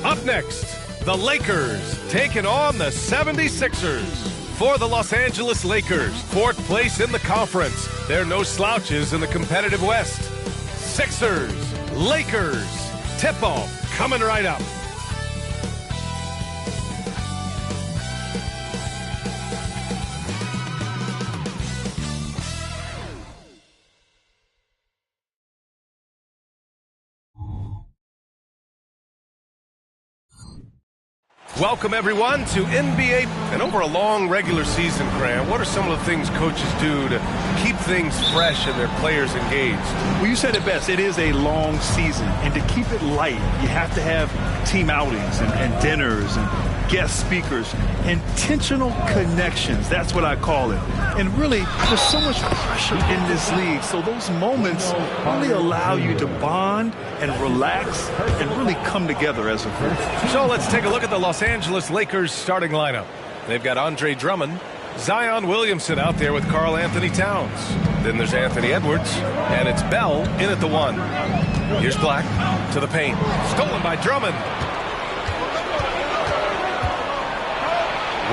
Up next, the Lakers taking on the 76ers. For the Los Angeles Lakers, 4th place in the conference. They're no slouches in the competitive West. Sixers, Lakers, tip-off coming right up. Welcome, everyone, to NBA. And over a long regular season, Graham, what are some of the things coaches do to keep things fresh and their players engaged? Well, you said it best. It is a long season. And to keep it light, you have to have team outings and dinners and guest speakers. Intentional connections. That's what I call it. And really, there's so much pressure in this league. So those moments really allow you to bond and relax and really come together as a group. So let's take a look at the Los Angeles Lakers starting lineup. They've got Andre Drummond, Zion Williamson out there with Karl Anthony Towns. Then there's Anthony Edwards, and it's Bell in at the 1. Here's Black to the paint. Stolen by Drummond.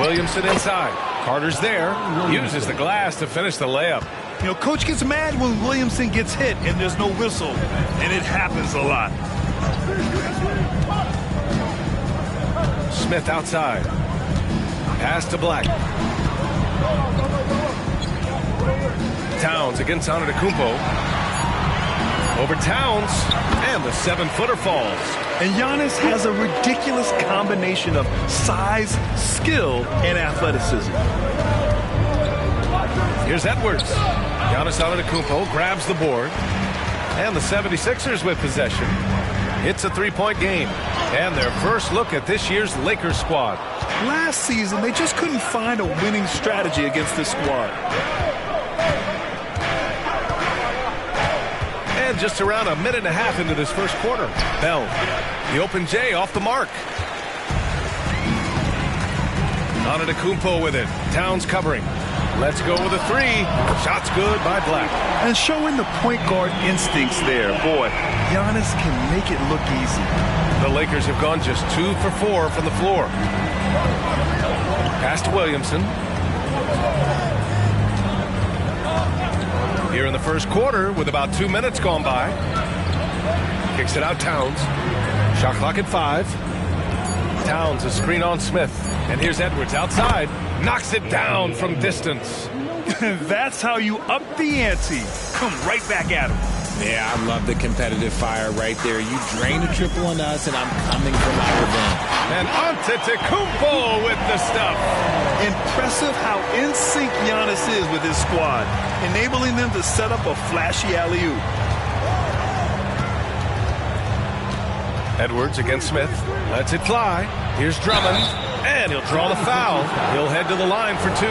Williamson inside. Carter's there. Uses the glass to finish the layup. You know, coach gets mad when Williamson gets hit and there's no whistle, and it happens a lot. Smith outside. Pass to Black. Towns against Antetokounmpo. Over Towns, and the 7-footer falls. And Giannis has a ridiculous combination of size, skill, and athleticism. Here's Edwards. Giannis Antetokounmpo grabs the board. And the 76ers with possession. It's a 3-point game. And their first look at this year's Lakers squad. Last season, they just couldn't find a winning strategy against this squad. And just around a minute and a half into this first quarter. Bell, the open J off the mark. Antetokounmpo with it. Towns covering. Let's go with a 3. Shot's good by Black. And showing the point guard instincts there. Boy, Giannis can make it look easy. The Lakers have gone just 2 for 4 from the floor. Pass to Williamson. Here in the first quarter with about 2 minutes gone by. Kicks it out Towns. Shot clock at 5. Towns a screen on Smith. And here's Edwards outside. Knocks it down from distance. That's how you up the ante. Come right back at him. Yeah, I love the competitive fire right there. You drain a triple on us, and I'm coming for my revenge. And Antetokounmpo with the stuff. Impressive how in sync Giannis is with his squad, enabling them to set up a flashy alley-oop. Edwards against Smith. Lets it fly. Here's Drummond. And he'll draw the foul. He'll head to the line for 2.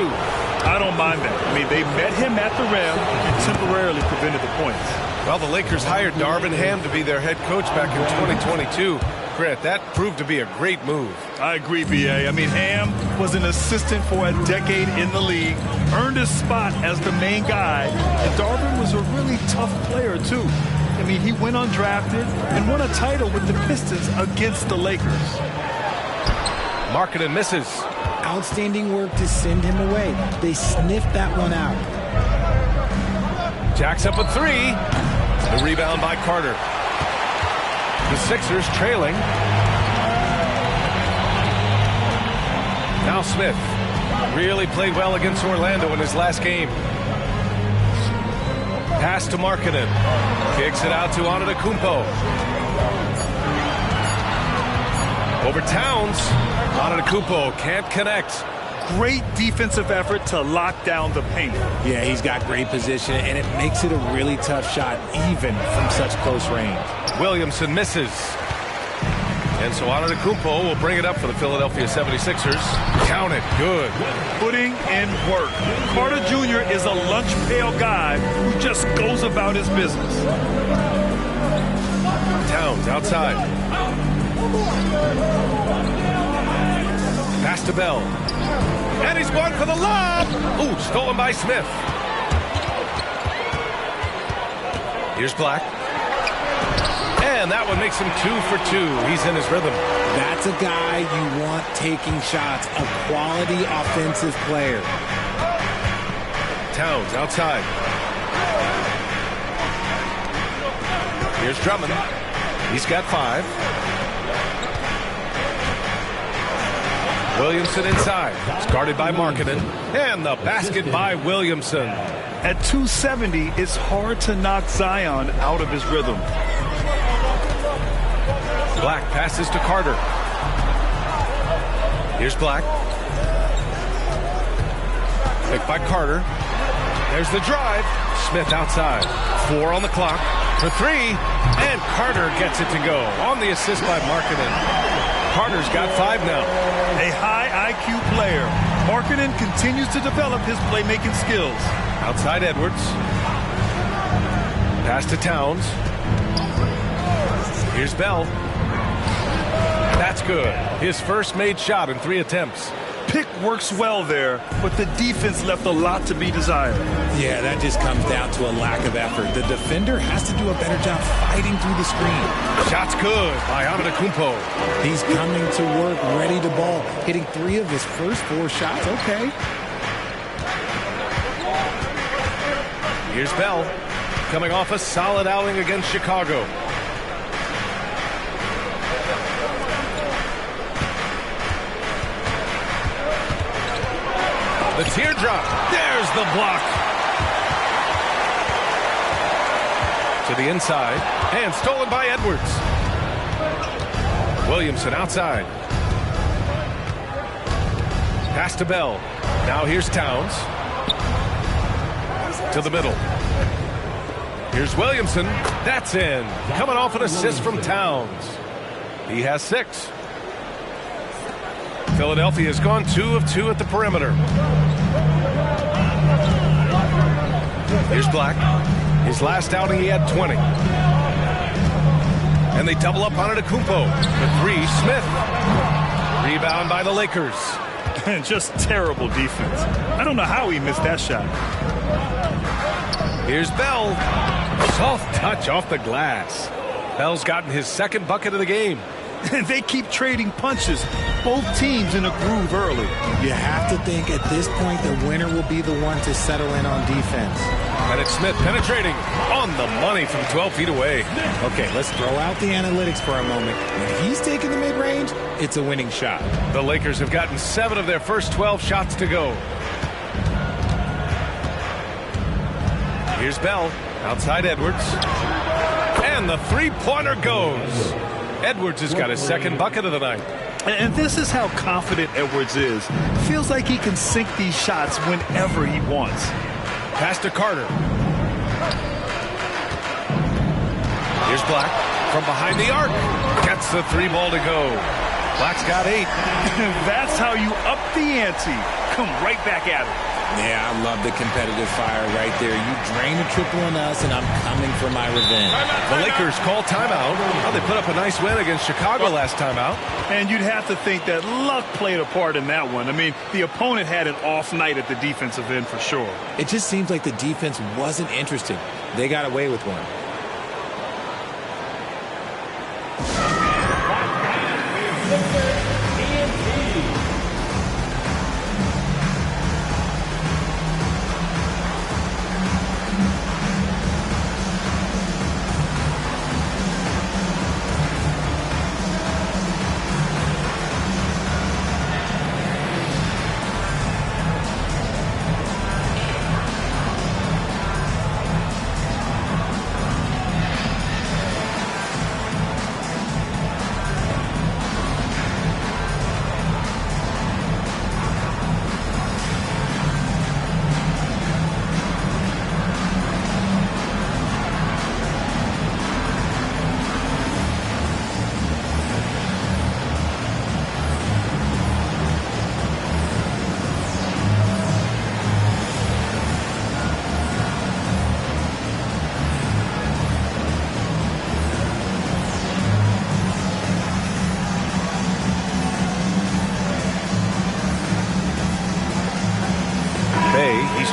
I don't mind that. I mean, they met him at the rim and temporarily prevented the points. Well, the Lakers hired Darvin Ham to be their head coach back in 2022. Grant, that proved to be a great move. I agree, B.A. I mean, Ham was an assistant for a decade in the league, earned his spot as the main guy, and Darvin was a really tough player, too. I mean, he went undrafted and won a title with the Pistons against the Lakers. Markkanen misses. Outstanding work to send him away. They sniffed that one out. Jacks up a 3. The rebound by Carter. The Sixers trailing. Now Smith. Really played well against Orlando in his last game. Pass to Markkanen. Kicks it out to Antetokounmpo. Over Towns. Antetokounmpo can't connect. Great defensive effort to lock down the paint. Yeah, he's got great position, and it makes it a really tough shot, even from such close range. Williamson misses. And so Antetokounmpo will bring it up for the Philadelphia 76ers. Count it. Good. Putting in work. Carter Jr. is a lunch pail guy who just goes about his business. Towns outside. Pass to Bell. And he's going for the lob. Ooh, stolen by Smith. Here's Black. And And that one makes him 2 for 2. He's in his rhythm. That's a guy you want taking shots, a quality offensive player. Towns outside. Here's Drummond. He's got 5. Williamson inside. It's guarded by Markkanen. And the basket by Williamson. At 270, it's hard to knock Zion out of his rhythm. Black passes to Carter. Here's Black. Picked by Carter. There's the drive. Smith outside. 4 on the clock. For 3. And Carter gets it to go. On the assist by Markkanen. Carter's got 5 now. A high IQ player. Markkanen continues to develop his playmaking skills. Outside Edwards. Pass to Towns. Here's Bell. That's good. His first made shot in 3 attempts. Pick works well there, but the defense left a lot to be desired. Yeah, that just comes down to a lack of effort. The defender has to do a better job fighting through the screen. Shot's good by Antetokounmpo. He's coming to work, ready to ball, hitting 3 of his first 4 shots. Okay. Here's Bell, coming off a solid outing against Chicago. The teardrop. There's the block. To the inside. And stolen by Edwards. Williamson outside. Pass to Bell. Now here's Towns. To the middle. Here's Williamson. That's in. Coming off an assist from Towns. He has 6. Philadelphia has gone 2 of 2 at the perimeter. Here's Black. His last outing, he had 20. And they double up on Antetokounmpo. The 3, Smith. Rebound by the Lakers. Just terrible defense. I don't know how he missed that shot. Here's Bell. Soft touch off the glass. Bell's gotten his 2nd bucket of the game. They keep trading punches. Both teams in a groove early. You have to think at this point the winner will be the one to settle in on defense. And it's Smith penetrating on the money from 12 feet away. Okay, let's throw out the analytics for a moment. When he's taking the mid-range, it's a winning shot. The Lakers have gotten 7 of their first 12 shots to go. Here's Bell. Outside Edwards. And the 3-pointer goes. Edwards has got his 2nd bucket of the night. And this is how confident Edwards is. Feels like he can sink these shots whenever he wants. Pass to Carter. Here's Black from behind the arc. Gets the 3 ball to go. Black's got 8. That's how you up the ante. Come right back at him. Yeah, I love the competitive fire right there. You drain a triple on us, and I'm coming for my revenge. The Lakers call timeout. Well, they put up a nice win against Chicago last time out. And you'd have to think that luck played a part in that one. I mean, the opponent had an off night at the defensive end for sure. It just seems like the defense wasn't interested. They got away with one.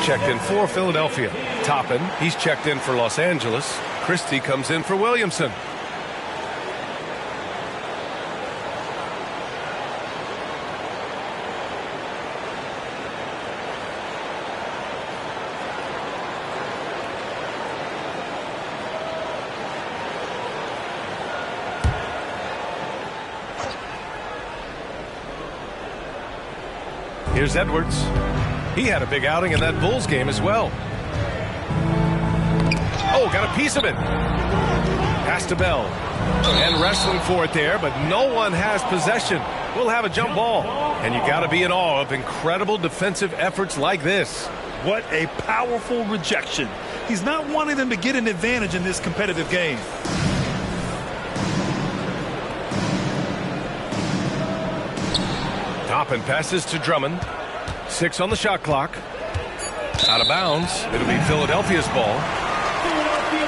Checked in for Philadelphia. Toppin, he's checked in for Los Angeles. Christie comes in for Williamson. Here's Edwards. He had a big outing in that Bulls game as well. Oh, got a piece of it. Pass to Bell. And wrestling for it there, but no one has possession. We'll have a jump ball. And you got to be in awe of incredible defensive efforts like this. What a powerful rejection. He's not wanting them to get an advantage in this competitive game. Toppin passes to Drummond. 6 on the shot clock. Out of bounds. It'll be Philadelphia's ball.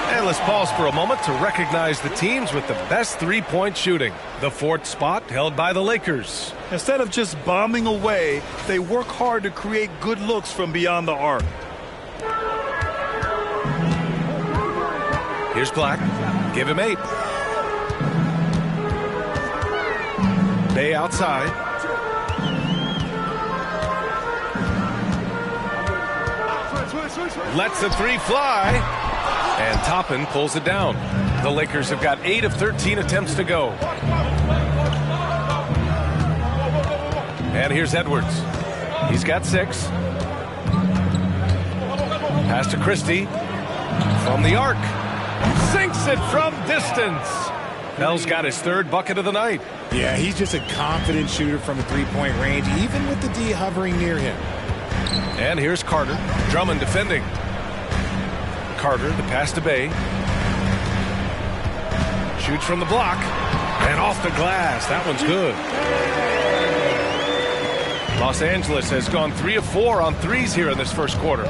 And let's pause for a moment to recognize the teams with the best three-point shooting. The 4th spot held by the Lakers. Instead of just bombing away, they work hard to create good looks from beyond the arc. Here's Black. Give him 8. Bay outside. Lets the 3 fly. And Toppin pulls it down. The Lakers have got 8 of 13 attempts to go. And here's Edwards. He's got 6. Pass to Christie. From the arc. Sinks it from distance. Bell's got his 3rd bucket of the night. Yeah, he's just a confident shooter from the three-point range, even with the D hovering near him. And here's Carter. Drummond defending. Carter, the pass to Bay. Shoots from the block. And off the glass. That one's good. Los Angeles has gone 3 of 4 on threes here in this first quarter.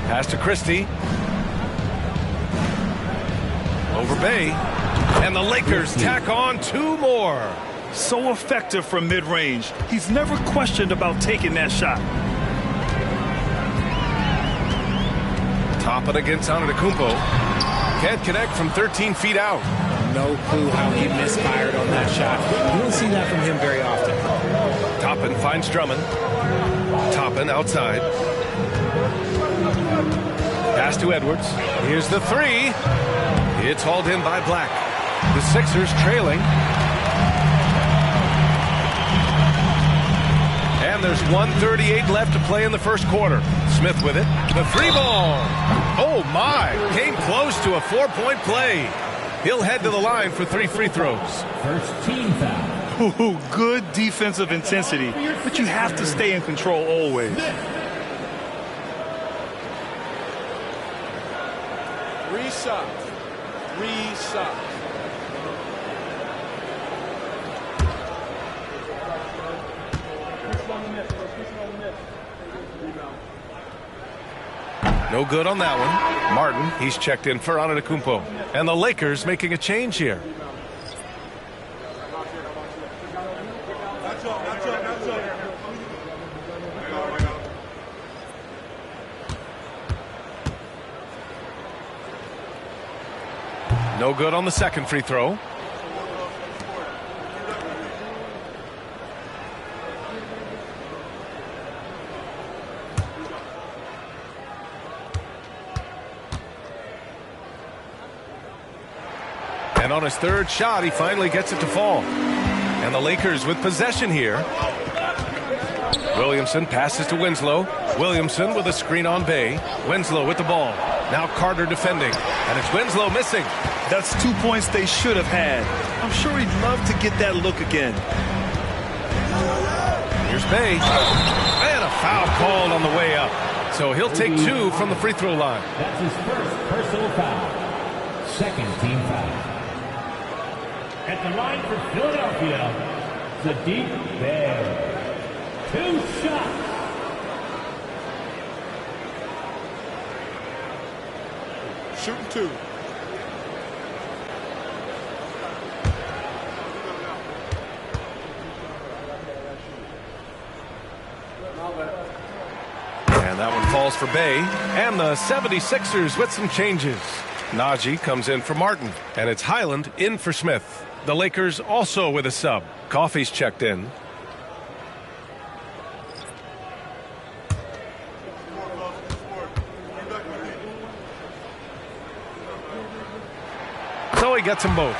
Pass to Christie. Over Bay. And the Lakers tack on 2 more. So effective from mid-range. He's never questioned about taking that shot. Toppin against Antetokounmpo. Can't connect from 13 feet out. No clue how he misfired on that shot. You don't see that from him very often. Toppin finds Drummond. Toppin outside. Pass to Edwards. Here's the 3. It's hauled in by Black. The Sixers trailing. And there's 1:38 left to play in the first quarter. Smith with it. The 3 ball. Oh, my. Came close to a 4-point play. He'll head to the line for 3 free throws. First team foul. Ooh, good defensive intensity, but you have to stay in control always. Reset. Reset. No good on that one. Martin, he's checked in for Antetokounmpo. And the Lakers making a change here. No good on the second free throw. And on his 3rd shot, he finally gets it to fall. And the Lakers with possession here. Williamson passes to Winslow. Williamson with a screen on Bay. Winslow with the ball. Now Carter defending. And it's Winslow missing. That's 2 points they should have had. I'm sure he'd love to get that look again. Here's Bay. And a foul called on the way up. So he'll take 2 from the free throw line. That's his first personal foul. Second team foul. At the line for Philadelphia, Sadiq Bey. 2 shots. Shooting 2. And that one falls for Bay. And the 76ers with some changes. Najee comes in for Martin. And it's Highland in for Smith. The Lakers also with a sub. Coffey's checked in. So he gets them both.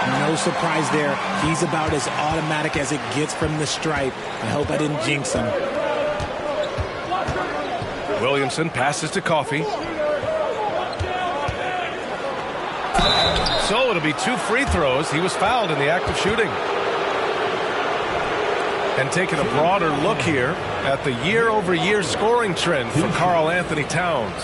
No surprise there. He's about as automatic as it gets from the stripe. I hope I didn't jinx him. Williamson passes to Coffey. So it'll be 2 free throws. He was fouled in the act of shooting. And taking a broader look here at the year-over-year scoring trend for Karl Anthony Towns.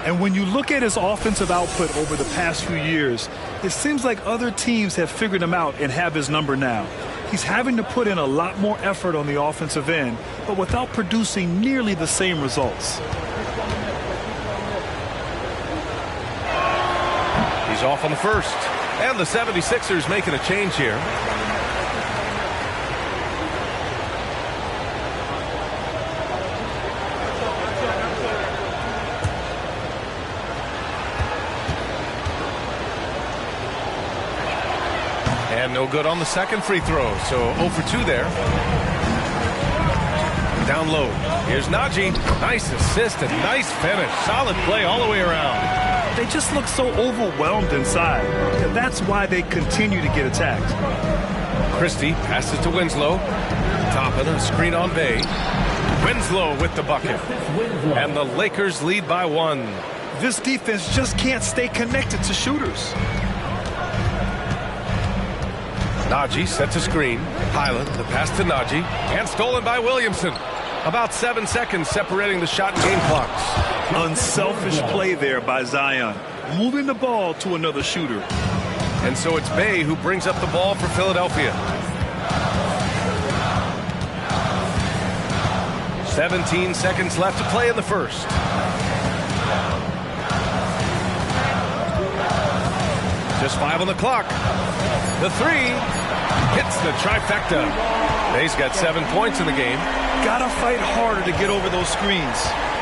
And when you look at his offensive output over the past few years, it seems like other teams have figured him out and have his number now. He's having to put in a lot more effort on the offensive end, but without producing nearly the same results. He's off on the first. And the 76ers making a change here. And no good on the second free throw, so 0 for 2 there. Down low. Here's Najee. Nice assist and nice finish. Solid play all the way around. They just look so overwhelmed inside. And that's why they continue to get attacked. Christie passes to Winslow. Toppin, a screen on Bay. Winslow with the bucket. And the Lakers lead by 1. This defense just can't stay connected to shooters. Najee sets a screen. Highland, the pass to Najee. And stolen by Williamson. About 7 seconds separating the shot and game clocks. Unselfish play there by Zion. Moving the ball to another shooter. And so it's Bay who brings up the ball for Philadelphia. 17 seconds left to play in the first. Just 5 on the clock. The 3 hits the trifecta. Bay's got 7 points in the game. Gotta fight harder to get over those screens.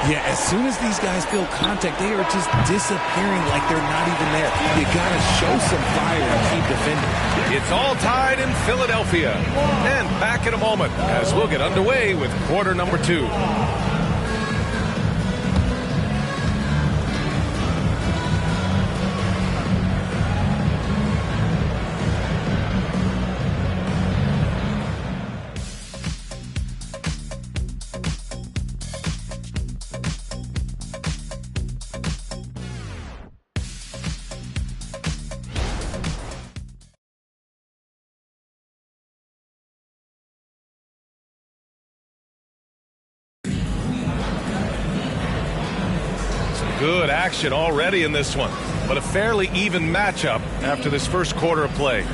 Yeah, as soon as these guys feel contact, they are just disappearing like they're not even there. You gotta show some fire and keep defending. It's all tied in Philadelphia. And back in a moment as we'll get underway with quarter number 2. Good action already in this one, but a fairly even matchup after this first quarter of play.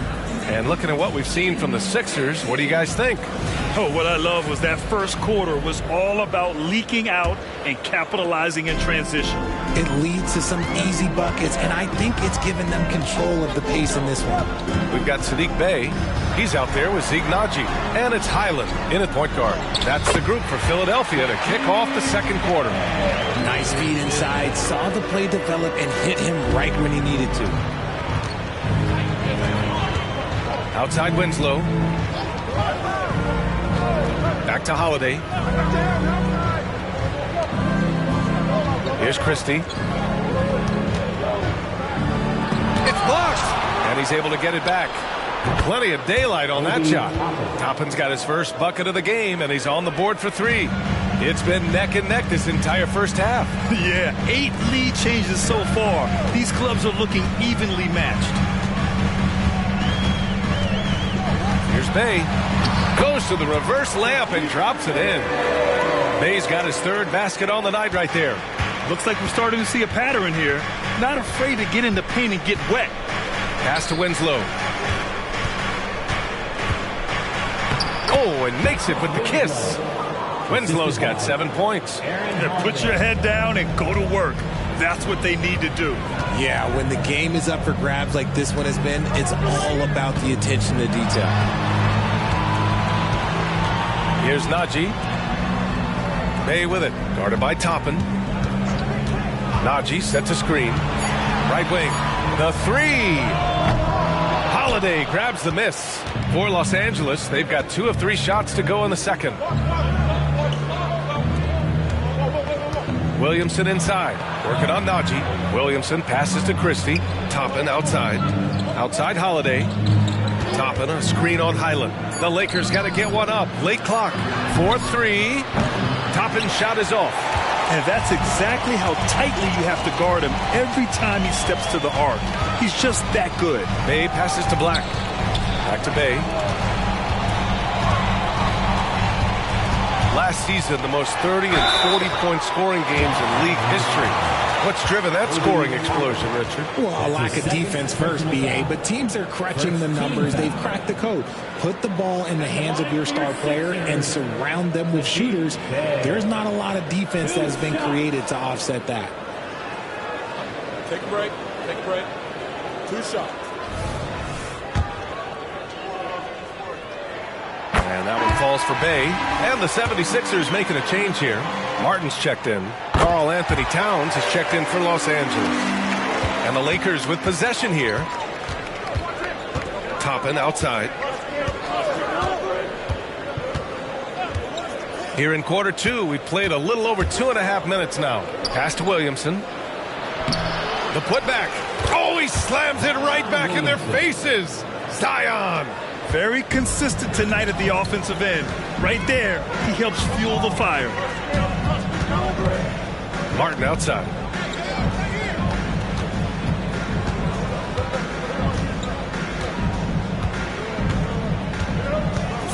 And looking at what we've seen from the Sixers, what do you guys think? Oh, what I love was that first quarter was all about leaking out and capitalizing in transition. It leads to some easy buckets, and I think it's given them control of the pace in this one. We've got Sadiq Bey. He's out there with Zeke Najee. And it's Highland in at point guard. That's the group for Philadelphia to kick off the second quarter. Nice feed inside, saw the play develop, and hit him right when he needed to. Outside Winslow. Back to Holiday. Here's Christie. It's blocked! And he's able to get it back. Plenty of daylight on that shot. Toppin's got his first bucket of the game, and he's on the board for 3. It's been neck and neck this entire first half. Yeah, 8 lead changes so far. These clubs are looking evenly matched. Here's Bey. Goes to the reverse layup and drops it in. Bey's got his 3rd basket on the night right there. Looks like we're starting to see a pattern here. Not afraid to get in the paint and get wet. Pass to Winslow. Oh, and makes it with the kiss. Winslow's got 7 points. Put your head down and go to work. That's what they need to do. Yeah, when the game is up for grabs like this one has been, it's all about the attention to detail. Here's Najee. Bey with it, guarded by Toppin. Najee sets a screen. Right wing, the 3. Holiday grabs the miss. For Los Angeles, they've got 2 of 3 shots to go in the second. Williamson inside, working on Najee. Williamson passes to Christie. Toppin outside. Outside Holiday. Toppin, a screen on Highland. The Lakers got to get one up. Late clock. 4-3. Toppin's shot is off. And that's exactly how tightly you have to guard him every time he steps to the arc. He's just that good. Bay passes to Black. Back to Bay. Last season, the most 30 and 40-point scoring games in league history. What's driven that scoring explosion, Richard? Well, a lack of defense first, B.A., but teams are crunching the numbers. They've cracked the code. Put the ball in the hands of your star player and surround them with shooters. There's not a lot of defense that has been created to offset that. Take a break. Take a break. 2 shots. And that one falls for Bay. And the 76ers making a change here. Martin's checked in. Karl Anthony Towns has checked in for Los Angeles. And the Lakers with possession here. Toppin outside. Here in quarter 2, we played a little over 2.5 minutes now. Pass to Williamson. The putback. Oh, he slams it right back in their faces. Zion. Very consistent tonight at the offensive end. Right there, he helps fuel the fire. Martin outside.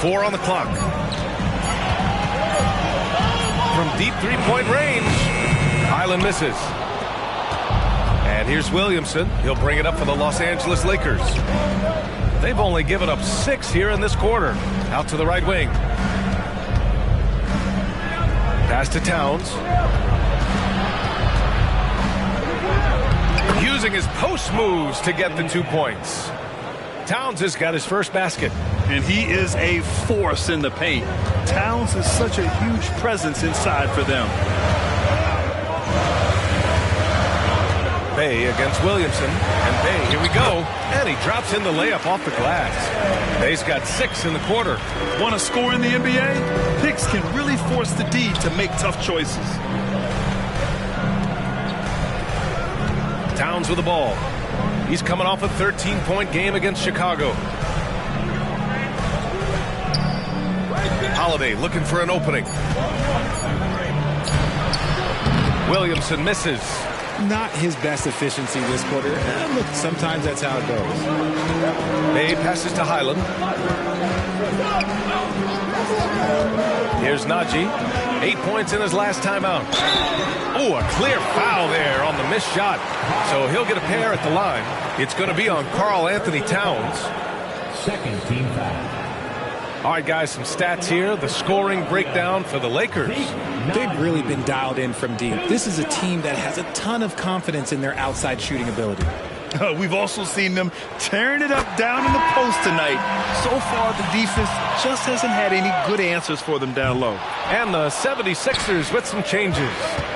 Four on the clock. From deep three-point range, Highland misses. And here's Williamson. He'll bring it up for the Los Angeles Lakers. They've only given up 6 here in this quarter. Out to the right wing. Pass to Towns. Using his post moves to get the 2 points. Towns has got his first basket. And he is a force in the paint. Towns is such a huge presence inside for them. Bay against Williamson. And Bay, here we go. And he drops in the layup off the glass. Bay's got 6 in the quarter. Want to score in the NBA? Picks can really force the D to make tough choices. Towns with the ball. He's coming off a 13-point game against Chicago. Holiday looking for an opening. Williamson misses. Not his best efficiency this quarter. Look, sometimes that's how it goes. Bay passes to Highland. Here's Najee. 8 points in his last timeout. Oh, a clear foul there on the missed shot. So he'll get a pair at the line. It's going to be on Karl Anthony Towns. Second team foul. All right, guys, some stats here. The scoring breakdown for the Lakers. They've really been dialed in from deep. This is a team that has a ton of confidence in their outside shooting ability. We've also seen them tearing it up down in the post tonight. So far, the defense just hasn't had any good answers for them down low. And the 76ers with some changes.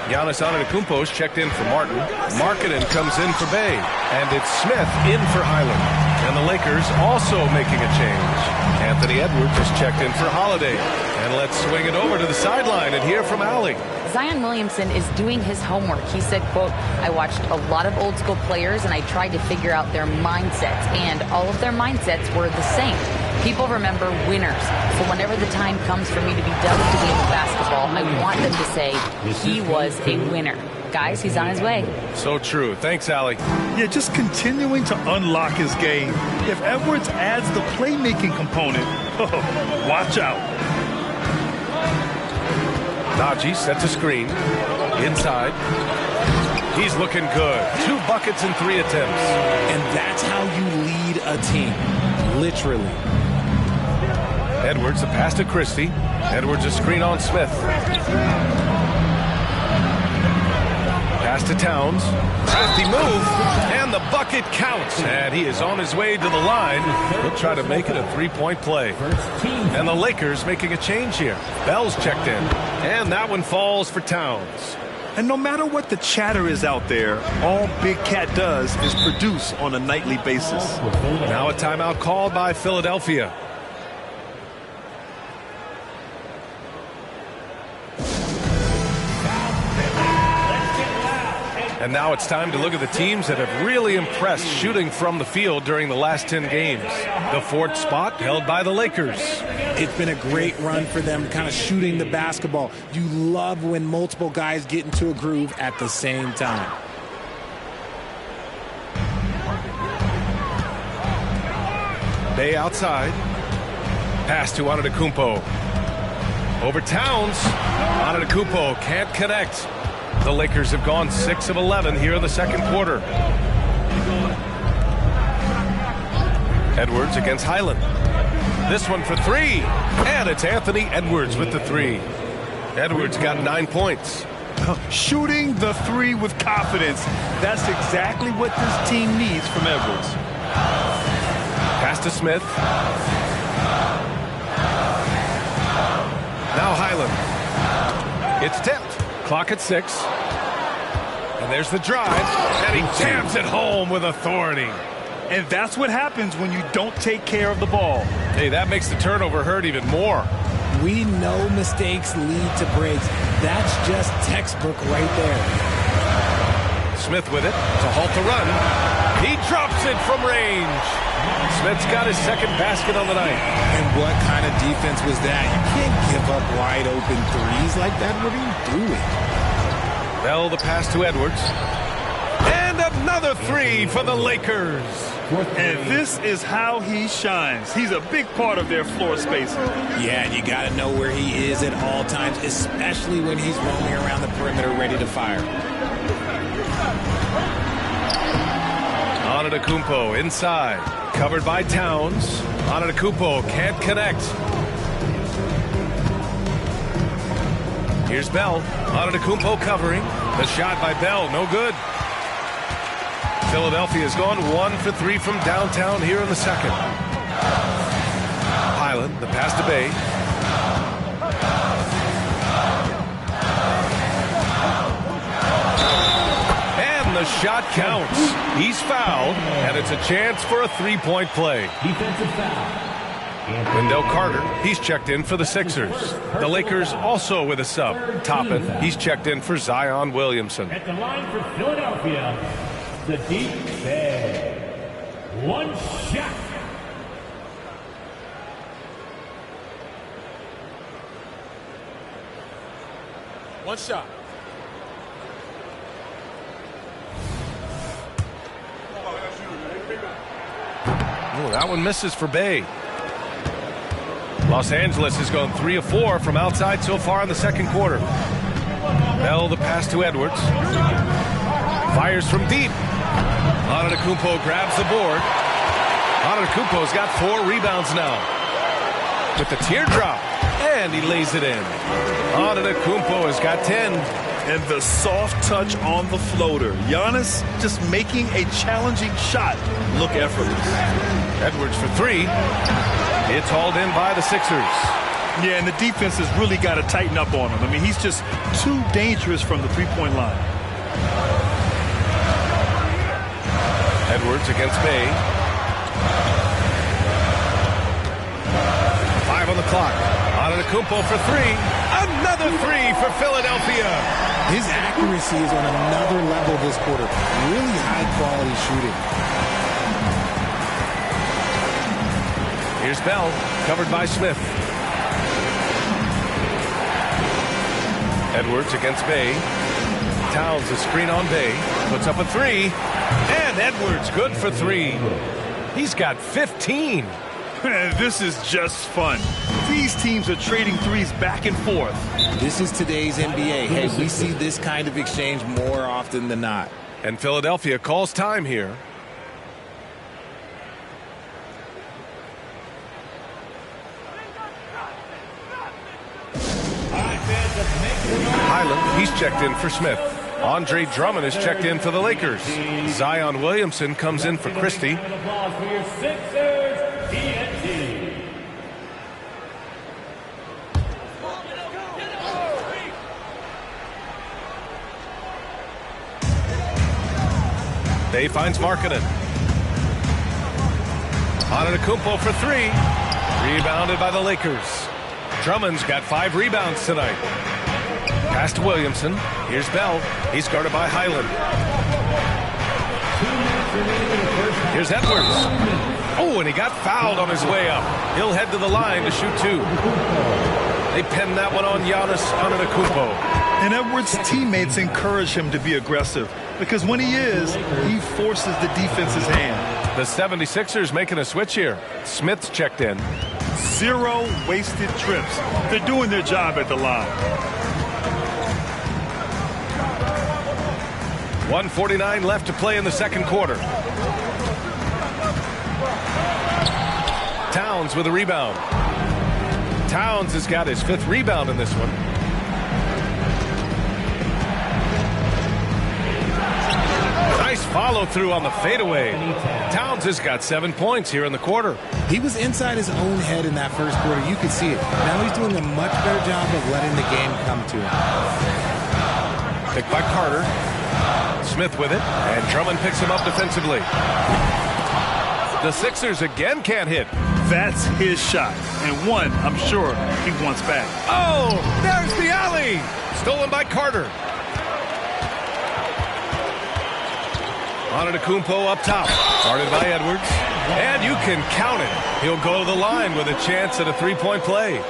Giannis Antetokounmpo's checked in for Martin. Markkanen comes in for Bay. And it's Smith in for Highland. And the Lakers also making a change. Anthony Edwards has checked in for Holiday. And let's swing it over to the sideline and hear from Allie. Zion Williamson is doing his homework. He said, quote, I watched a lot of old school players and I tried to figure out their mindsets, and all of their mindsets were the same. People remember winners. So whenever the time comes for me to be done with the game of basketball, I want them to say he was a winner. Guys, he's on his way. So true. Thanks, Allie. Yeah, just continuing to unlock his game. If Edwards adds the playmaking component, watch out. Najee sets a screen. Inside. He's looking good. 2 buckets in 3 attempts. And that's how you lead a team. Literally. Edwards, a pass to Christie. Edwards, a screen on Smith. Pass to Towns. Crafty move. And the bucket counts. And he is on his way to the line. He'll try to make it a 3-point play. And the Lakers making a change here. Bell's checked in. And that one falls for Towns. And no matter what the chatter is out there, all Big Cat does is produce on a nightly basis. Now a timeout called by Philadelphia. And now it's time to look at the teams that have really impressed shooting from the field during the last 10 games. The fourth spot held by the Lakers. It's been a great run for them, kind of shooting the basketball. You love when multiple guys get into a groove at the same time. Bay outside. Pass to Antetokounmpo. Over Towns. Antetokounmpo can't connect. The Lakers have gone 6 of 11 here in the second quarter. Edwards against Highland. This one for 3. And it's Anthony Edwards with the 3. Edwards got 9 points. Shooting the 3 with confidence. That's exactly what this team needs from Edwards. Pass to Smith. Now Highland. It's tipped. Clock at 6. And there's the drive. And he jams it home with authority. And that's what happens when you don't take care of the ball. Hey, that makes the turnover hurt even more. We know mistakes lead to breaks. That's just textbook right there. Smith with it to halt the run. He drops it from range. Smith's got his second basket on the night. And what kind of defense was that? You can't give up wide open threes like that. What are you doing? Bell the pass to Edwards. And another 3 for the Lakers. And this is how he shines. He's a big part of their floor space. Yeah, and you got to know where he is at all times, especially when he's roaming around the perimeter ready to fire. Antetokounmpo inside. Covered by Towns. Antetokounmpo can't connect. Here's Bell. Antetokounmpo covering. The shot by Bell, no good. Philadelphia's gone 1 for 3 from downtown here in the second. Highland, the pass to Bay. And the shot counts. He's fouled, and it's a chance for a 3-point play. Defensive foul. Wendell Carter, he's checked in for the Sixers. The Lakers also with a sub. Toppin, he's checked in for Zion Williamson. At the line for Philadelphia, the deep bag. One shot. One shot. Oh, that one misses for Bay. Los Angeles has gone 3 of 4 from outside so far in the second quarter. Bell the pass to Edwards. Fires from deep. Antetokounmpo grabs the board. Antetokounmpo's got 4 rebounds now. With the teardrop. And he lays it in. Antetokounmpo has got 10. And the soft touch on the floater. Giannis just making a challenging shot look effortless. Edwards for 3. It's hauled in by the Sixers. Yeah, and the defense has really got to tighten up on him. I mean, he's just too dangerous from the three-point line. Edwards against Bay. 5 on the clock. Antetokounmpo for 3. Another 3 for Philadelphia. His accuracy is on another level this quarter. Really high-quality shooting. Here's Bell, covered by Smith. Edwards against Bay. Towns a screen on Bay. Puts up a 3. And Edwards good for 3. He's got 15. This is just fun. These teams are trading threes back and forth. This is today's NBA. Hey, we see this kind of exchange more often than not. And Philadelphia calls time here. Highland, he's checked in for Smith. Andre Drummond is checked in for the Lakers. Zion Williamson comes in for Christie. Applause for your Sixers, TNT. Bay finds Markkanen. Antetokounmpo for 3. Rebounded by the Lakers. Drummond's got 5 rebounds tonight. Pass to Williamson. Here's Bell. He's guarded by Highland. Here's Edwards. Oh, and he got fouled on his way up. He'll head to the line to shoot 2. They pinned that one on Giannis Antetokounmpo. And Edwards' teammates encourage him to be aggressive because when he is, he forces the defense's hand. The 76ers making a switch here. Smith's checked in. 0 wasted trips. They're doing their job at the line. 1:49 left to play in the second quarter. Towns with a rebound. Towns has got his 5th rebound in this one. Nice follow through on the fadeaway. Towns has got 7 points here in the quarter. He was inside his own head in that first quarter. You could see it. Now he's doing a much better job of letting the game come to him. Picked by Carter. Smith with it, and Drummond picks him up defensively. The Sixers again can't hit. That's his shot, and one I'm sure he wants back. Oh, there's the alley. Stolen by Carter. Antetokounmpo up top. Guarded by Edwards. And you can count it. He'll go to the line with a chance at a 3-point play.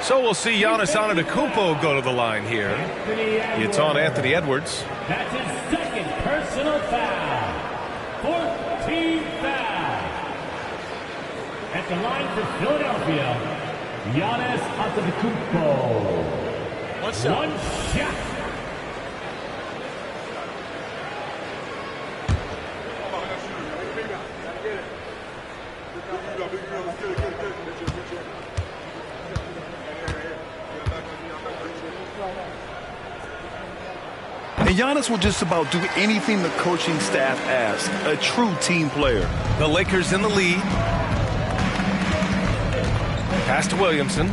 So we'll see Giannis Antetokounmpo go to the line here. It's on Anthony Edwards. That's his 2nd personal foul. 14th foul. At the line for Philadelphia, Giannis Antetokounmpo. One shot. And Giannis will just about do anything the coaching staff asks. A true team player. The Lakers in the lead. Pass to Williamson.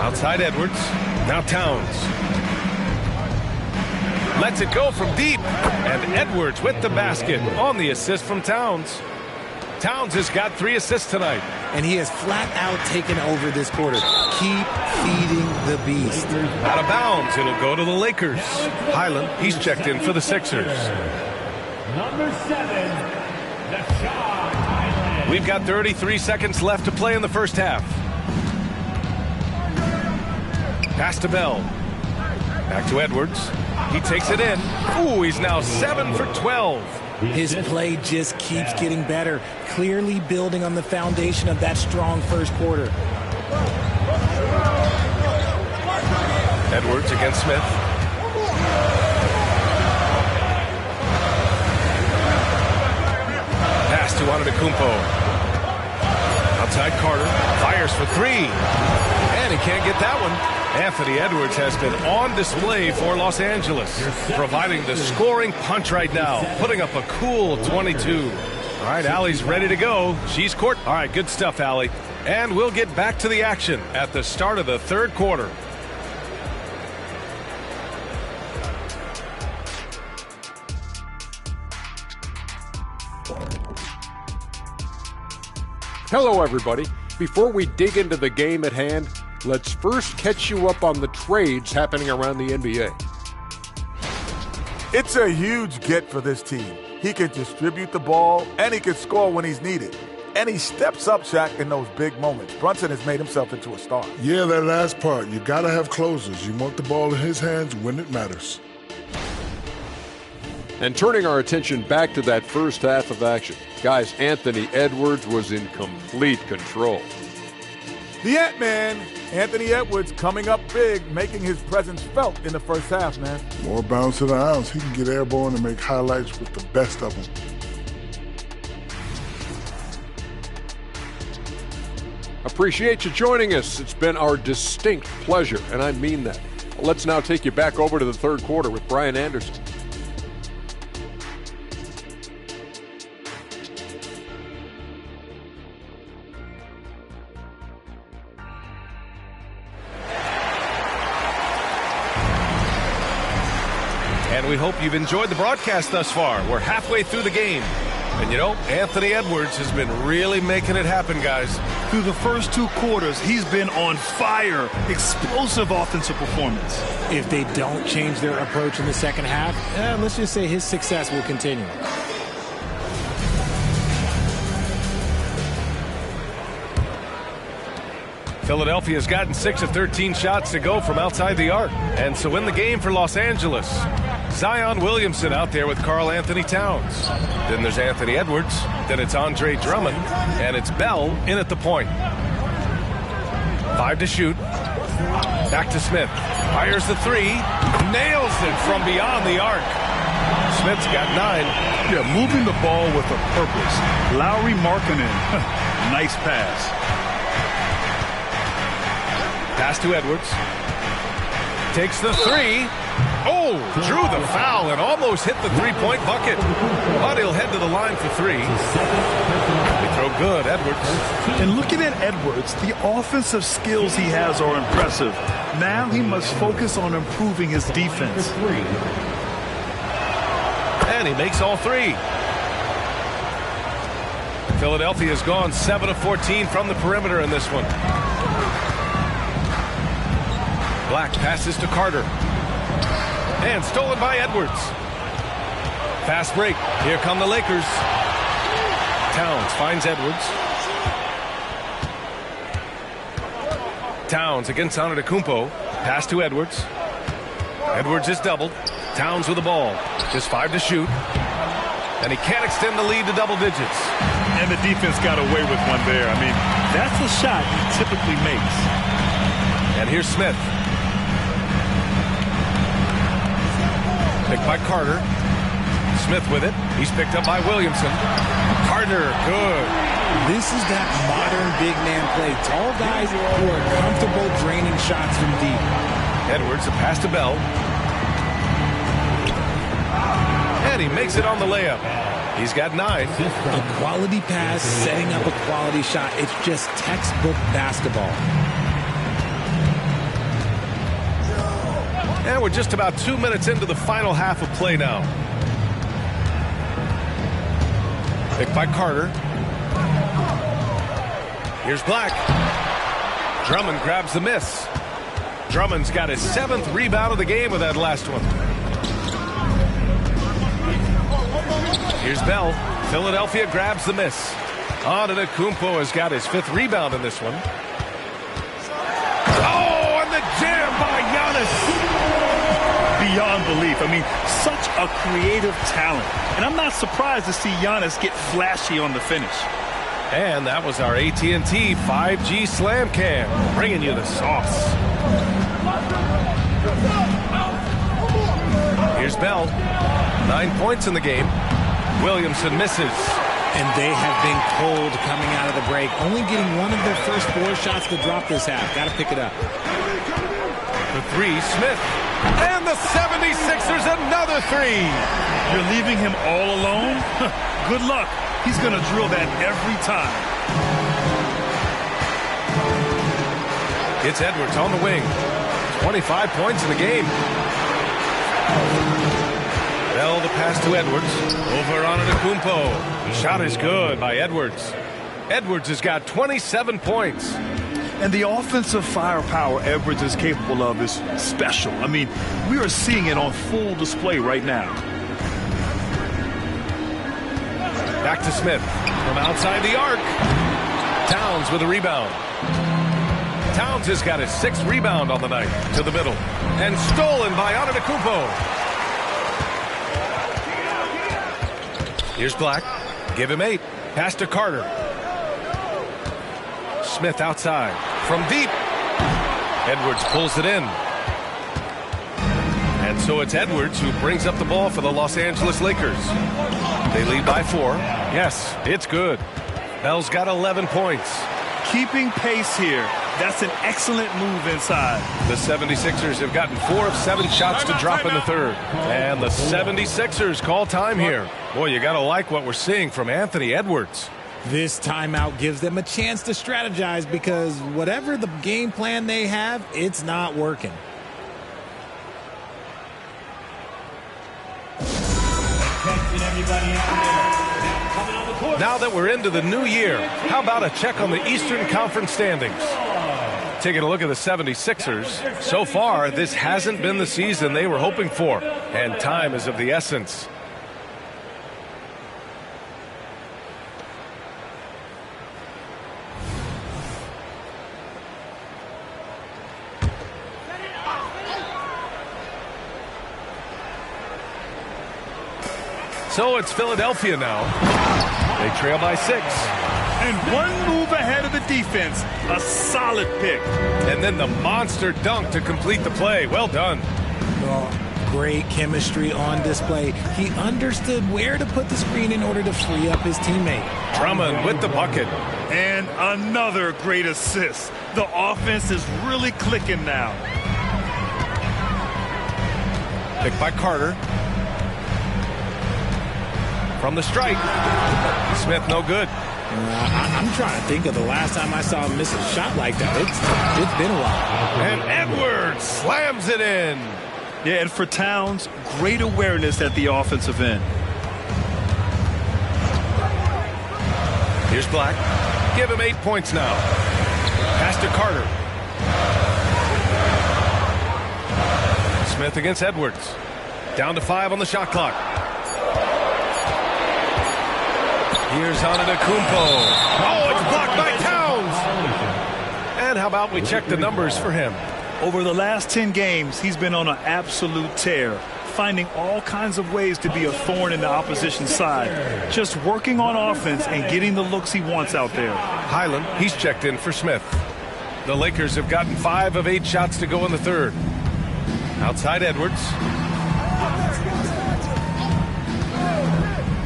Outside Edwards. Now Towns. Lets it go from deep. And Edwards with the basket on the assist from Towns. Towns has got 3 assists tonight. And he has flat out taken over this quarter. Keep feeding the beast. Out of bounds. It'll go to the Lakers. Highland, he's checked in for the Sixers. Number 7, the shot. We've got 33 seconds left to play in the first half. Pass to Bell. Back to Edwards. He takes it in. Ooh, he's now 7 for 12. His play just keeps getting better, clearly building on the foundation of that strong first quarter. Edwards against Smith. Pass to Antetokounmpo. Outside Carter. Fires for 3. And he can't get that one. Anthony Edwards has been on display for Los Angeles, providing the scoring punch right now, putting up a cool 22. All right, Allie's ready to go. She's court. All right, good stuff, Allie. And we'll get back to the action at the start of the third quarter. Hello, everybody. Before we dig into the game at hand, let's first catch you up on the trades happening around the NBA. It's a huge get for this team. He can distribute the ball, and he can score when he's needed. And he steps up, Shaq, in those big moments. Brunson has made himself into a star. Yeah, that last part. You got to have closers. You want the ball in his hands when it matters. And turning our attention back to that first half of action, guys, Anthony Edwards was in complete control. The Ant-Man, Anthony Edwards, coming up big, making his presence felt in the first half, man. More bounce to the ounce. He can get airborne and make highlights with the best of them. Appreciate you joining us. It's been our distinct pleasure, and I mean that. Let's now take you back over to the third quarter with Brian Anderson. And we hope you've enjoyed the broadcast thus far. We're halfway through the game. And you know, Anthony Edwards has been really making it happen, guys. Through the first 2 quarters, he's been on fire. Explosive offensive performance. If they don't change their approach in the second half, let's just say his success will continue. Philadelphia's gotten 6 of 13 shots to go from outside the arc. And so in the game for Los Angeles, Zion Williamson out there with Karl Anthony Towns. Then there's Anthony Edwards. Then it's Andre Drummond. And it's Bell in at the point. 5 to shoot. Back to Smith. Fires the 3. Nails it from beyond the arc. Smith's got 9. Yeah, moving the ball with a purpose. Lauri Markkanen. Nice pass. Pass to Edwards. Takes the 3. Oh, drew the foul and almost hit the three-point bucket. But he'll head to the line for 3. They throw good, Edwards. And looking at Edwards, the offensive skills he has are impressive. Now he must focus on improving his defense. And he makes all 3. Philadelphia's gone 7 of 14 from the perimeter in this one. Black passes to Carter. And stolen by Edwards. Fast break. Here come the Lakers. Towns finds Edwards. Towns against Antetokounmpo. Pass to Edwards. Edwards is doubled. Towns with the ball. Just 5 to shoot. And he can't extend the lead to double digits. And the defense got away with one there. I mean, that's the shot he typically makes. And here's Smith. Picked by Carter. Smith with it. He's picked up by Williamson. Carter, good. This is that modern big man play. Tall guys who are comfortable draining shots from deep. Edwards, a pass to Bell. And he makes it on the layup. He's got 9. A quality pass, setting up a quality shot. It's just textbook basketball. And we're just about 2 minutes into the final half of play now. Picked by Carter. Here's Black. Drummond grabs the miss. Drummond's got his 7th rebound of the game with that last one. Here's Bell. Philadelphia grabs the miss. Antetokounmpo has got his 5th rebound in this one. Oh, and the jam by Giannis. Beyond belief. I mean, such a creative talent. And I'm not surprised to see Giannis get flashy on the finish. And that was our AT&T 5G Slam Cam, bringing you the sauce. Here's Bell. 9 points in the game. Williamson misses. And they have been cold coming out of the break. Only getting one of their first 4 shots to drop this half. Got to pick it up. The 3, Smith. And the 76ers another 3. You're leaving him all alone? Good luck. He's going to drill that every time. It's Edwards on the wing. 25 points in the game. Bell the pass to Edwards. Over on Antetokounmpo. Shot is good by Edwards. Edwards has got 27 points. And the offensive firepower Edwards is capable of is special. I mean, we are seeing it on full display right now. Back to Smith from outside the arc. Towns with a rebound. Towns has got his 6th rebound on the night to the middle. And stolen by Antetokounmpo. Here's Black. Give him 8. Pass to Carter. Smith outside. From deep. Edwards pulls it in. And so it's Edwards who brings up the ball for the Los Angeles Lakers. They lead by 4. Yes, it's good. Bell's got 11 points. Keeping pace here. That's an excellent move inside. The 76ers have gotten 4 of 7 shots to drop in the third. And the 76ers call time here. Boy, you got to like what we're seeing from Anthony Edwards. This timeout gives them a chance to strategize because whatever the game plan they have, it's not working. Attention everybody out there. Now coming Now that we're into the new year, how about a check on the Eastern Conference standings? Taking a look at the 76ers, so far this hasn't been the season they were hoping for, and time is of the essence. So it's Philadelphia now. They trail by 6. And one move ahead of the defense. A solid pick. And then the monster dunk to complete the play. Well done. Well, great chemistry on display. He understood where to put the screen in order to free up his teammate. Drummond with the bucket. And another great assist. The offense is really clicking now. Picked by Carter. From the strike. Smith no good. I'm trying to think of the last time I saw him miss a shot like that. It's been a while. And Edwards slams it in. Yeah, and for Towns, great awareness at the offensive end. Here's Black. Give him 8 points now. Pass to Carter. Smith against Edwards. Down to 5 on the shot clock. Here's Antetokounmpo. Oh, it's blocked by Towns. And how about we check the numbers for him? Over the last 10 games, he's been on an absolute tear, finding all kinds of ways to be a thorn in the opposition side. Just working on offense and getting the looks he wants out there. Highland, he's checked in for Smith. The Lakers have gotten 5 of 8 shots to go in the third. Outside Edwards.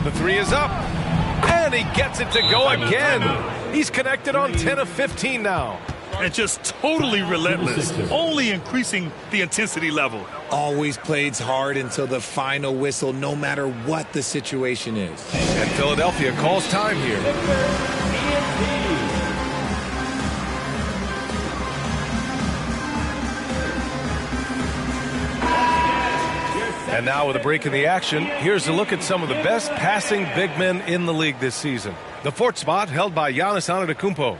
The 3 is up. And he gets it to go again. He's connected on 10 of 15 now. And just totally relentless, only increasing the intensity level. Always plays hard until the final whistle, no matter what the situation is. And Philadelphia calls time here. And now with a break in the action, here's a look at some of the best passing big men in the league this season. The 4th spot held by Giannis Antetokounmpo.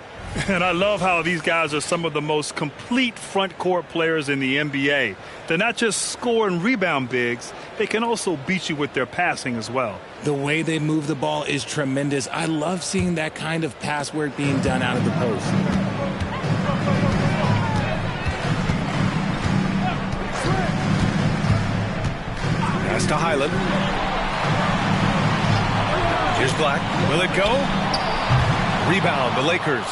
And I love how these guys are some of the most complete front court players in the NBA. They're not just score and rebound bigs, they can also beat you with their passing as well. The way they move the ball is tremendous. I love seeing that kind of pass work being done out of the post. Pass to Highland. Here's Black. Will it go? Rebound, the Lakers.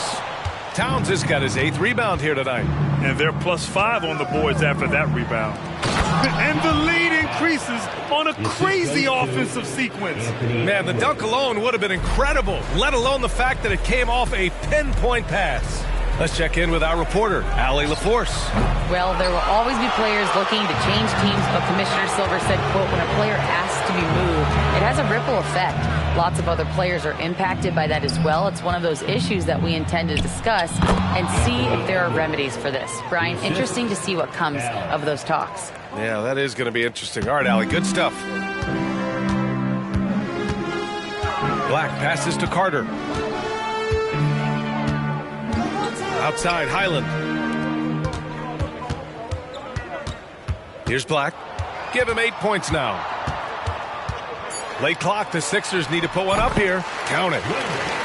Towns has got his 8th rebound here tonight. And they're +5 on the boards after that rebound. And the lead increases on a crazy offensive sequence. Man, the dunk alone would have been incredible, let alone the fact that it came off a pinpoint pass. Let's check in with our reporter, Allie LaForce. Well, there will always be players looking to change teams, but Commissioner Silver said, quote, when a player asks to be moved, it has a ripple effect. Lots of other players are impacted by that as well. It's one of those issues that we intend to discuss and see if there are remedies for this. Brian, interesting to see what comes of those talks. Yeah, that is going to be interesting. All right, Allie, good stuff. Black passes to Carter. Outside, Highland. Here's Black. Give him 8 points now. Late clock, the Sixers need to put one up here. Count it.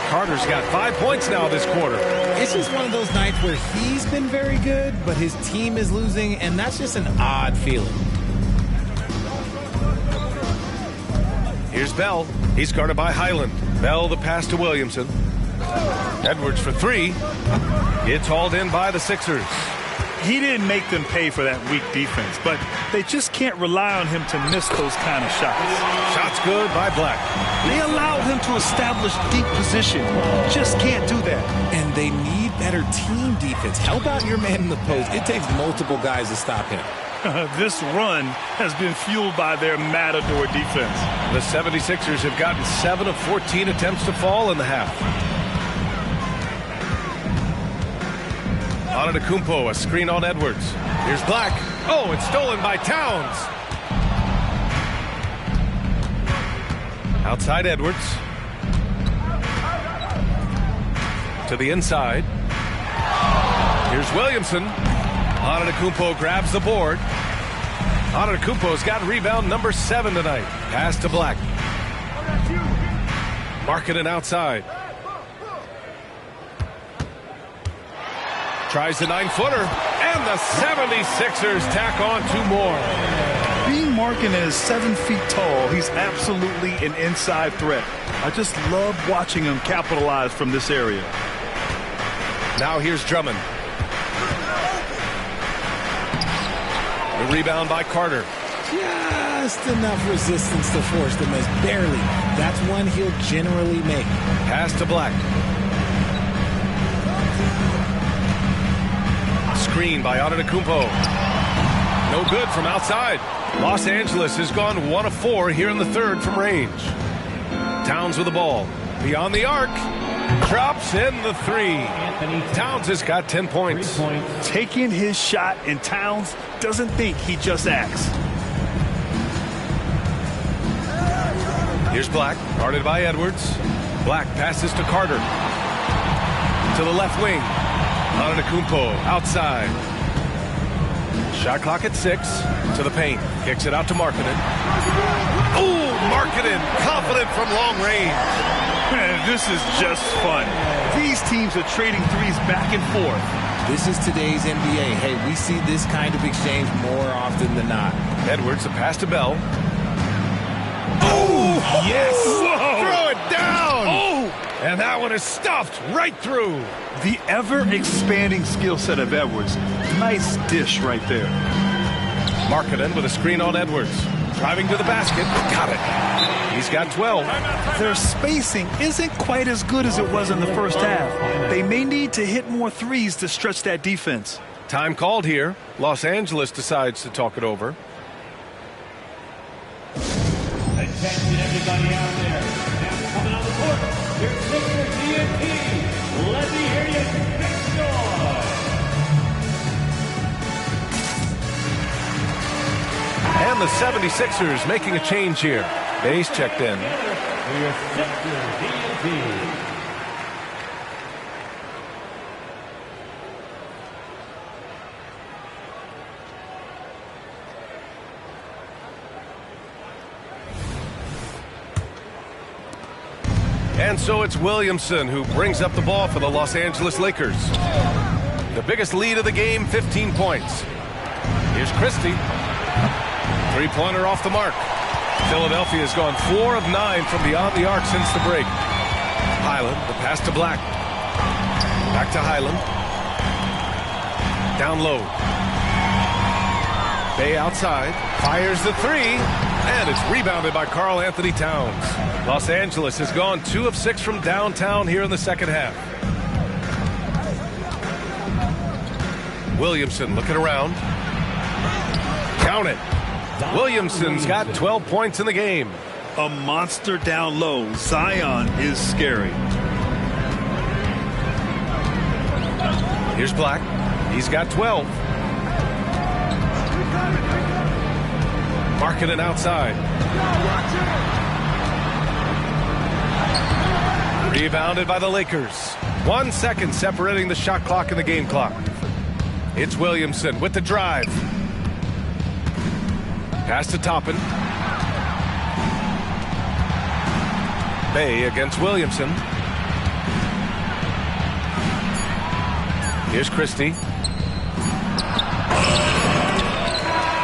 Carter's got 5 points now this quarter. It's just one of those nights where he's been very good, but his team is losing, and that's just an odd feeling. Here's Bell. He's guarded by Highland. Bell, the pass to Williamson. Edwards for 3. It's hauled in by the Sixers. He didn't make them pay for that weak defense, but they just can't rely on him to miss those kind of shots. Shots good by Black. They allow him to establish deep position. Just can't do that. And they need better team defense. Help out your man in the post. It takes multiple guys to stop him. This run has been fueled by their matador defense. The 76ers have gotten 7 of 14 attempts to fall in the half. Antetokounmpo, a screen on Edwards. Here's Black. Oh, it's stolen by Towns. Outside Edwards. To the inside. Here's Williamson. Antetokounmpo grabs the board. Antetokounmpo's got rebound number 7 tonight. Pass to Black. Markkanen outside. Tries the 9-footer. And the 76ers tack on 2 more. Being Markkanen is 7 feet tall, he's absolutely an inside threat. I just love watching him capitalize from this area. Now here's Drummond. The rebound by Carter. Just enough resistance to force the miss. Barely. That's one he'll generally make. Pass to Black. Screen by Antetokounmpo. No good from outside. Los Angeles has gone 1 of 4 here in the third from range. Towns with the ball. Beyond the arc. Drops in the 3. Towns has got 10 points. Taking his shot, and Towns doesn't think, he just acts. Here's Black, guarded by Edwards. Black passes to Carter. To the left wing. Antetokounmpo outside. Shot clock at 6. To the paint. Kicks it out to Markkanen. Ooh, Markkanen, confident from long range. Man, this is just fun. These teams are trading threes back and forth. This is today's NBA. Hey, we see this kind of exchange more often than not. Edwards, a pass to Bell. Oh, yes! Whoa. Throw it down! Oh! And that one is stuffed right through. The ever-expanding skill set of Edwards. Nice dish right there. Markkanen with a screen on Edwards. Driving to the basket. Got it. He's got 12. Their spacing isn't quite as good as it was in the first half. They may need to hit more threes to stretch that defense. Time called here. Los Angeles decides to talk it over. Attention everybody out there. Now coming on the court, your Sixers DNP. Let me hear you make noise. And the 76ers making a change here. Base checked in. For your Sixers DNP. And so it's Williamson who brings up the ball for the Los Angeles Lakers. The biggest lead of the game, 15 points. Here's Christie. Three-pointer off the mark. Philadelphia has gone 4 of 9 from beyond the arc since the break. Highland, the pass to Black. Back to Highland. Down low. Bay outside. Fires the 3. And it's rebounded by Karl Anthony Towns. Los Angeles has gone 2 of 6 from downtown here in the second half. Williamson looking around. Count it. Williamson's got 12 points in the game. A monster down low. Zion is scary. Here's Black. He's got 12. Markkanen outside. Rebounded by the Lakers. 1 second separating the shot clock and the game clock. It's Williamson with the drive. Pass to Toppin. Bay against Williamson. Here's Christie.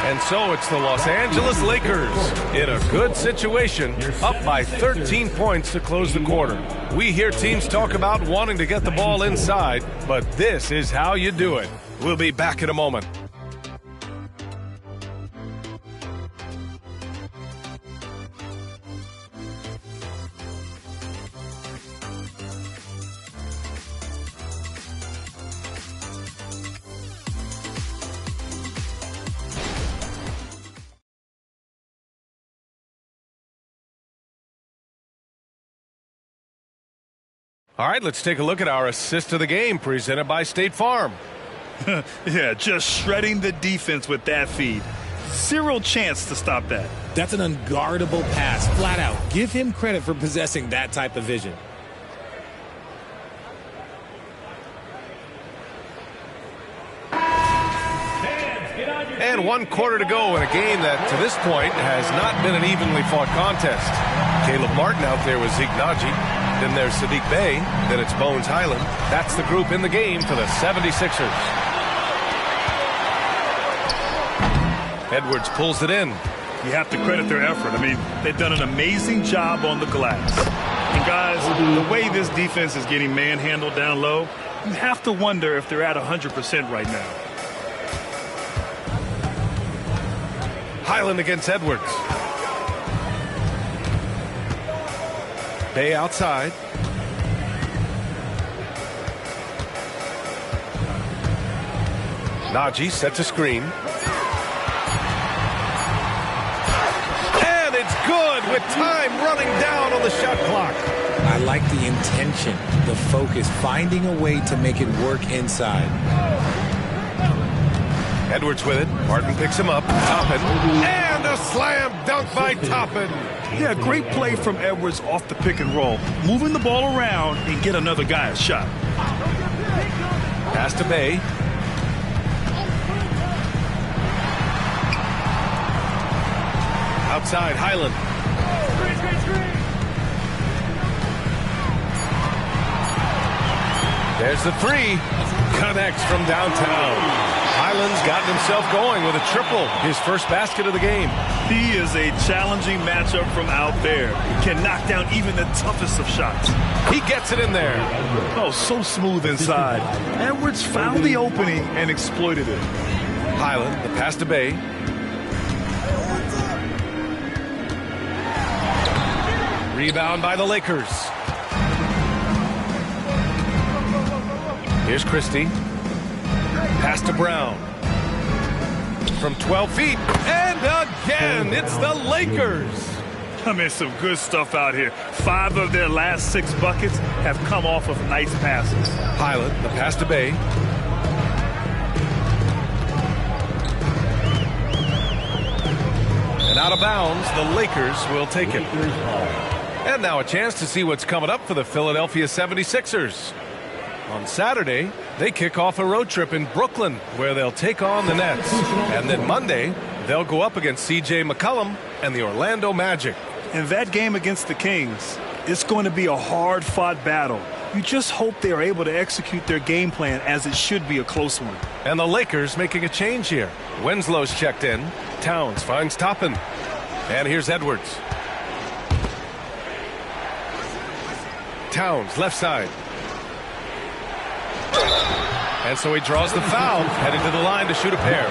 And so it's the Los Angeles Lakers in a good situation, up by 13 points to close the quarter. We hear teams talk about wanting to get the ball inside, but this is how you do it. We'll be back in a moment. All right, let's take a look at our assist of the game presented by State Farm. Yeah, just shredding the defense with that feed. Zero chance to stop that. That's an unguardable pass, flat out. Give him credit for possessing that type of vision. And 1 quarter to go in a game that, to this point, has not been an evenly fought contest. Caleb Martin out there with Zeke Naji. Then there's Sadiq Bey. Then it's Bones Highland. That's the group in the game for the 76ers. Edwards pulls it in. You have to credit their effort. I mean, they've done an amazing job on the glass. And guys, the way this defense is getting manhandled down low, you have to wonder if they're at 100% right now. Highland against Edwards. Bey outside. Naji sets a screen. And it's good with time running down on the shot clock. I like the intention, the focus, finding a way to make it work inside. Edwards with it. Martin picks him up. Toppin. And a slam dunk by Toppin. Yeah, great play from Edwards off the pick and roll. Moving the ball around and get another guy a shot. Pass to Bey. Outside, Highland. There's the three. Connects from downtown. Highland's gotten himself going with a triple, his first basket of the game. He is a challenging matchup from out there. He can knock down even the toughest of shots. He gets it in there. Oh, so smooth inside. Edwards found the opening and exploited it. Highland, the pass to Bey. Rebound by the Lakers. Here's Christie. Pass to Brown. From 12 feet. And again, it's the Lakers. I mean, some good stuff out here. 5 of their last 6 buckets have come off of nice passes. Highland, the pass to Bey. And out of bounds, the Lakers will take it. And now a chance to see what's coming up for the Philadelphia 76ers. On Saturday, they kick off a road trip in Brooklyn where they'll take on the Nets. And then Monday, they'll go up against C.J. McCollum and the Orlando Magic. And that game against the Kings, it's going to be a hard-fought battle. You just hope they are able to execute their game plan as it should be a close one. And the Lakers making a change here. Winslow's checked in. Towns finds Toppin. And here's Edwards. Towns, left side. And so he draws the foul, heading to the line to shoot a pair.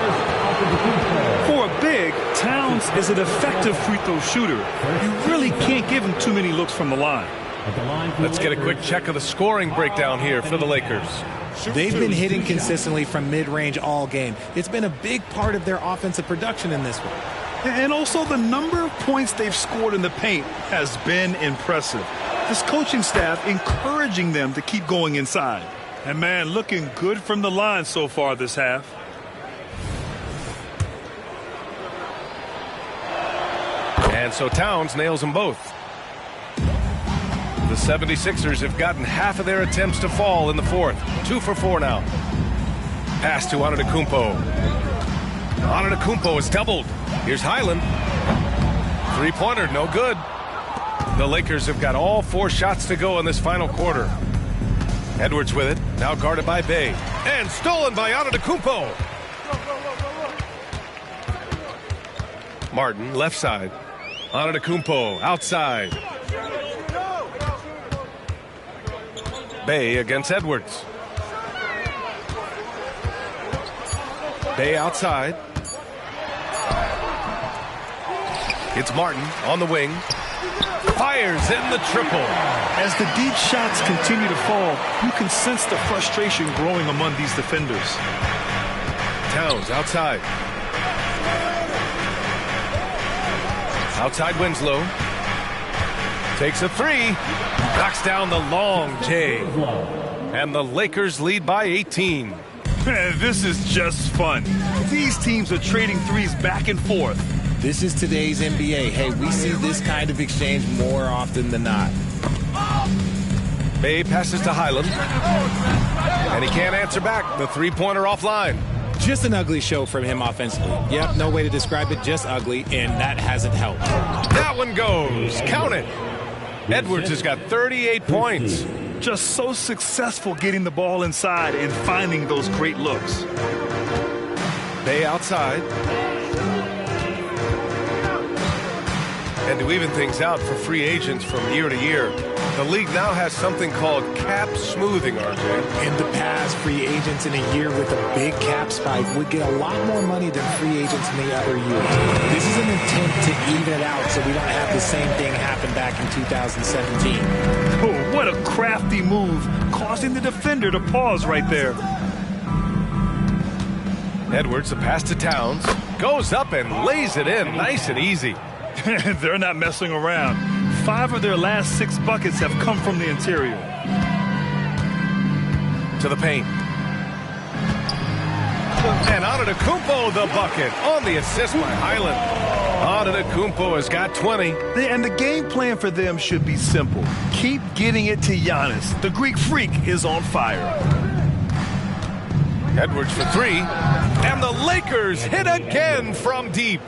For a big, Towns is an effective free throw shooter. You really can't give him too many looks from the line. Let's get a quick check of the scoring breakdown here for the Lakers. They've been hitting consistently from mid-range all game. It's been a big part of their offensive production in this one. And also the number of points they've scored in the paint has been impressive. This coaching staff encouraging them to keep going inside. And, man, looking good from the line so far this half. And so Towns nails them both. The 76ers have gotten half of their attempts to fall in the fourth. 2 for 4 now. Pass to Antetokounmpo. Antetokounmpo is doubled. Here's Highland. Three-pointer, no good. The Lakers have got all 4 shots to go in this final quarter. Edwards with it, now guarded by Bey. And stolen by Antetokounmpo. Martin, left side. Antetokounmpo, outside. Bey against Edwards. Bey outside. It's Martin on the wing. Fires in the triple. As the deep shots continue to fall, you can sense the frustration growing among these defenders. Towns outside. Outside Winslow. Takes a 3. Knocks down the long J. And the Lakers lead by 18. Man, this is just fun. These teams are trading threes back and forth. This is today's NBA. Hey, we see this kind of exchange more often than not. Bey passes to Highland. And he can't answer back. The three-pointer offline. Just an ugly show from him offensively. Yep, no way to describe it, just ugly, and that hasn't helped. That one goes. Count it. Edwards has got 38 points. Just so successful getting the ball inside and finding those great looks. Bay outside. And to even things out for free agents from year to year, the league now has something called cap smoothing, RJ. In the past, free agents in a year with a big cap spike would get a lot more money than free agents in the other years. This is an attempt to even it out so we don't have the same thing happen back in 2017. Oh, what a crafty move, causing the defender to pause right there. Edwards, the pass to Towns, goes up and lays it in nice and easy. They're not messing around. 5 of their last 6 buckets have come from the interior. To the paint. And Antetokounmpo the bucket on the assist by Highland. Antetokounmpo has got 20. And the game plan for them should be simple. Keep getting it to Giannis. The Greek freak is on fire. Edwards for 3. And the Lakers hit again from deep.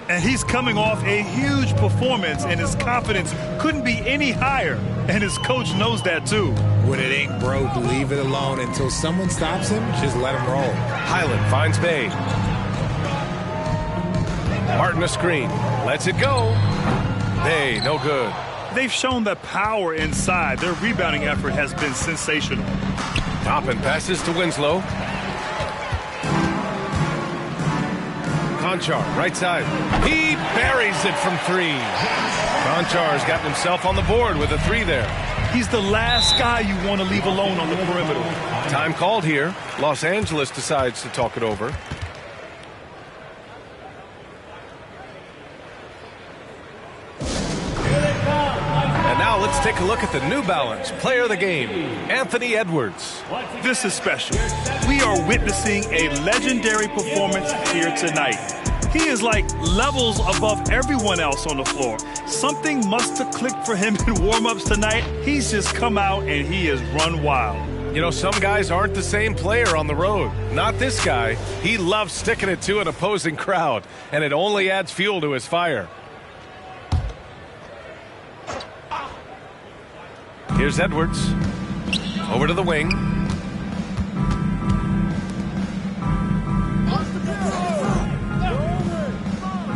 And he's coming off a huge performance, and his confidence couldn't be any higher. And his coach knows that, too. When it ain't broke, leave it alone. Until someone stops him, just let him roll. Highland finds Bay. Martin a screen. Lets it go. Bay, no good. They've shown the power inside. Their rebounding effort has been sensational. Toppin passes to Winslow. Conchar, right side. He buries it from 3. Conchar's gotten himself on the board with a 3 there. He's the last guy you want to leave alone on the perimeter. Time called here. Los Angeles decides to talk it over. And now let's take a look at the New Balance player of the game, Anthony Edwards. This is special. We are witnessing a legendary performance here tonight. He is like levels above everyone else on the floor. Something must have clicked for him in warm-ups tonight. He's just come out and he has run wild. You know, some guys aren't the same player on the road. Not this guy. He loves sticking it to an opposing crowd, and it only adds fuel to his fire. Here's Edwards. Over to the wing.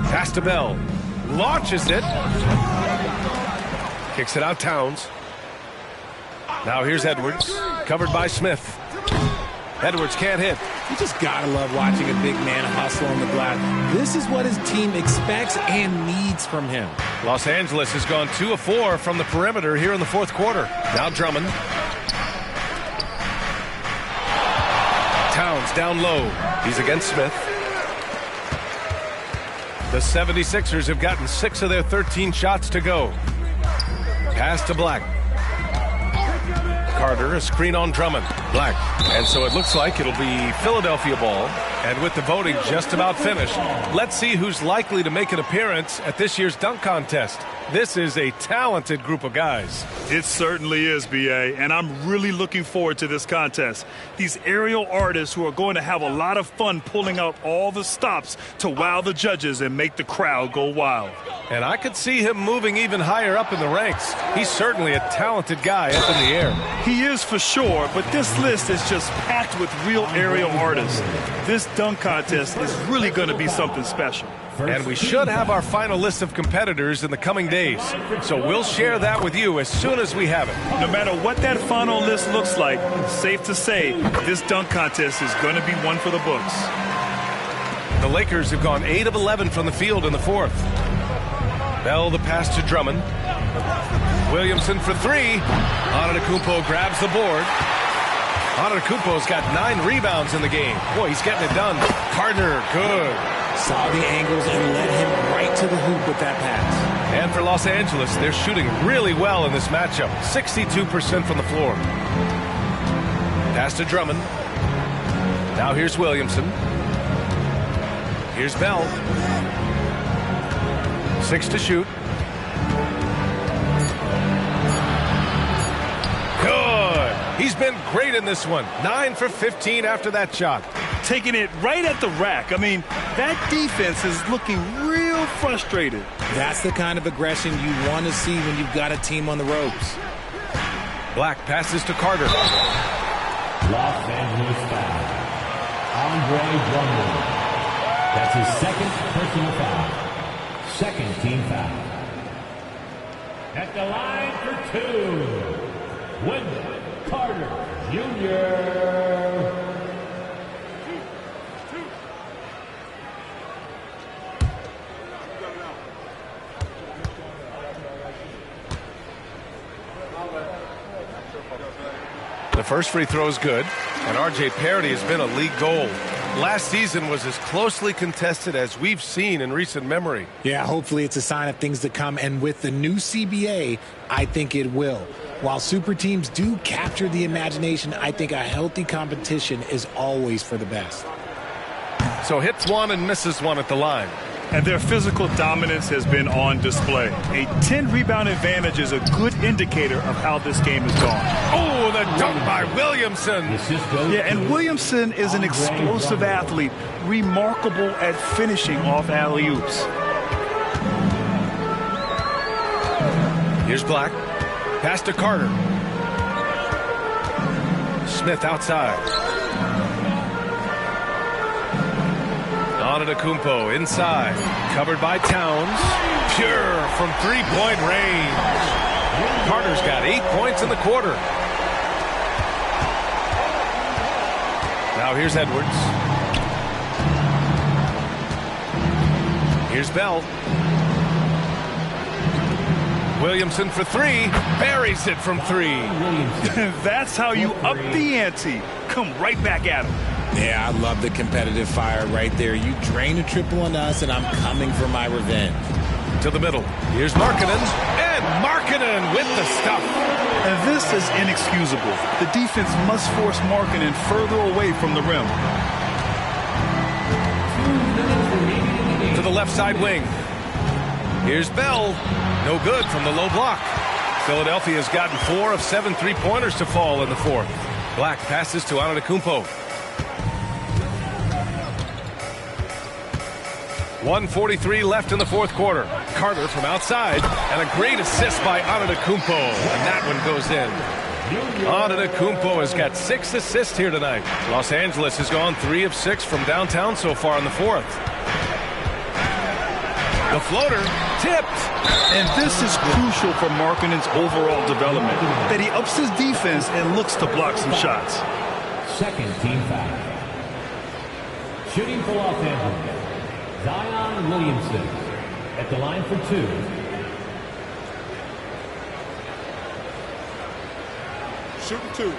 Pass to Bell. Launches it. Kicks it out Towns. Now here's Edwards. Covered by Smith. Edwards can't hit. You just gotta love watching a big man hustle on the glass. This is what his team expects and needs from him. Los Angeles has gone 2 of 4 from the perimeter here in the fourth quarter. Now Drummond. Towns down low. He's against Smith. The 76ers have gotten 6 of their 13 shots to go. Pass to Black. Carter, a screen on Drummond. Black. And so it looks like it'll be Philadelphia ball. And with the voting just about finished, let's see who's likely to make an appearance at this year's dunk contest. This is a talented group of guys. It certainly is, B.A., and I'm really looking forward to this contest. These aerial artists who are going to have a lot of fun pulling out all the stops to wow the judges and make the crowd go wild. And I could see him moving even higher up in the ranks. He's certainly a talented guy up in the air. He is for sure, but this list is just packed with real aerial artists. This dunk contest is really going to be something special. And we should have our final list of competitors in the coming days. So we'll share that with you as soon as we have it. No matter what that final list looks like, safe to say this dunk contest is going to be one for the books. The Lakers have gone 8 of 11 from the field in the fourth. Bell the pass to Drummond. Williamson for 3. Antetokounmpo grabs the board. Antetokounmpo's got 9 rebounds in the game. Boy, he's getting it done. Gardner, good. Saw the angles and led him right to the hoop with that pass. And for Los Angeles, they're shooting really well in this matchup. 62% from the floor. Pass to Drummond. Now here's Williamson. Here's Bell. 6 to shoot. Good. He's been great in this one. 9 for 15 after that shot. taking it right at the rack. I mean, that defense is looking real frustrated. That's the kind of aggression you want to see when you've got a team on the ropes. Black passes to Carter. Los Angeles foul. Andre Drummond. That's his second personal foul. Second team foul. At the line for two, Wendell Carter Jr. The first free throw is good, and R.J. Parody has been a league goal. Last season was as closely contested as we've seen in recent memory. Yeah, hopefully it's a sign of things to come, and with the new CBA, I think it will. While super teams do capture the imagination, I think a healthy competition is always for the best. So hits one and misses one at the line. And their physical dominance has been on display. A 10-rebound advantage is a good indicator of how this game has gone. Oh, the dunk by Williamson. Yeah, and Williamson is an explosive athlete, remarkable at finishing off alley-oops. Here's Black. Pass to Carter. Smith outside. Antetokounmpo inside. Covered by Towns. Pure from three-point range. Carter's got 8 points in the quarter. Now here's Edwards. Here's Bell. Williamson for three. Buries it from three. That's how you up the ante. Come right back at him. Yeah, I love the competitive fire right there. You drain a triple on us, and I'm coming for my revenge. To the middle. Here's Markkanen. And Markkanen with the stuff. And this is inexcusable. The defense must force Markkanen further away from the rim. To the left side wing. Here's Bell. No good from the low block. Philadelphia's gotten 4 of 7 three-pointers to fall in the fourth. Black passes to Antetokounmpo. 1:43 left in the fourth quarter. Carter from outside, and a great assist by Antetokounmpo, and that one goes in. Antetokounmpo has got 6 assists here tonight. Los Angeles has gone 3 of 6 from downtown so far in the fourth. The floater tipped. And this is crucial for Markkanen's overall development, that he ups his defense and looks to block some shots. Second team foul. Shooting for Los Angeles, Zion Williamson at the line for 2. Shooting 2.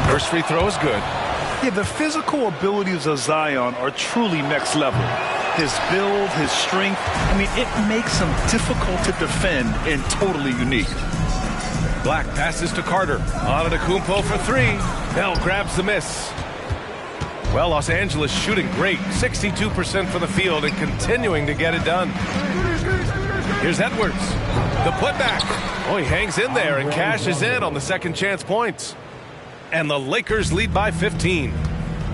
First free throw is good. Yeah, the physical abilities of Zion are truly next level. His build, his strength, I mean, it makes him difficult to defend and totally unique. Black passes to Carter. Antetokounmpo for 3. Bell grabs the miss. Well, Los Angeles shooting great. 62% from the field and continuing to get it done. Here's Edwards. The putback. Oh, he hangs in there and cashes in on the second chance points. And the Lakers lead by 15.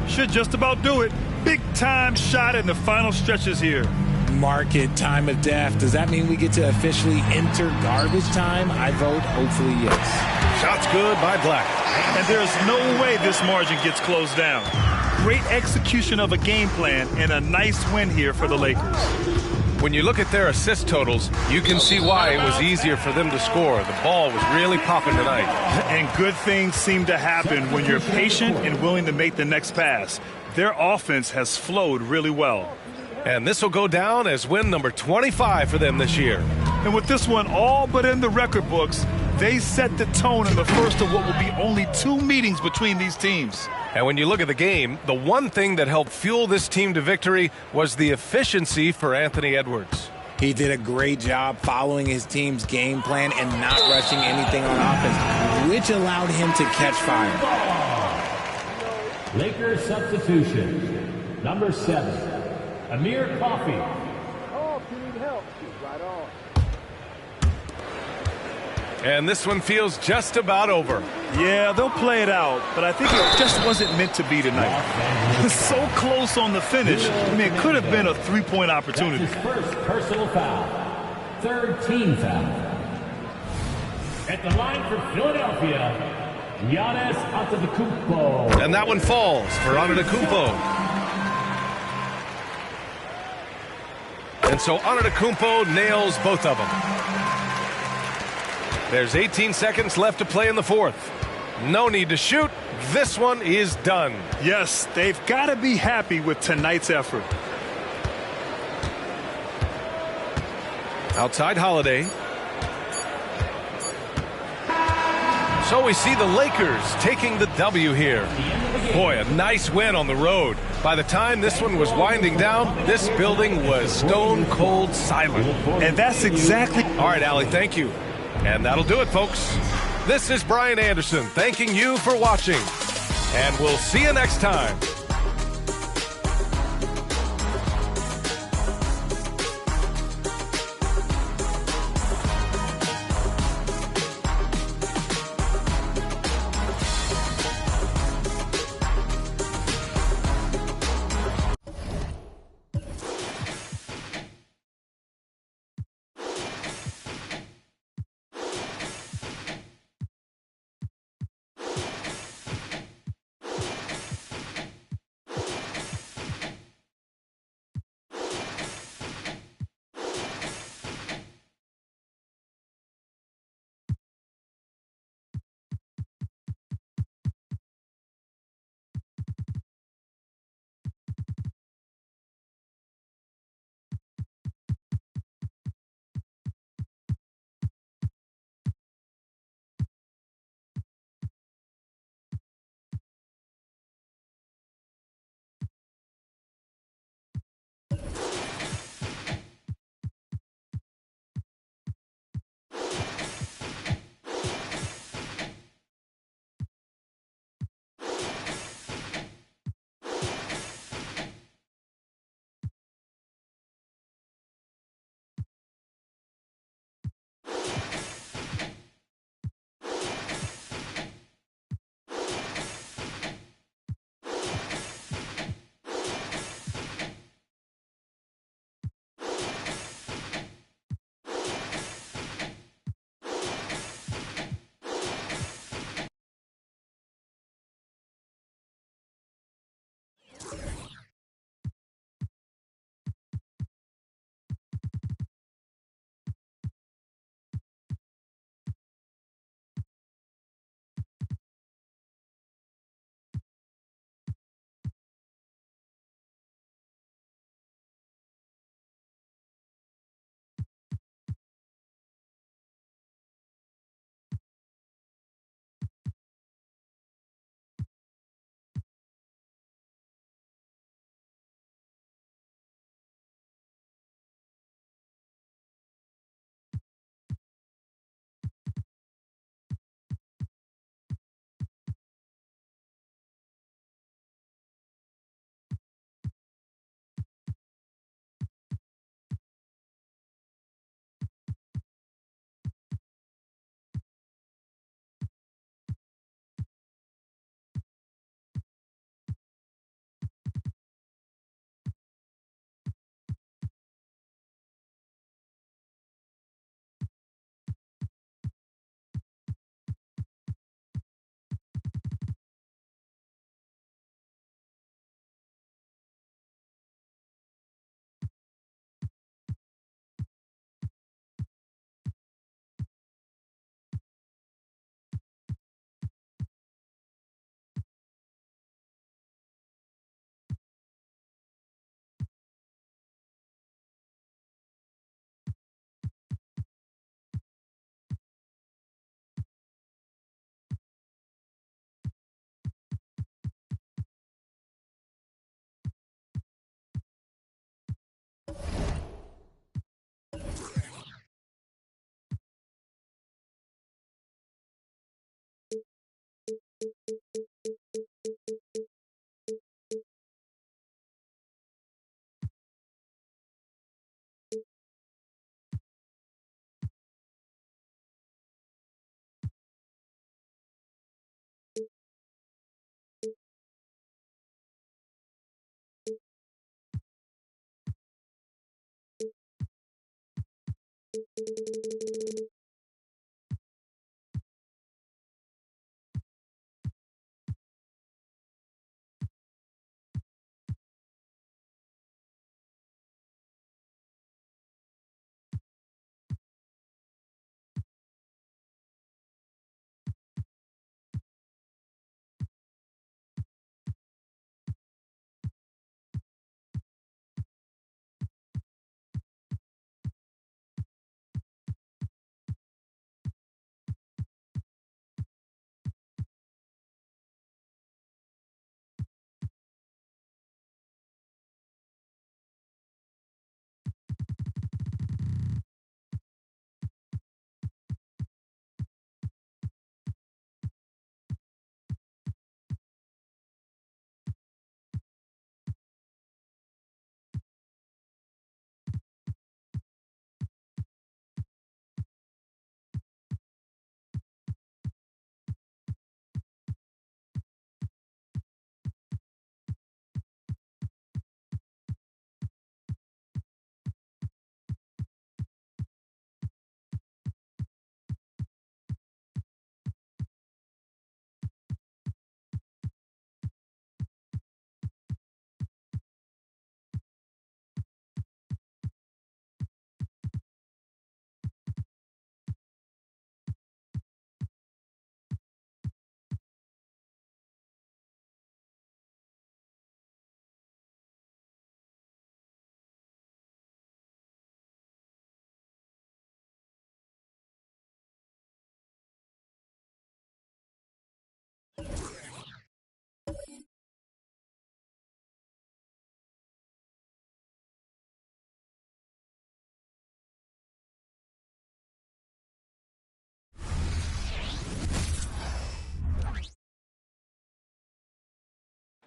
Should just about do it. Big time shot in the final stretches here. Mark it, time of death. Does that mean we get to officially enter garbage time? I vote hopefully yes. Shots good by Black. And there's no way this margin gets closed down. Great execution of a game plan and a nice win here for the Lakers. When you look at their assist totals, you can see why it was easier for them to score. The ball was really popping tonight. And good things seem to happen when you're patient and willing to make the next pass. Their offense has flowed really well. And this will go down as win number 25 for them this year. And with this one all but in the record books, they set the tone in the first of what will be only 2 meetings between these teams. And when you look at the game, the one thing that helped fuel this team to victory was the efficiency for Anthony Edwards. He did a great job following his team's game plan and not rushing anything on offense, which allowed him to catch fire. Lakers substitution. Number 7, Amir Coffey. Oh, if you need help, right on. And this one feels just about over. Yeah, they'll play it out, but I think it just wasn't meant to be tonight. So close on the finish. I mean, it could have been a three-point opportunity. That's his first personal foul. Third team foul. At the line for Philadelphia, Giannis Antetokounmpo. And that one falls for Antetokounmpo. And so Antetokounmpo nails both of them. There's 18 seconds left to play in the fourth. No need to shoot. This one is done. Yes, they've got to be happy with tonight's effort. Outside Holiday. So we see the Lakers taking the W here. Boy, a nice win on the road. By the time this one was winding down, this building was stone cold silent. And that's exactly... All right, Allie, thank you. And that'll do it, folks. This is Brian Anderson thanking you for watching. And we'll see you next time.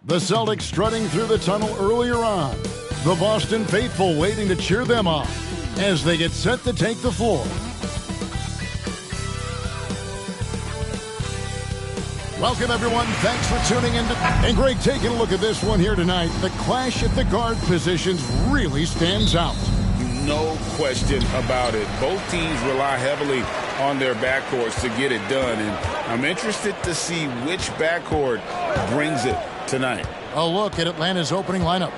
The Celtics strutting through the tunnel earlier on. The Boston faithful waiting to cheer them on as they get set to take the floor. Welcome, everyone. Thanks for tuning in. And Greg, taking a look at this one here tonight, the clash at the guard positions really stands out. No question about it. Both teams rely heavily on their backcourts to get it done. And I'm interested to see which backcourt brings it tonight. A look at Atlanta's opening lineup.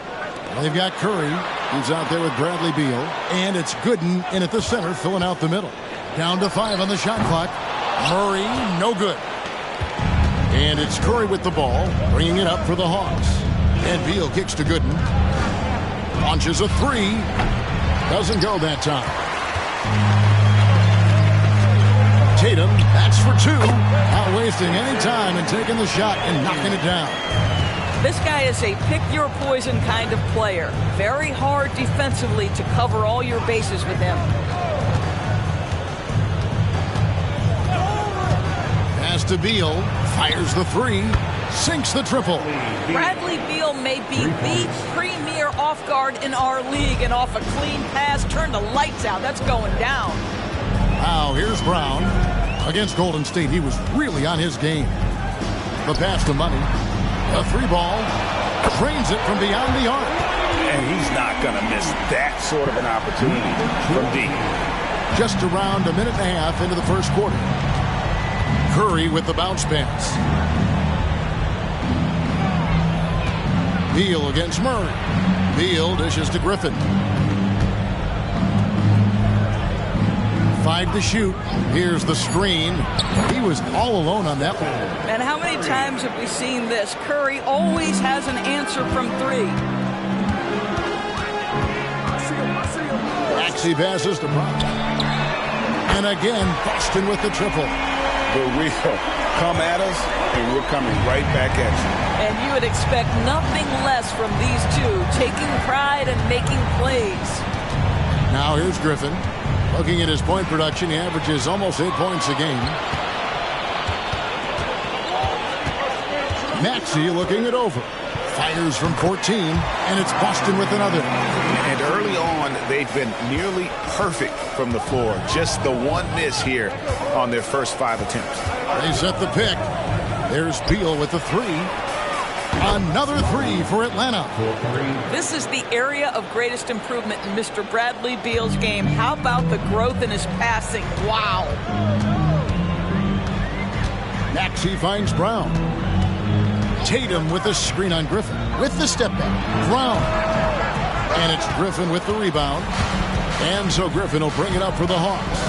They've got Curry, who's out there with Bradley Beal. And it's Gooden in at the center, filling out the middle. Down to 5 on the shot clock. Murray, no good. And it's Curry with the ball, bringing it up for the Hawks. And Beal kicks to Gooden. Launches a 3. Doesn't go that time. Tatum, that's for 2. Not wasting any time and taking the shot and knocking it down. This guy is a pick-your-poison kind of player. Very hard defensively to cover all your bases with him. Pass to Beal. Fires the 3. Sinks the triple. Bradley Beal may be the premier off guard in our league, and off a clean pass, turn the lights out. That's going down. Now here's Brown. Against Golden State, he was really on his game. The pass to Money. A 3-ball. Drains it from beyond the arc. And he's not going to miss that sort of an opportunity from deep. Just around a minute and a half into the first quarter. Curry with the bounce pass. Beal against Murray. Beal dishes to Griffin. 5 to shoot. Here's the screen. He was all alone on that one. And how many times have we seen this? Curry always has an answer from 3. Maxey passes to Brown. And again, Boston with the triple. But we'll come at us, and we're coming right back at you. And you would expect nothing less from these two, taking pride and making plays. Now here's Griffin. Looking at his point production, he averages almost 8 points a game. Maxey looking it over. Fires from 14, and it's Boston with another. And early on, they've been nearly perfect from the floor. Just the one miss here on their first 5 attempts. They set the pick. There's Beal with the 3. Another three for Atlanta. This is the area of greatest improvement in Mr. Bradley Beal's game. How about the growth in his passing? Wow. Maxey finds Brown. Tatum with the screen on Griffin. With the step back. Brown. And it's Griffin with the rebound. And so Griffin will bring it up for the Hawks.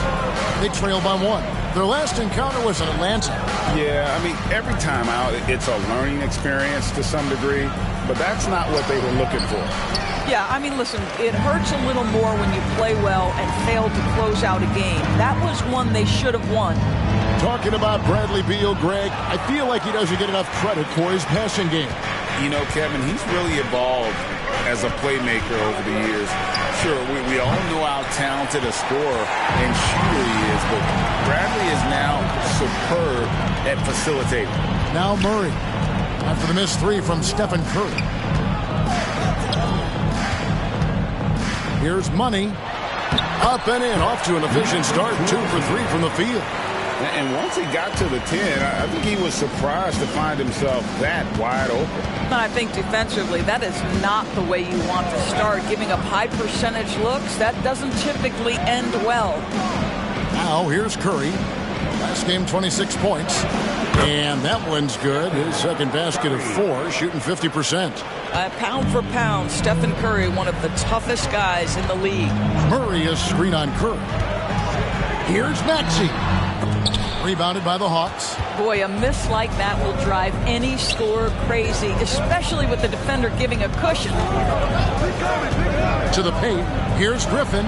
They trail by 1. Their last encounter was in Atlanta. Yeah, I mean, every time out, it's a learning experience to some degree, but that's not what they were looking for. Yeah, I mean, listen, it hurts a little more when you play well and fail to close out a game. That was one they should have won. Talking about Bradley Beal, Greg, I feel like he doesn't get enough credit for his passing game. You know, Kevin, he's really evolved as a playmaker over the years. Sure, we all know how talented a scorer and shooter he is, but Bradley is now superb at facilitating. Now Murray, after the missed three from Stephen Curry. Here's Money. Up and in, off to an efficient start, 2 for 3 from the field. And once he got to the 10, I think he was surprised to find himself that wide open. I think defensively, that is not the way you want to start. Giving up high percentage looks, that doesn't typically end well. Now here's Curry. Last game, 26 points. And that one's good. His second basket of 4, shooting 50%. Pound for pound, Stephen Curry, one of the toughest guys in the league. Murray is screen on Curry. Here's Maxey. Rebounded by the Hawks. Boy, a miss like that will drive any scorer crazy, especially with the defender giving a cushion. To the paint. Here's Griffin.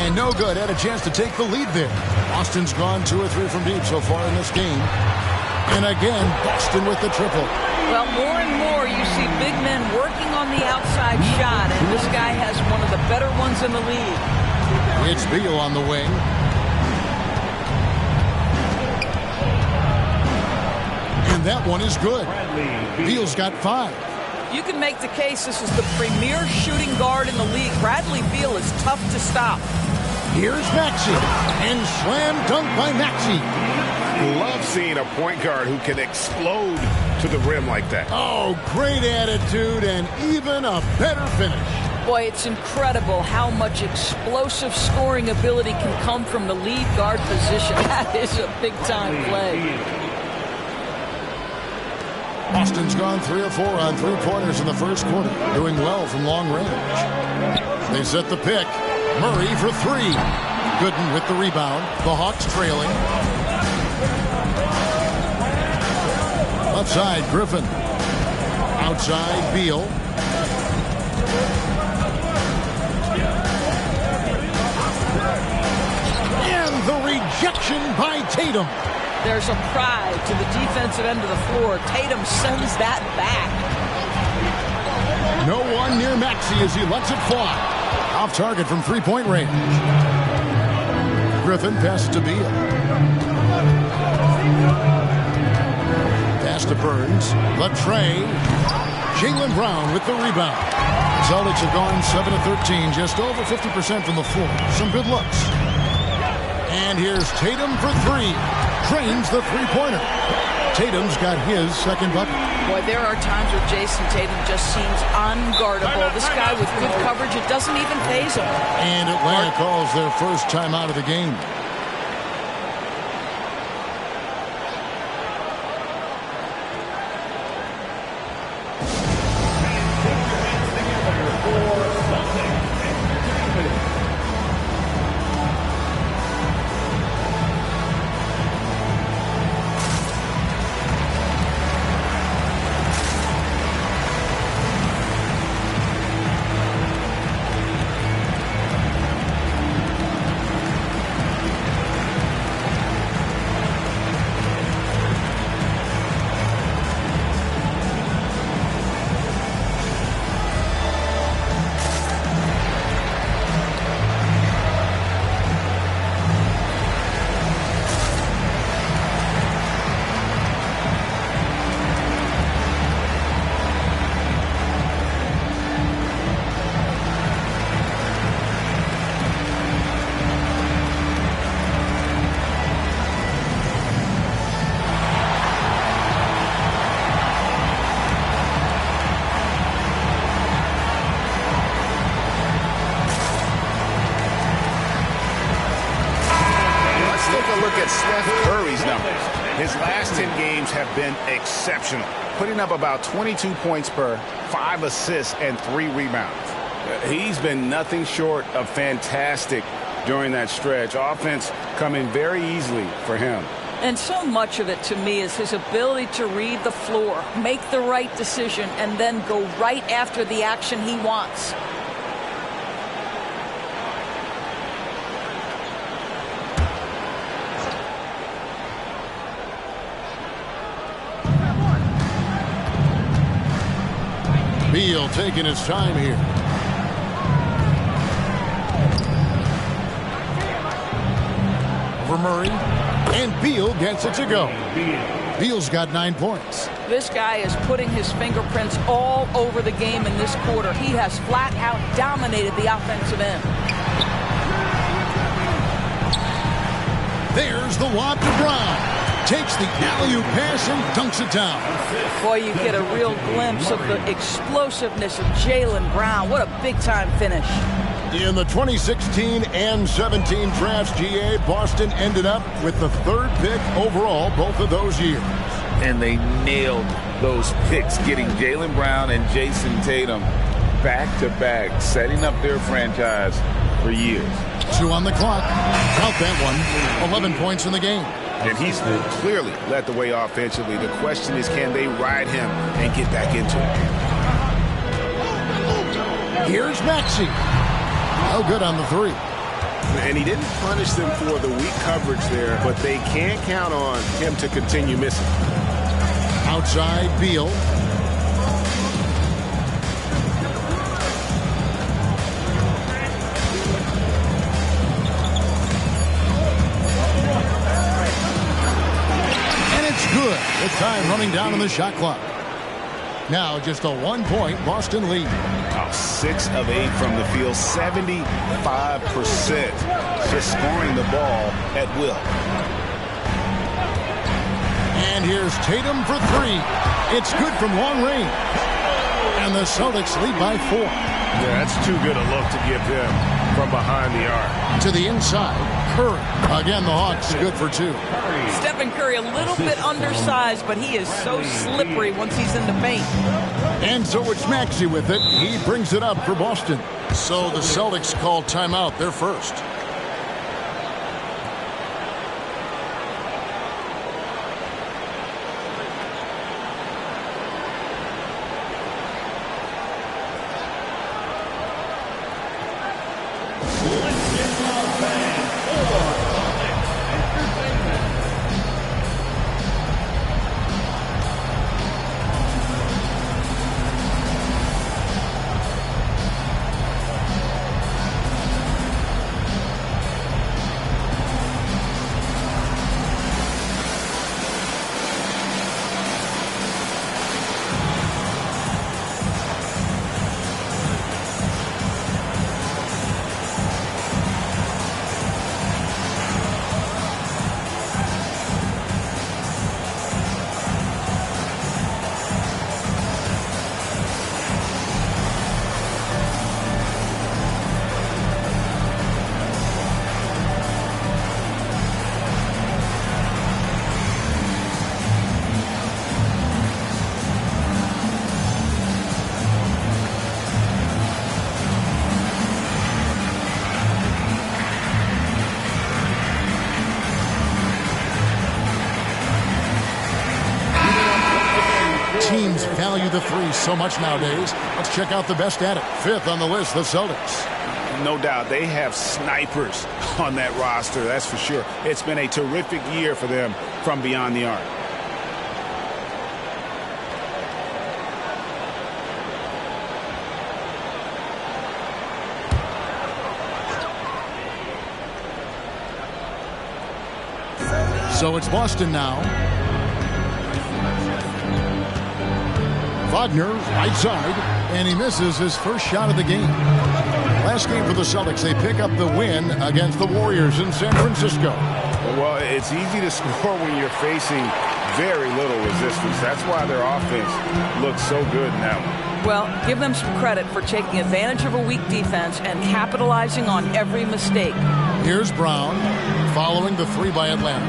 And no good. Had a chance to take the lead there. Boston's gone 2 or 3 from deep so far in this game. And again, Boston with the triple. Well, more and more you see big men working on the outside shot, and this guy has one of the better ones in the league. It's Beal on the wing. And that one is good. Beal's got 5. You can make the case this is the premier shooting guard in the league. Bradley Beal is tough to stop. Here's Maxey. And slam dunk by Maxey. Love seeing a point guard who can explode to the rim like that. Oh, great attitude and even a better finish. Boy, it's incredible how much explosive scoring ability can come from the lead guard position. That is a big-time play. Boston's gone 3 of 4 on 3-pointers in the first quarter, doing well from long range. They set the pick. Murray for 3. Gooden with the rebound. The Hawks trailing. Left side, Griffin. Outside, Beal. And the rejection by Tatum. There's a pride to the defensive end of the floor. Tatum sends that back. No one near Maxey as he lets it fly. Off target from 3-point range. Griffin passes to Beal. Pass to Burns. The tray. Jaylen Brown with the rebound. Celtics have gone 7 of 13, just over 50% from the floor. Some good looks. And here's Tatum for 3. Drains the 3-pointer. Tatum's got his second bucket. Boy, there are times where Jason Tatum just seems unguardable. This guy with good coverage, it doesn't even faze him. And Atlanta calls their first time out of the game. at Steph Curry's numbers. His last 10 games have been exceptional, putting up about 22 points per, 5 assists, and 3 rebounds. He's been nothing short of fantastic during that stretch. Offense coming very easily for him. And so much of it, to me, is his ability to read the floor, make the right decision, and then go right after the action he wants. Beal taking his time here. Over Murray. And Beal gets it to go. Beal's got 9 points. This guy is putting his fingerprints all over the game in this quarter. He has flat out dominated the offensive end. There's the lob to Brown. Takes the alley-oop pass and dunks it down. Boy, you get a real glimpse of the explosiveness of Jaylen Brown. What a big-time finish. In the 2016 and 17 drafts, GA, Boston ended up with the 3rd pick overall both of those years. And they nailed those picks, getting Jaylen Brown and Jason Tatum back-to-back, setting up their franchise for years. 2 on the clock. Count that one. 11 points in the game. And he's clearly led the way offensively. The question is, can they ride him and get back into it? Here's Maxey. No good on the 3. And he didn't punish them for the weak coverage there, but they can't count on him to continue missing. Outside, Beal. Good. With time running down on the shot clock. Now just a 1-point Boston lead. 6 of 8 from the field, 75%. Just scoring the ball at will. And here's Tatum for 3. It's good from long range. And the Celtics lead by 4. Yeah, that's too good a look to give them from behind the arc. To the inside, Curry. Again, the Hawks good for 2. Stephen Curry a little bit undersized, but he is so slippery once he's in the paint. And so it's Maxey with it. He brings it up for Boston. So the Celtics call timeout. They're first. Teams value the 3 so much nowadays. Let's check out the best at it. 5th on the list, the Celtics. No doubt they have snipers on that roster, that's for sure. It's been a terrific year for them from beyond the arc. So it's Boston now. Wagner, right side, and he misses his first shot of the game. Last game for the Celtics, they pick up the win against the Warriors in San Francisco. Well, it's easy to score when you're facing very little resistance. That's why their offense looks so good in that one. Well, give them some credit for taking advantage of a weak defense and capitalizing on every mistake. Here's Brown following the three by Atlanta.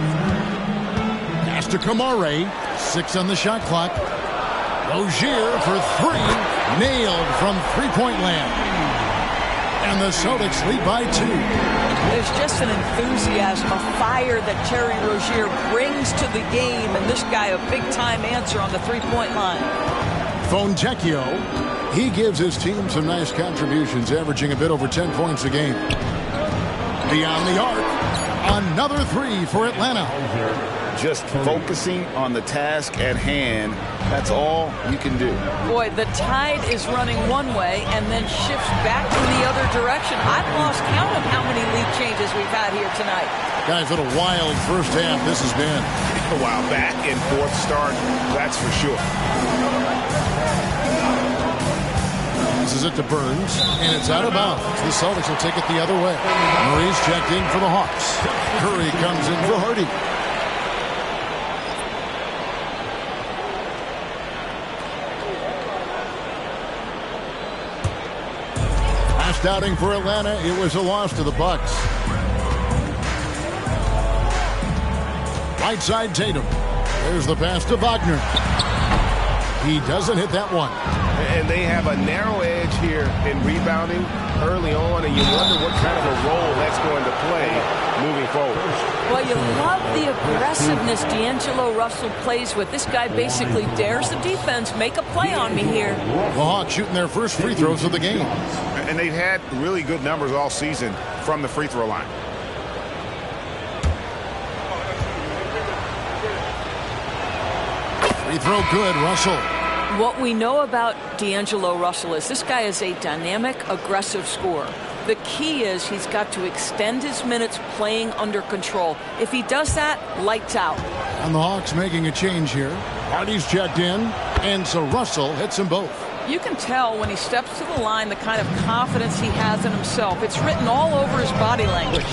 Pass to Kamare. 6 on the shot clock. Rozier for 3. Nailed from three-point land. And the Celtics lead by 2. There's just an enthusiasm, a fire that Terry Rozier brings to the game, and this guy a big-time answer on the three-point line. Fontecchio, he gives his team some nice contributions, averaging a bit over 10 points a game. Beyond the arc, another 3 for Atlanta. Just focusing on the task at hand, that's all you can do. Boy, the tide is running one way and then shifts back in the other direction. I've lost count of how many lead changes we've had here tonight. Guys, what a wild first half this has been. A while back and forth start, that's for sure. This is it to Burns, and it's out of bounds. The Celtics will take it the other way. Murray's checked in for the Hawks. Curry comes in for Hardy. Last outing for Atlanta, it was a loss to the Bucks. Right side Tatum. There's the pass to Wagner. He doesn't hit that one. And they have a narrow edge here in rebounding early on, and you wonder what kind of a role that's going to play moving forward. Well, you love the aggressiveness D'Angelo Russell plays with. This guy basically dares the defense, make a play on me here. The Hawks shooting their first free throws of the game. And they've had really good numbers all season from the free throw line. Free throw good, Russell. What we know about D'Angelo Russell is this guy is a dynamic, aggressive scorer. The key is he's got to extend his minutes playing under control. If he does that, lights out. And the Hawks making a change here. Hardy's checked in, and so Russell hits them both. You can tell when he steps to the line the kind of confidence he has in himself. It's written all over his body language.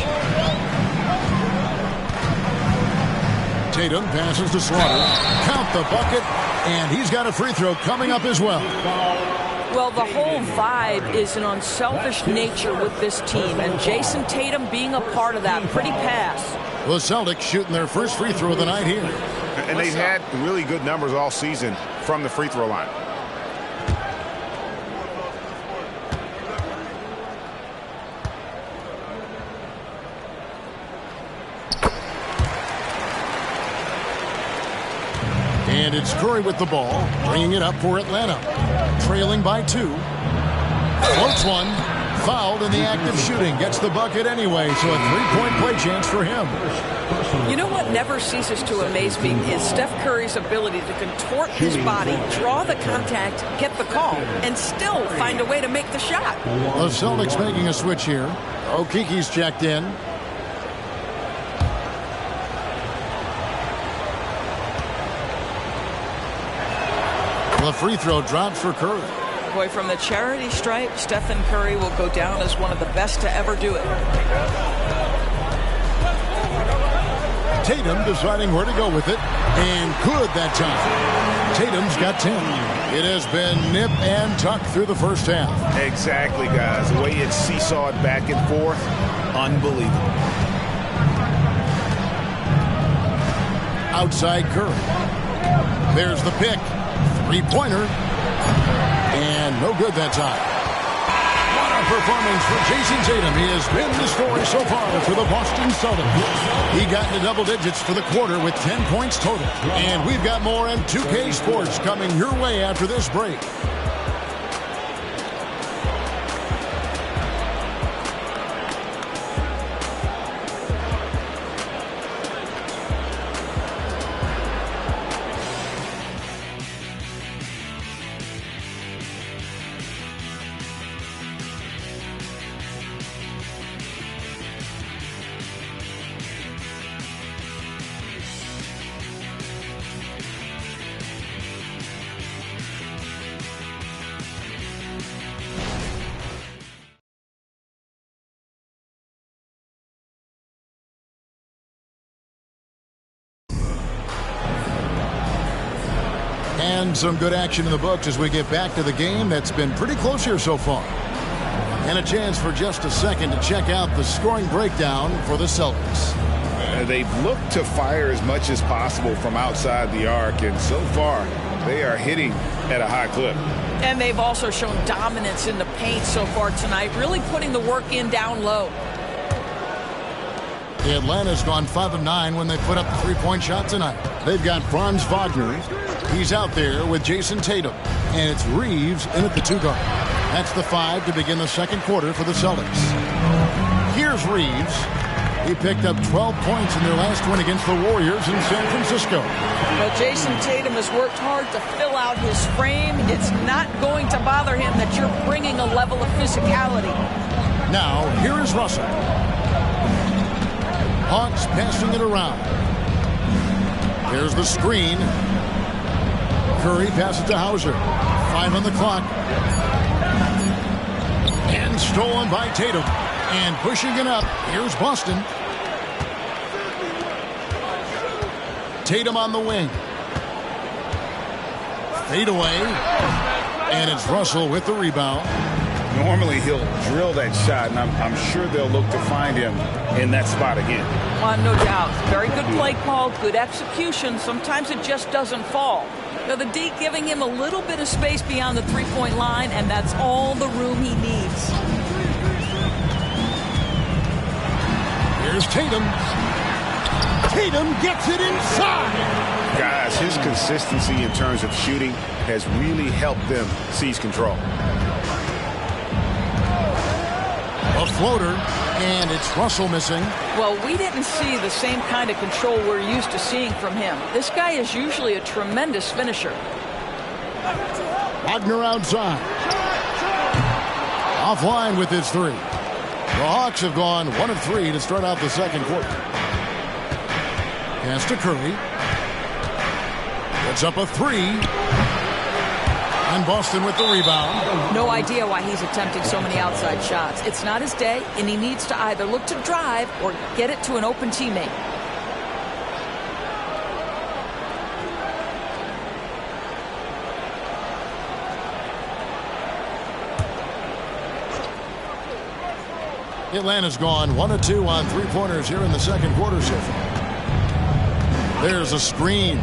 Tatum passes to Slaughter. Count the bucket, and he's got a free throw coming up as well. Well, the whole vibe is an unselfish nature with this team, and Jason Tatum being a part of that. Pretty pass. The Celtics shooting their first free throw of the night here. And they've had really good numbers all season from the free throw line. And it's Curry with the ball, bringing it up for Atlanta. Trailing by 2. Floats one. Fouled in the act of shooting. Gets the bucket anyway, so a three-point play chance for him. You know what never ceases to amaze me is Steph Curry's ability to contort his body, draw the contact, get the call, and still find a way to make the shot. The Celtics making a switch here. Okiki's checked in. The free throw drops for Curry. Boy, from the charity stripe, Stephen Curry will go down as one of the best to ever do it. Tatum deciding where to go with it, and good that time. Tatum's got 10. It has been nip and tuck through the first half. Exactly, guys. The way it's seesawed back and forth, unbelievable. Outside Curry. There's the pick. Three-pointer. And no good that time. What a performance for Jason Tatum. He has been the story so far for the Boston Celtics. He got into double digits for the quarter with 10 points total. And we've got more on 2K Sports coming your way after this break. And some good action in the books as we get back to the game that's been pretty close here so far. And a chance for just a second to check out the scoring breakdown for the Celtics. They've looked to fire as much as possible from outside the arc, and so far they are hitting at a high clip. And they've also shown dominance in the paint so far tonight, really putting the work in down low. Atlanta's gone 5 of 9 when they put up the three-point shot tonight. They've got Franz Wagner. He's out there with Jason Tatum. And it's Reeves in at the 2-guard. That's the 5 to begin the second quarter for the Celtics. Here's Reeves. He picked up 12 points in their last win against the Warriors in San Francisco. Well, Jason Tatum has worked hard to fill out his frame. It's not going to bother him that you're bringing a level of physicality. Now, here is Russell. Hawks passing it around. There's the screen. Curry passes to Hauser. 5 on the clock. And stolen by Tatum. And pushing it up. Here's Boston. Tatum on the wing. Fade away. And it's Russell with the rebound. Normally he'll drill that shot, and I'm sure they'll look to find him in that spot again. No doubt. Very good play call, good execution. Sometimes it just doesn't fall. Now the D giving him a little bit of space beyond the three-point line, and that's all the room he needs. Here's Tatum. Tatum gets it inside. Guys, his consistency in terms of shooting has really helped them seize control. A floater, and it's Russell missing. Well, we didn't see the same kind of control we're used to seeing from him. This guy is usually a tremendous finisher. Wagner outside. Offline with his 3. The Hawks have gone 1 of 3 to start out the second quarter. Pass to Curry. Puts up a 3. And Boston with the rebound. No idea why he's attempting so many outside shots. It's not his day, and he needs to either look to drive or get it to an open teammate. Atlanta's gone 1 of 2 on three-pointers here in the second quarter so far. There's a screen.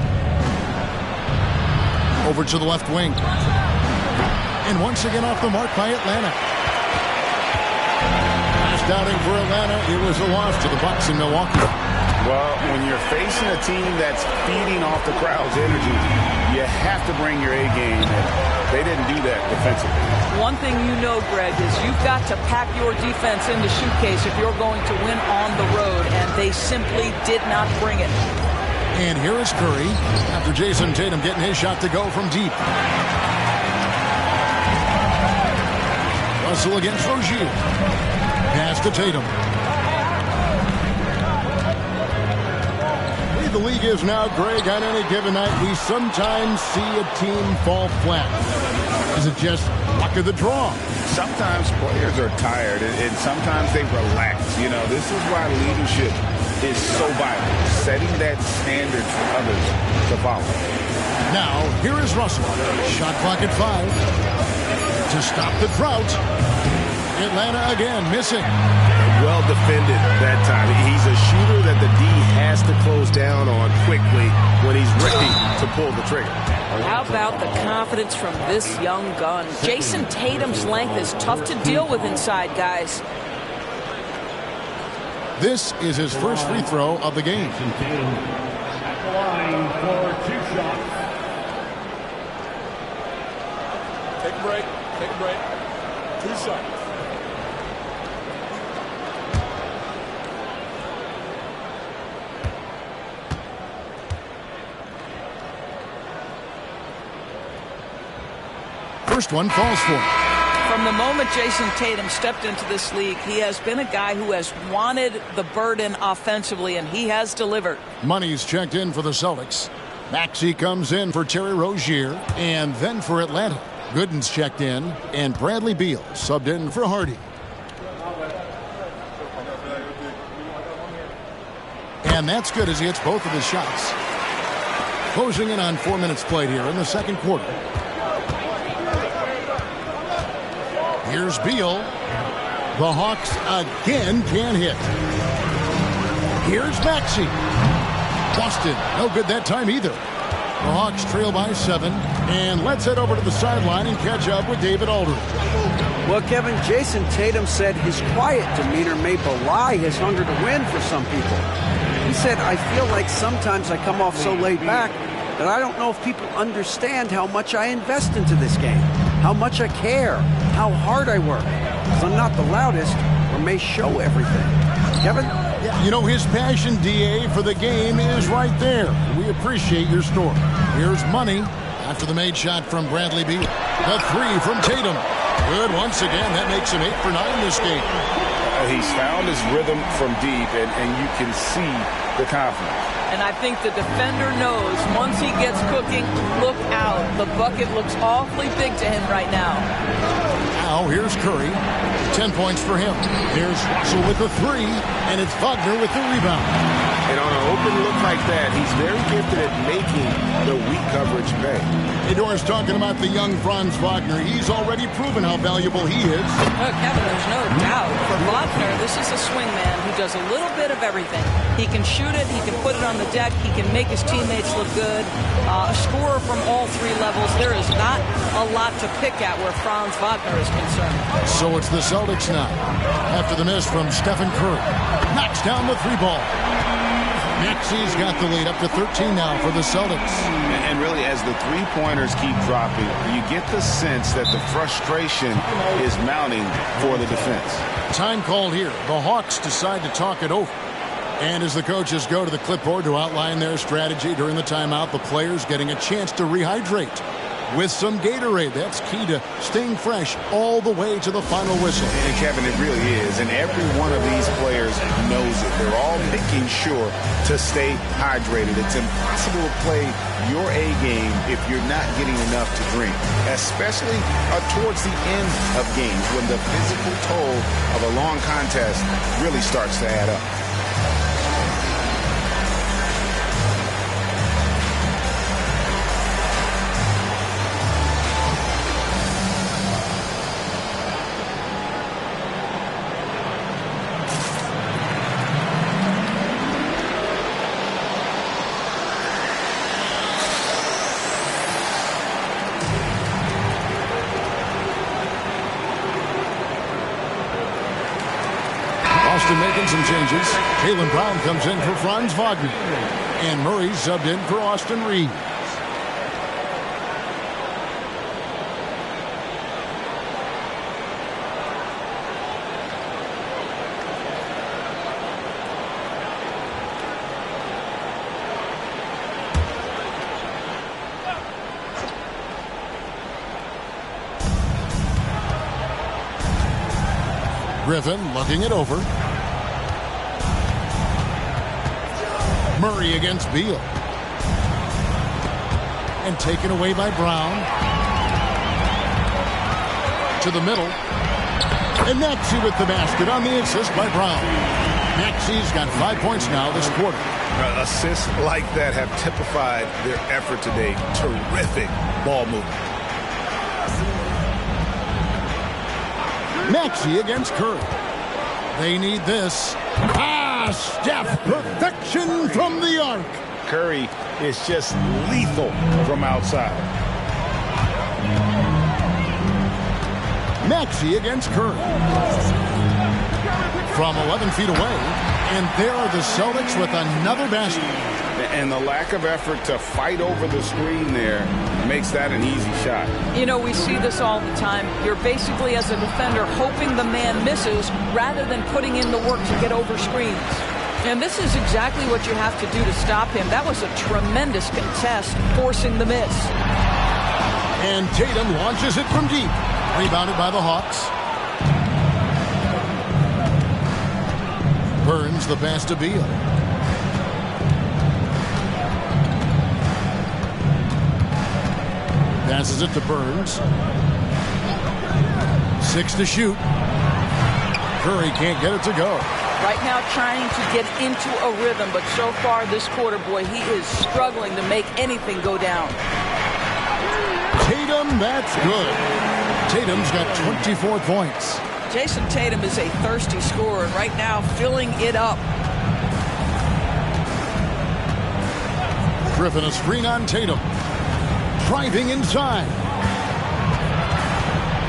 Over to the left wing. And once again off the mark by Atlanta. Last outing for Atlanta, it was a loss to the Bucks in Milwaukee. Well, when you're facing a team that's feeding off the crowd's energy, you have to bring your A game, and they didn't do that defensively. One thing you know, Greg, is you've got to pack your defense in the suitcase if you're going to win on the road, and they simply did not bring it. And here is Curry after Jason Tatum getting his shot to go from deep. Russell against Rozier. Pass to Tatum. The way the league is now, Greg, on any given night, we sometimes see a team fall flat. Is it just luck of the draw? Sometimes players are tired, and sometimes they relax. You know, this is why leadership is so vital, setting that standard for others to follow. Now, here is Russell. Shot clock at 5. To stop the drought. Atlanta again missing. Well defended that time. He's a shooter that the D has to close down on quickly when he's ready to pull the trigger. How about the confidence from this young gun? Jason Tatum's length is tough to deal with inside, guys. This is his first free throw of the game. At the line for 2 shots. Take a break. Take a break. 2 shots. First one falls for him. From the moment Jason Tatum stepped into this league, he has been a guy who has wanted the burden offensively, and he has delivered. Money's checked in for the Celtics. Maxey comes in for Terry Rozier, and then for Atlanta. Gooden's checked in, and Bradley Beal subbed in for Hardy. And that's good as he hits both of his shots. Closing in on 4 minutes played here in the second quarter. Here's Beal. The Hawks again can't hit. Here's Maxey. Boston, no good that time either. The Hawks trail by 7. And let's head over to the sideline and catch up with David Aldridge. Well, Kevin, Jason Tatum said his quiet demeanor may belie his hunger to win for some people. He said, I feel like sometimes I come off so laid back that I don't know if people understand how much I invest into this game, how much I care, how hard I work. Because I'm not the loudest or may show everything. Kevin? Yeah, you know, his passion, D.A., for the game is right there. We appreciate your story. Here's money after the made shot from Bradley Beal. The 3 from Tatum. Good once again. That makes him 8 for 9 this game. He's found his rhythm from deep, and you can see the confidence. And I think the defender knows once he gets cooking, look out. The bucket looks awfully big to him right now. Now here's Curry. 10 points for him. Here's Russell with the 3, and it's Wagner with the rebound. And on an open look like that, he's very gifted at making the weak coverage pay. Hey, Doris, talking about the young Franz Wagner. He's already proven how valuable he is. Kevin, there's no doubt. For Wagner, this is a swing man who does a little bit of everything. He can shoot it. He can put it on the deck. He can make his teammates look good. A scorer from all 3 levels. There is not a lot to pick at where Franz Wagner is concerned. So it's the Celtics now. After the miss from Stephen Curry. Knocks down the 3-ball. Maxey's got the lead up to 13 now for the Celtics. And really, as the 3-pointers keep dropping, you get the sense that the frustration is mounting for the defense. Time called here. The Hawks decide to talk it over. And as the coaches go to the clipboard to outline their strategy during the timeout, the players getting a chance to rehydrate with some Gatorade. That's key to staying fresh all the way to the final whistle. And Kevin, it really is. And every one of these players knows it. They're all making sure to stay hydrated. It's impossible to play your A game if you're not getting enough to drink, especially towards the end of games when the physical toll of a long contest really starts to add up. Making some changes. Jaylen Brown comes in for Franz Wagner. And Murray subbed in for Austin Reeves. Griffin looking it over. Murray against Beal. And taken away by Brown. To the middle. And Maxey with the basket on the assist by Brown. Maxey's got 5 points now this quarter. Assists like that have typified their effort today. Terrific ball movement. Maxey against Curry. They need this. Steph, perfection from the arc. Curry is just lethal from outside. Maxey against Curry. From 11 feet away. And there are the Celtics with another basket. And the lack of effort to fight over the screen there makes that an easy shot. You know, we see this all the time. You're basically, as a defender, hoping the man misses rather than putting in the work to get over screens. And this is exactly what you have to do to stop him. That was a tremendous contest, forcing the miss. And Tatum launches it from deep. Rebounded by the Hawks. Burns the pass to Beal. Passes it to Burns. 6 to shoot. Curry can't get it to go. Right now trying to get into a rhythm, but so far this quarter, boy, he is struggling to make anything go down. Tatum, that's good. Tatum's got 24 points. Jason Tatum is a thirsty scorer, and right now filling it up. Griffin a screen on Tatum. Driving inside.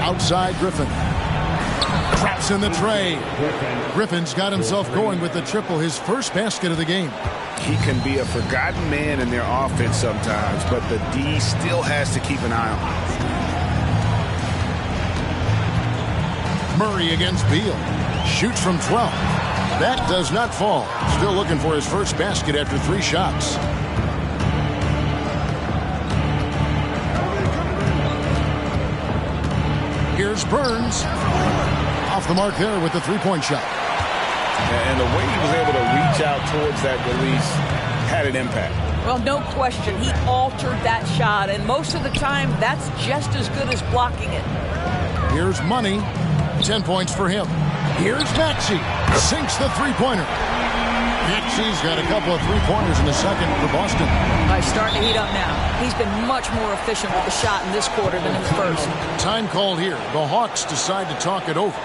Outside Griffin. Traps in the tray. Griffin's got himself going with the triple, his first basket of the game. He can be a forgotten man in their offense sometimes, but the D still has to keep an eye on him. Murray against Beal. Shoots from 12. That does not fall. Still looking for his first basket after 3 shots. Here's Burns. Off the mark there with the 3-point shot. And the way he was able to reach out towards that release had an impact. Well, no question. He altered that shot, and most of the time, that's just as good as blocking it. Here's Money. 10 points for him. Here's Maxey. Sinks the 3-pointer. Maxey's got a couple of 3-pointers in the second for Boston. He's starting to heat up now. He's been much more efficient with the shot in this quarter than in the first. Time called here. The Hawks decide to talk it over.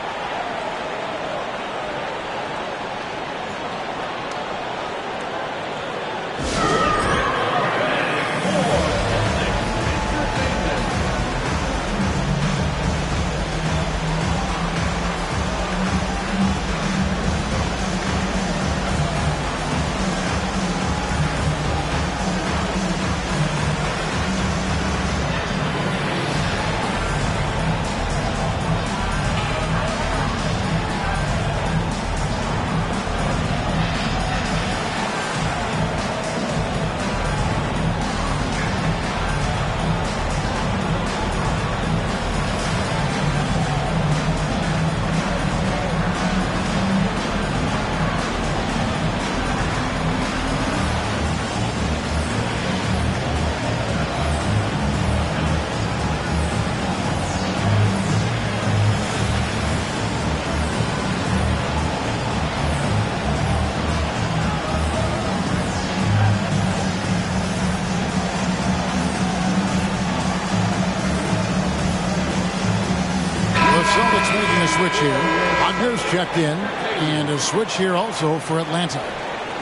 Switch here. Wagner's checked in, and a switch here also for Atlanta.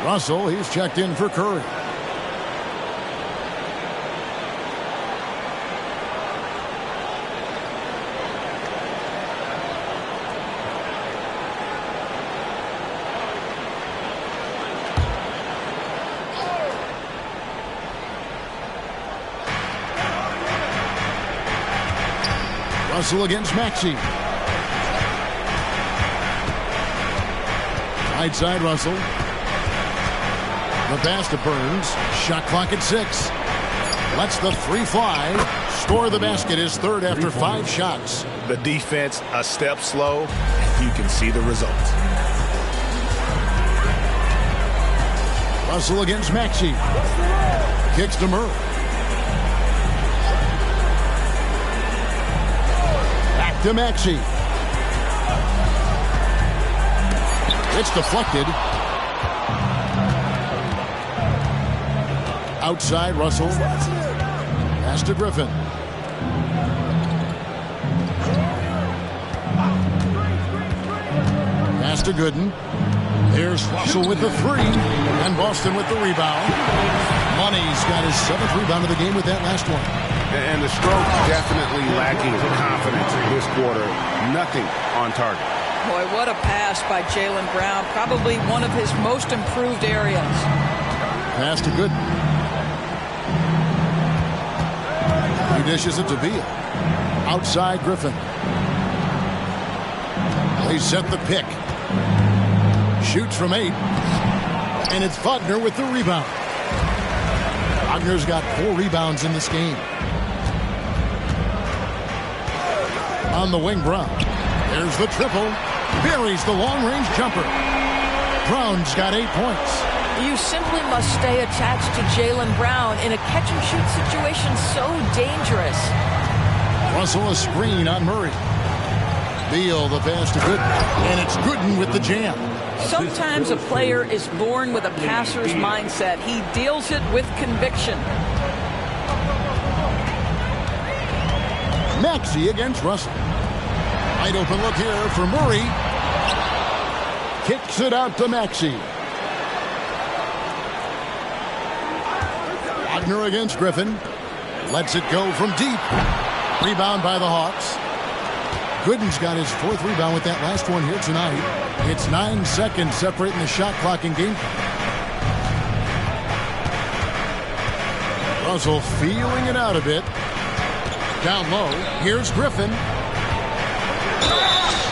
Russell, he's checked in for Curry. Russell against Maxey. Right side Russell. The pass to Burns. Shot clock at 6. Lets the 3 fly. Score the basket, his third after 5 shots. The defense a step slow. You can see the results. Russell against Maxey. Kicks to Murray. Back to Maxey. It's deflected. Outside Russell. Pass to Griffin. Pass to Gooden. Here's Russell with the 3. And Boston with the rebound. Money's got his 7th rebound of the game with that last one. And the stroke definitely lacking confidence this quarter. Nothing on target. Boy, what a pass by Jaylen Brown. Probably one of his most improved areas. Pass to Gooden. He dishes it to Beal. Outside Griffin. They set the pick. Shoots from 8. And it's Wagner with the rebound. Wagner's got 4 rebounds in this game. On the wing, Brown. There's the triple. Buries the long-range jumper. Brown's got 8 points. You simply must stay attached to Jaylen Brown in a catch-and-shoot situation so dangerous. Russell a screen on Murray. Beal the pass to Gooden. And it's Gooden with the jam. Sometimes a player is born with a passer's mindset. He deals it with conviction. Maxey against Russell. Wide open look here for Murray. Kicks it out to Maxey. Wagner against Griffin. Lets it go from deep. Rebound by the Hawks. Gooden's got his 4th rebound with that last one here tonight. It's 9 seconds separating the shot clock and game clock. Russell feeling it out a bit. Down low. Here's Griffin.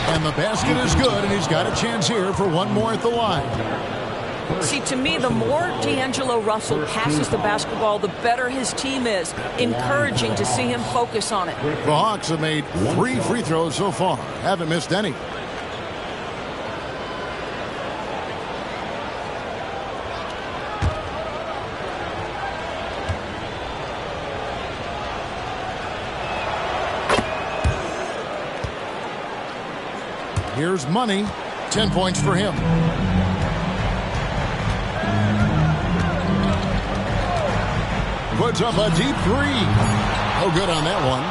And the basket is good, and he's got a chance here for one more at the line. See, to me, the more D'Angelo Russell passes the basketball, the better his team is. Encouraging to see him focus on it. The Hawks have made 3 free throws so far. Haven't missed any. Here's Money. 10 points for him. Puts up a deep 3. No good on that one.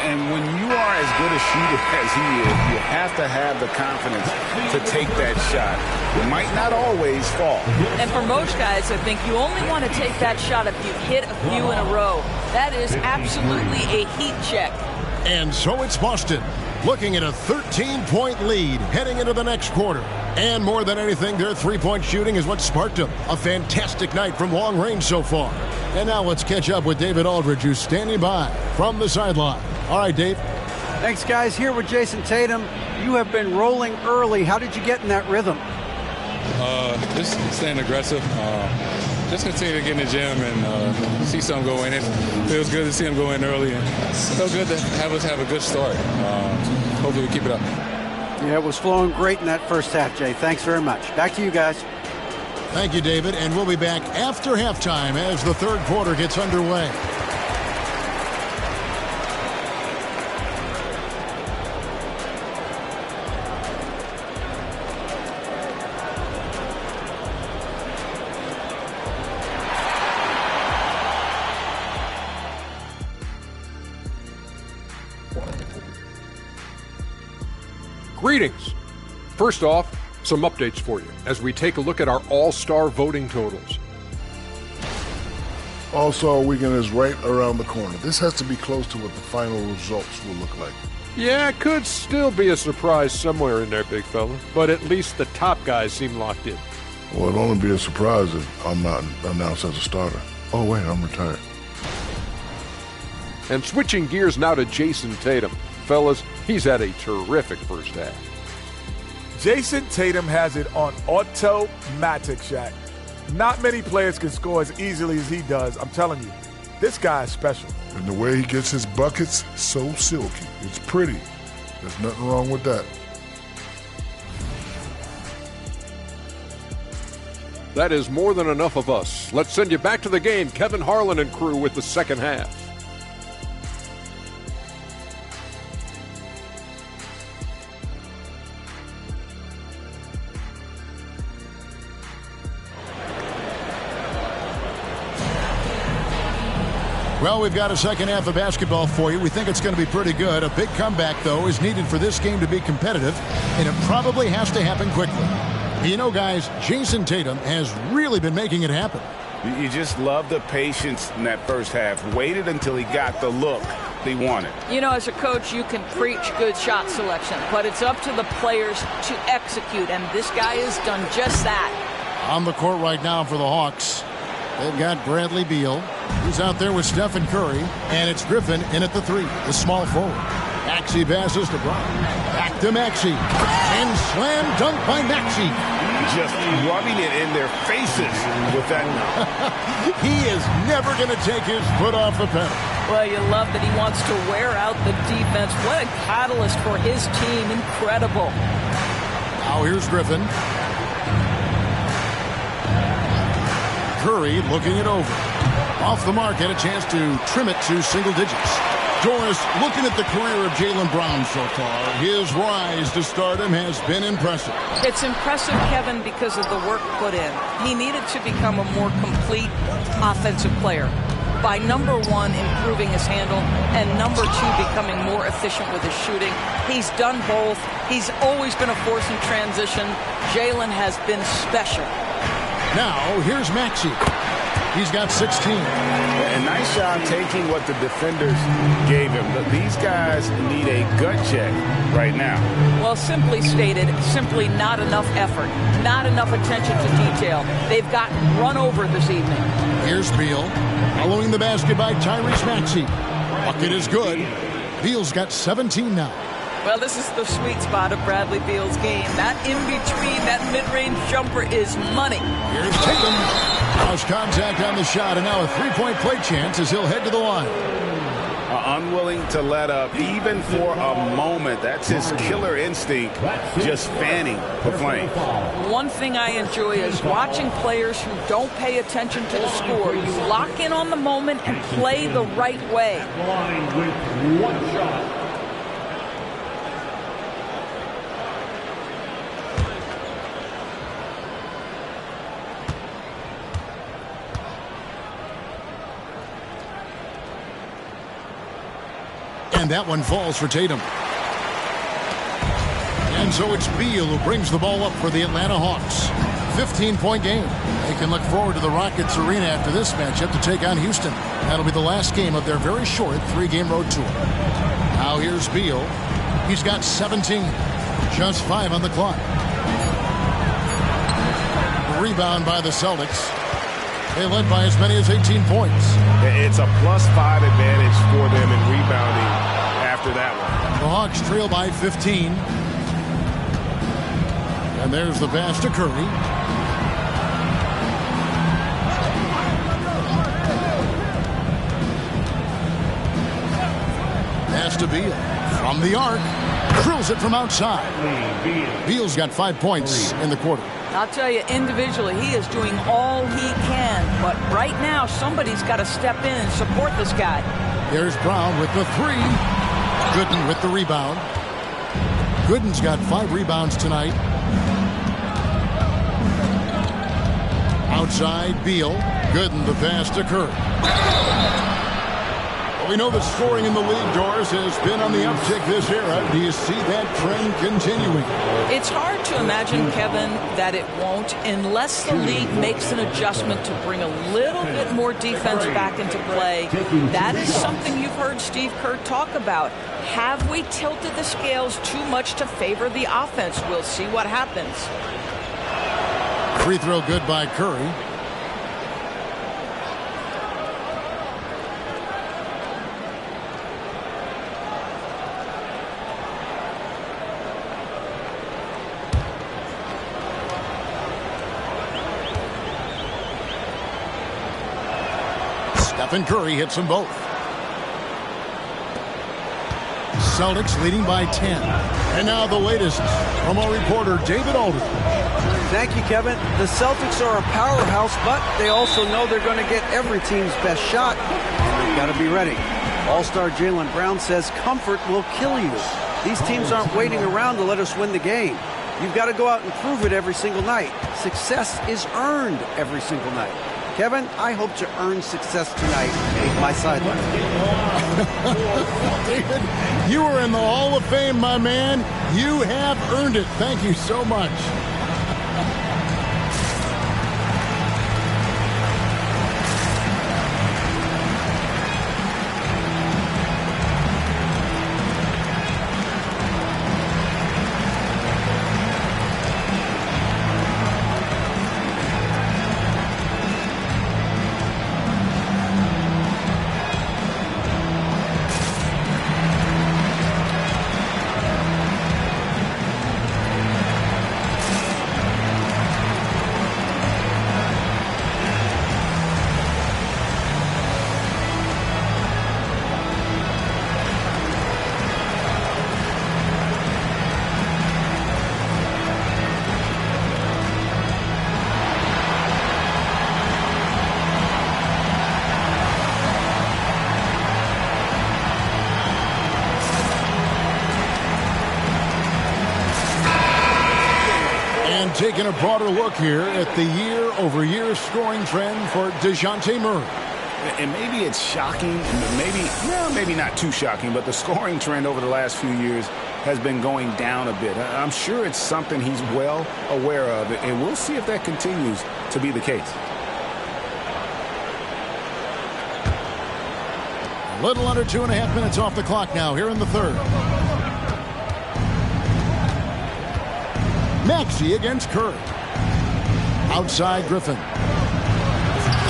And when you are as good a shooter as he is, you have to have the confidence to take that shot. It might not always fall. And for most guys, I think you only want to take that shot if you've hit a few in a row. That is absolutely a heat check. And so it's Boston, looking at a 13-point lead heading into the next quarter. And more than anything, their three-point shooting is what sparked them. A fantastic night from long range so far. And now let's catch up with David Aldridge, who's standing by from the sideline. All right, Dave. Thanks, guys. Here with Jason Tatum. You have been rolling early. How did you get in that rhythm? Just staying aggressive. Just continue to get in the gym and see something go in. It feels good to see him go in early. And it felt good to have us have a good start. Hopefully we keep it up. Yeah, it was flowing great in that first half, Jay. Thanks very much. Back to you guys. Thank you, David. And we'll be back after halftime as the third quarter gets underway. Greetings. First off, some updates for you as we take a look at our all-star voting totals. All-Star Weekend is right around the corner. This has to be close to what the final results will look like. Yeah, it could still be a surprise somewhere in there, big fella, but at least the top guys seem locked in. Well, it'll only be a surprise if I'm not announced as a starter. Oh, wait, I'm retired. And switching gears now to Jason Tatum. Fellas, he's had a terrific first half. Jason Tatum has it on automatic, Shaq. Not many players can score as easily as he does. I'm telling you, this guy is special. And the way he gets his buckets, so silky. It's pretty. There's nothing wrong with that. That is more than enough of us. Let's send you back to the game. Kevin Harlan and crew with the second half. Well, we've got a second half of basketball for you. We think it's going to be pretty good. A big comeback, though, is needed for this game to be competitive, and it probably has to happen quickly. You know, guys, Jason Tatum has really been making it happen. You just love the patience in that first half. Waited until he got the look he wanted. You know, as a coach, you can preach good shot selection, but it's up to the players to execute, and this guy has done just that. On the court right now for the Hawks, they've got Bradley Beal. He's out there with Stephen Curry, and it's Griffin in at the 3, the small forward. Maxey passes to Bryant. Back to Maxey. And slam dunk by Maxey. Just rubbing it in their faces with that. He is never going to take his foot off the pedal. Well, you love that he wants to wear out the defense. What a catalyst for his team. Incredible. Now here's Griffin. Curry looking it over. Off the mark, had a chance to trim it to single digits. Doris, looking at the career of Jaylen Brown so far, his rise to stardom has been impressive. It's impressive, Kevin, because of the work put in. He needed to become a more complete offensive player by, number one, improving his handle, and number two, becoming more efficient with his shooting. He's done both. He's always been a force in transition. Jaylen has been special. Now, here's Maxey. He's got 16. And nice job taking what the defenders gave him. These guys need a gut check right now. Well, simply stated, simply not enough effort, not enough attention to detail. They've gotten run over this evening. Here's Beal. Following the basket by Tyrese Maxey. Bucket is good. Beal's got 17 now. Well, this is the sweet spot of Bradley Beal's game. That in-between, that mid-range jumper is money. Here's Tatum. House contact on the shot, and now a three-point play chance as he'll head to the line. Unwilling to let up, even for a moment. That's his killer instinct, just fanning the flame. One thing I enjoy is watching players who don't pay attention to the score. You lock in on the moment and play the right way. Line with one shot. And that one falls for Tatum. And so it's Beal who brings the ball up for the Atlanta Hawks. 15-point game. They can look forward to the Rockets Arena after this matchup to take on Houston. That'll be the last game of their very short 3-game road tour. Now here's Beal. He's got 17. Just 5 on the clock. Rebound by the Celtics. They led by as many as 18 points. It's a +5 advantage for them in rebounding after that one. The Hawks trail by 15. And there's the pass to Curry. Pass to Beal. From the arc. Drills it from outside. Beal's got 5 points in the quarter. I'll tell you, individually, he is doing all he can. But right now, somebody's got to step in and support this guy. There's Brown with the 3. Gooden with the rebound. Gooden's got 5 rebounds tonight. Outside, Beal. Gooden the pass to Curry. Well, we know that scoring in the league, Doris, has been on the uptick this era. Do you see that trend continuing? It's hard to imagine, Kevin, that it won't unless the league makes an adjustment to bring a little bit more defense back into play. That is something you've heard Steve Kerr talk about. Have we tilted the scales too much to favor the offense? We'll see what happens. Free throw good by Curry. Stephen Curry hits them both. Celtics leading by 10. And now the latest from our reporter, David Alden. Thank you, Kevin. The Celtics are a powerhouse, but they also know they're going to get every team's best shot, and they've got to be ready. All-star Jaylen Brown says comfort will kill you. These teams aren't waiting around to let us win the game. You've got to go out and prove it every single night. Success is earned every single night. Kevin, I hope to earn success tonight with my sideline. David, you are in the Hall of Fame, my man. You have earned it. Thank you so much. taking a broader look here at the year-over-year scoring trend for DeJounte Murray. And maybe it's shocking, maybe not too shocking, but the scoring trend over the last few years has been going down a bit. I'm sure it's something he's well aware of, and we'll see if that continues to be the case. A little under 2.5 minutes off the clock now here in the third. Maxey against Curry. Outside Griffin.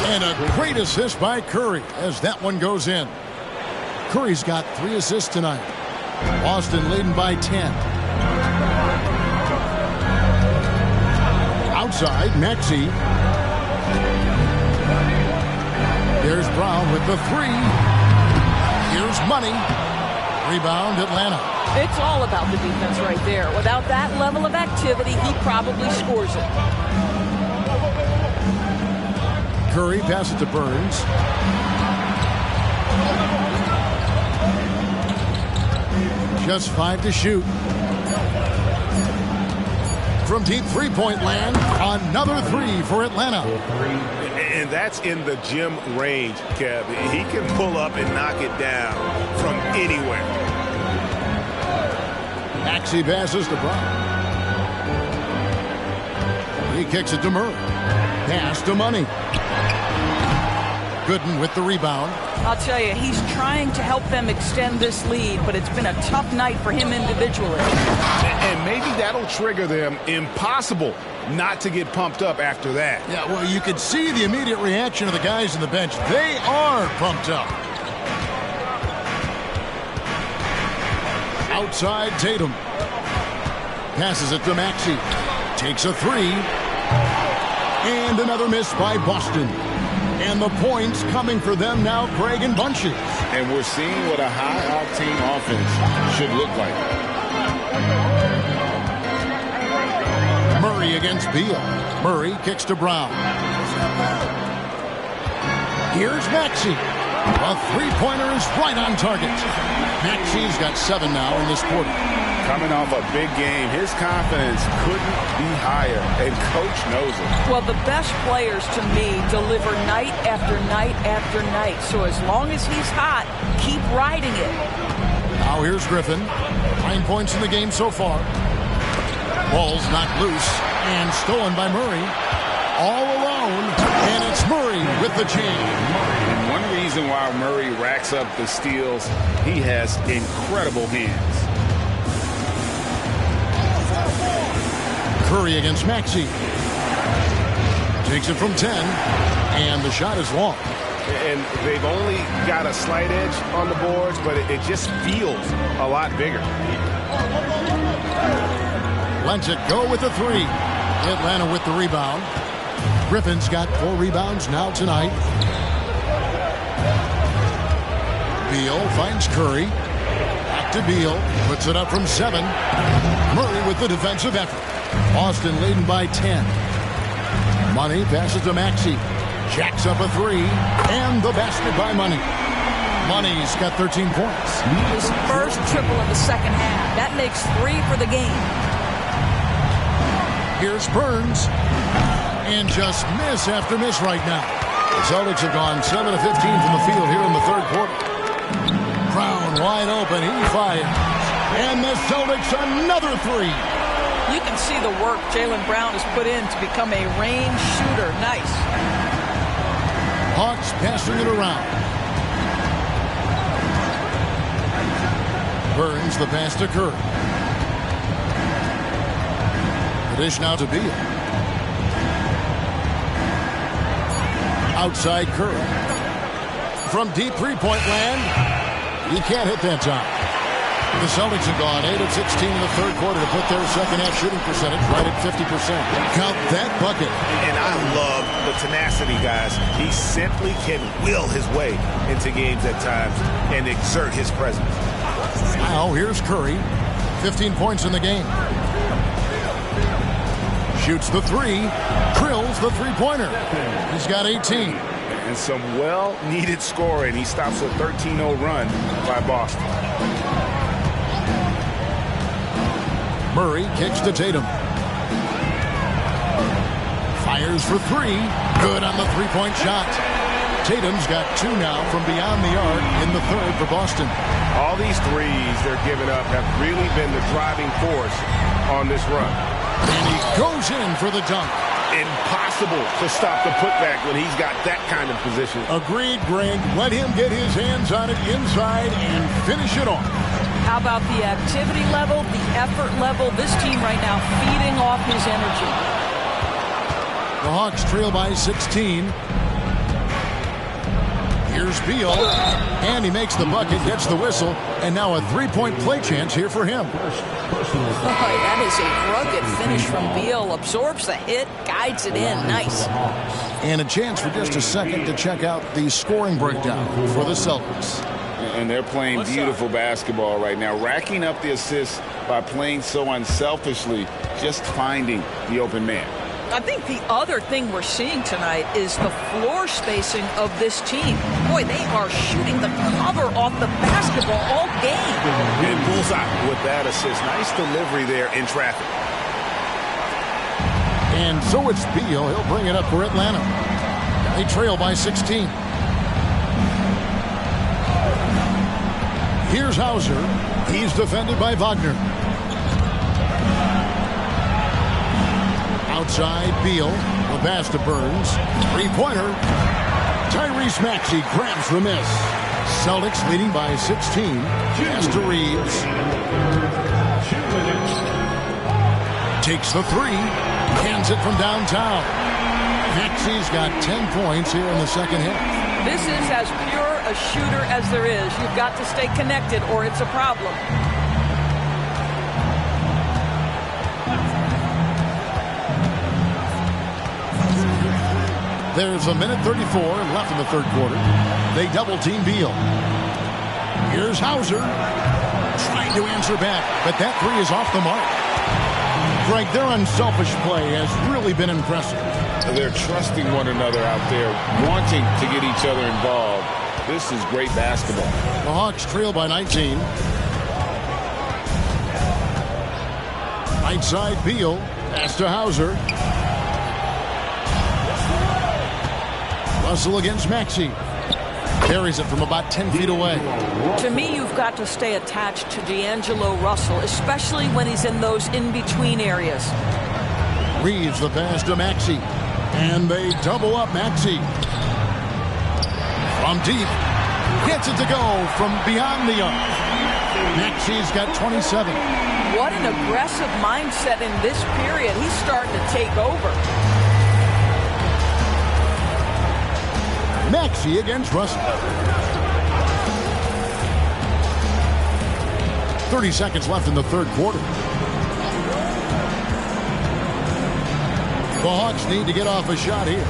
And a great assist by Curry as that one goes in. Curry's got 3 assists tonight. Boston leading by 10. Outside, Maxey. Here's Brown with the 3. Here's Money. Rebound, Atlanta. It's all about the defense right there. Without that level of activity, he probably scores it. Curry passes to Burns. Just 5 to shoot. From deep three-point land, another 3 for Atlanta. And that's in the gym range, Kev. He can pull up and knock it down from anywhere. Maxey passes to Brown. He kicks it to Murray. Pass to Money. Gooden with the rebound. I'll tell you, he's trying to help them extend this lead, but it's been a tough night for him individually. And maybe that'll trigger them. Impossible not to get pumped up after that. Yeah, well, you could see the immediate reaction of the guys on the bench. They are pumped up. Outside Tatum. Passes it to Maxey. Takes a 3. And another miss by Boston. And the points coming for them now, Craig, in bunches. And we're seeing what a high-octane offense should look like. Murray against Beal. Murray kicks to Brown. Here's Maxey. A three-pointer is right on target. Maxey's got 7 now in this quarter. Coming off a big game, his confidence couldn't be higher, and Coach knows it. Well, the best players, to me, deliver night after night after night. So as long as he's hot, keep riding it. Now here's Griffin. 9 points in the game so far. Ball's knocked loose and stolen by Murray. All alone, and it's Murray with the chain. And one reason why Murray racks up the steals, he has incredible hands. Curry against Maxey. Takes it from 10, and the shot is long. And they've only got a slight edge on the boards, but it just feels a lot bigger. Lets it go with the 3. Atlanta with the rebound. Griffin's got 4 rebounds now tonight. Beal finds Curry. Back to Beal. Puts it up from 7. Murray with the defensive effort. Boston leading by 10. Money passes to Maxey. Jacks up a 3. And the basket by Money. Money's got 13 points. His first triple of the second half. That makes 3 for the game. Here's Burns. And just miss after miss right now. The Celtics have gone 7 of 15 from the field here in the third quarter. Brown wide open. He fires. And the Celtics another 3. You can see the work Jaylen Brown has put in to become a range shooter. Nice. Hawks passing it around. Burns the pass to Curry. The dish now to Beal. Outside Curry. From deep three-point land. He can't hit that time. The Celtics have gone 8 of 16 in the third quarter to put their second half shooting percentage right at 50%. Count that bucket. And I love the tenacity, guys. He simply can will his way into games at times and exert his presence. Now here's Curry. 15 points in the game. Shoots the 3. Drills the three-pointer. He's got 18. And some well-needed scoring. He stops a 13-0 run by Boston. Murray kicks to Tatum. Fires for three. Good on the three-point shot. Tatum's got 2 now from beyond the arc in the third for Boston. All these threes they're giving up have really been the driving force on this run. And he goes in for the dunk. Impossible to stop the putback when he's got that kind of position. Agreed, Greg. Let him get his hands on it inside and finish it off. How about the activity level, the effort level? This team right now feeding off his energy. The Hawks trail by 16. Here's Beal, and he makes the bucket, gets the whistle, and now a three-point play chance here for him. That is a rugged finish from Beal. Absorbs the hit, guides it in. Nice. And a chance for just a second to check out the scoring breakdown for the Celtics. And they're playing beautiful basketball right now, racking up the assists by playing so unselfishly, just finding the open man. I think the other thing we're seeing tonight is the floor spacing of this team. Boy, they are shooting the cover off the basketball all game. And bullseye with that assist. Nice delivery there in traffic. And so it's Beal. He'll bring it up for Atlanta. They trail by 16. Here's Hauser. He's defended by Wagner. Outside, Beal. The pass to Burns. Three-pointer. Tyrese Maxey grabs the miss. Celtics leading by 16. Pass to Reeves. Takes the three. Hands it from downtown. Maxey's got 10 points here in the second half. This is as pure a shooter as there is. You've got to stay connected or it's a problem. There's a minute 34 left in the third quarter. They double-team Beal. Here's Hauser. Trying to answer back, but that three is off the mark. Greg, their unselfish play has really been impressive. They're trusting one another out there, wanting to get each other involved. This is great basketball. The Hawks trail by 19. Right side, Beal. Pass to Hauser. Russell against Maxey. Carries it from about 10 feet away. To me, you've got to stay attached to D'Angelo Russell, especially when he's in those in-between areas. Reeves the pass to Maxey. And they double up Maxey. From deep. Gets it to go from beyond the arc. Maxey's got 27. What an aggressive mindset in this period. He's starting to take over. Maxey against Russell. 30 seconds left in the third quarter. The Hawks need to get off a shot here.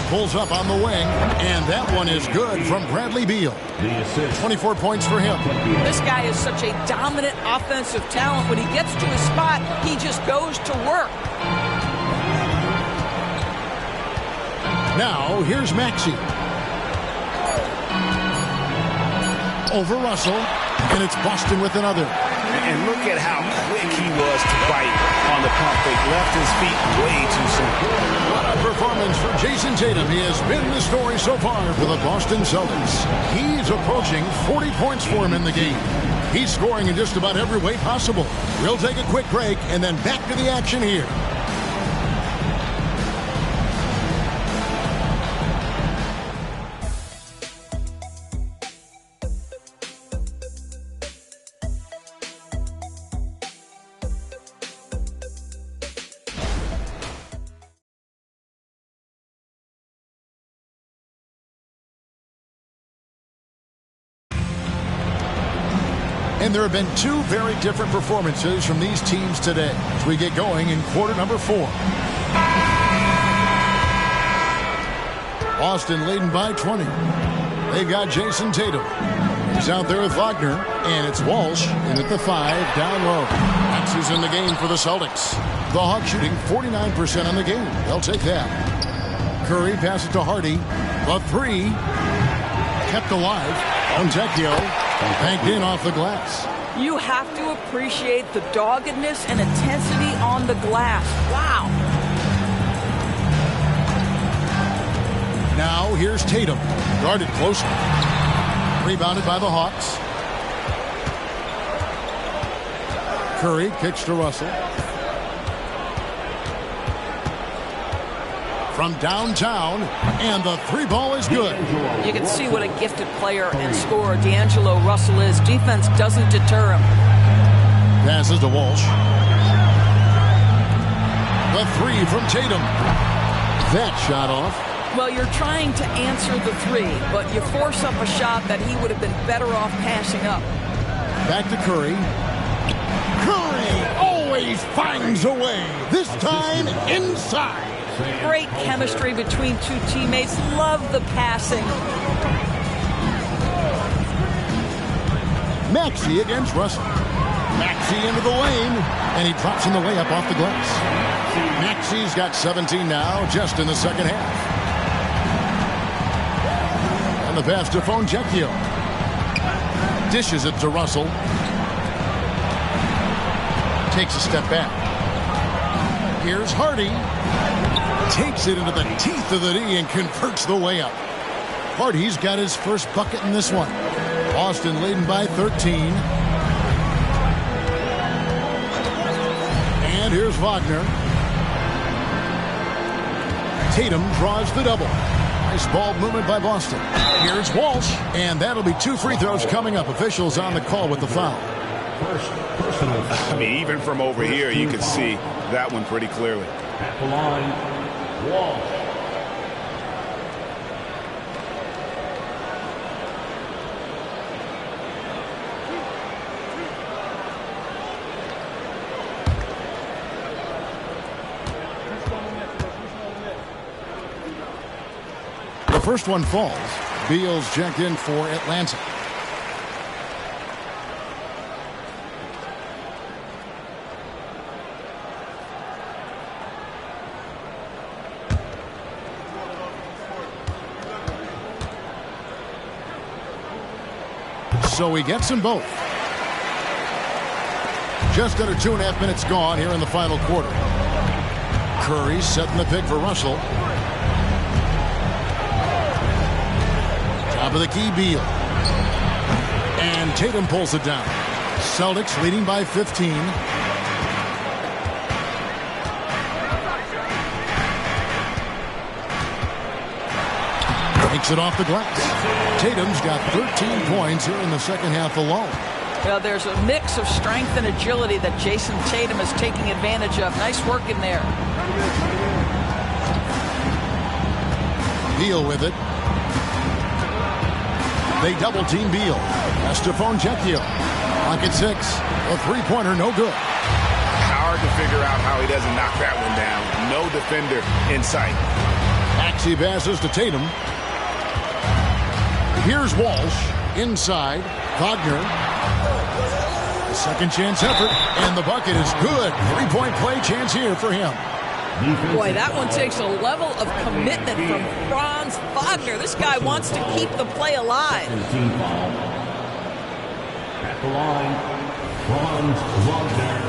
Pulls up on the wing, and that one is good from Bradley Beal. 24 points for him. This guy is such a dominant offensive talent. When he gets to his spot, he just goes to work. Now, here's Maxey. Over Russell, and it's Boston with another. And look at how quick he was to bite on the pump fake. Left his feet way too soon. What a performance for Jason Tatum. He has been the story so far for the Boston Celtics. He's approaching 40 points for him in the game. He's scoring in just about every way possible. We'll take a quick break and then back to the action here. And there have been two very different performances from these teams today as we get going in quarter number 4. Boston leading by 20. They've got Jason Tatum. He's out there with Wagner, and it's Walsh in at the 5 down low. Maxey's in the game for the Celtics. The Hawks shooting 49% on the game. They'll take that. Curry passes to Hardy. The 3 kept alive. Fontecchio banked in off the glass. You have to appreciate the doggedness and intensity on the glass. Wow. here's Tatum. Guarded closely. Rebounded by the Hawks. Curry kicks to Russell. From downtown, and the three ball is good. You can see what a gifted player and scorer D'Angelo Russell is. Defense doesn't deter him. Passes to Walsh. The three from Tatum. That shot off. Well, you're trying to answer the three, but you force up a shot that he would have been better off passing up. Back to Curry. Curry always finds a way. This time inside. Great chemistry between two teammates. Love the passing. Maxey against Russell. Maxey into the lane, and he drops in the layup off the glass. Maxey's got 17 now, just in the second half. And the pass to Fontecchio. Dishes it to Russell. Takes a step back. Here's Hardy. Takes it into the teeth of the D and converts the layup. Hardy's got his first bucket in this one. Boston leading by 13. And here's Wagner. Tatum draws the double. Nice ball movement by Boston. Here's Walsh, and that'll be 2 free throws coming up. Officials on the call with the foul. I mean, even from over here, you can see that one pretty clearly. At the line, Walsh. The first one falls. Beal's checked in for Atlanta. So he gets them both. Just under 2.5 minutes gone here in the final quarter. Curry setting the pick for Russell. Top of the key, Beal. And Tatum pulls it down. Celtics leading by 15. Takes it off the glass. Tatum's got 13 points here in the second half alone. Well, there's a mix of strength and agility that Jason Tatum is taking advantage of. Nice work in there. Beal with it. They double team Beal. That's to Fontecchio. Clock at 6. A three-pointer, no good. Hard to figure out how he doesn't knock that one down. No defender in sight. Maxey passes to Tatum. Here's Walsh. Inside. Wagner. Second chance effort. And the bucket is good. Three-point play chance here for him. Boy, that one takes a level of commitment from Franz Wagner. This guy wants to keep the play alive. At the line, Franz Wagner.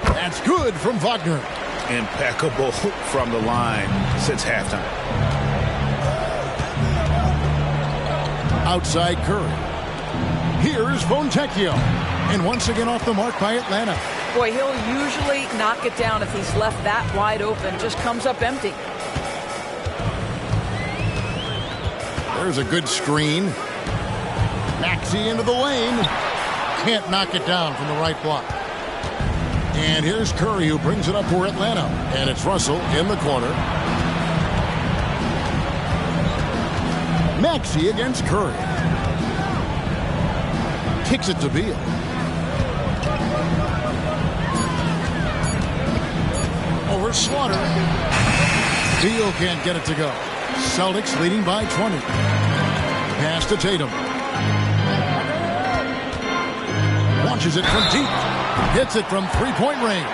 That's good from Wagner. Impeccable from the line since halftime. Outside Curry. Here's Fontecchio. And once again off the mark by Atlanta. Boy, he'll usually knock it down if he's left that wide open. Just comes up empty. There's a good screen. Maxey into the lane. Can't knock it down from the right block. And here's Curry, who brings it up for Atlanta. And it's Russell in the corner. Maxey against Curry. Kicks it to Beal. Over Slaughter. Beal can't get it to go. Celtics leading by 20. Pass to Tatum. Launches it from deep. Hits it from three-point range.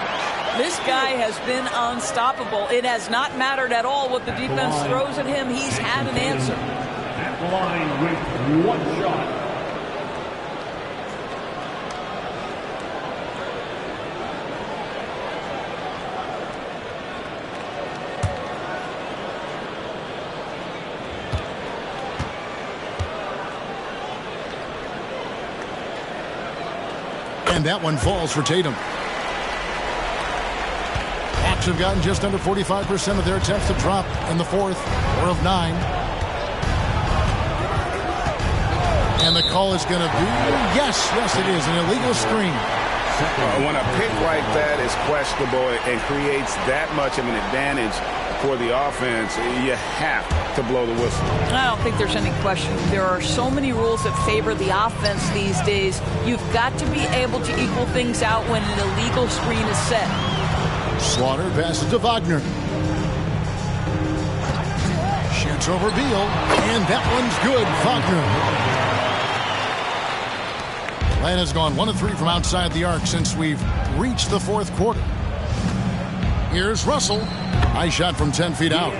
This guy has been unstoppable. It has not mattered at all what the defense throws at him. He's had an answer. At the line with one shot. And that one falls for Tatum. Hawks have gotten just under 45% of their attempts to drop in the fourth, 4 of 9. And the call is going to be, yes, it is, an illegal screen. When a pick like that is questionable and creates that much of an advantage for the offense, you have to blow the whistle. I don't think there's any question. There are so many rules that favor the offense these days. You've got to be able to equal things out when an illegal screen is set. Slaughter passes to Wagner. Shoots over Beal, and that one's good. Wagner. Atlanta's gone 1 of 3 from outside the arc since we've reached the fourth quarter. Here's Russell. High shot from 10 feet out.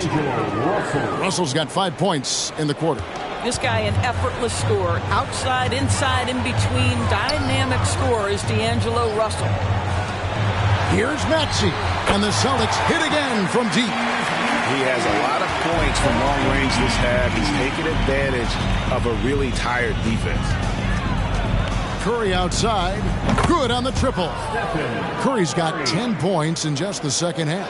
Russell's got 5 points in the quarter. This guy, an effortless scorer. Outside, inside, in between. Dynamic scorer is D'Angelo Russell. Here's Maxey. And the Celtics hit again from deep. He has a lot of points from long range this half. He's taken advantage of a really tired defense. Curry outside. Good on the triple. Curry's got 10 points in just the second half.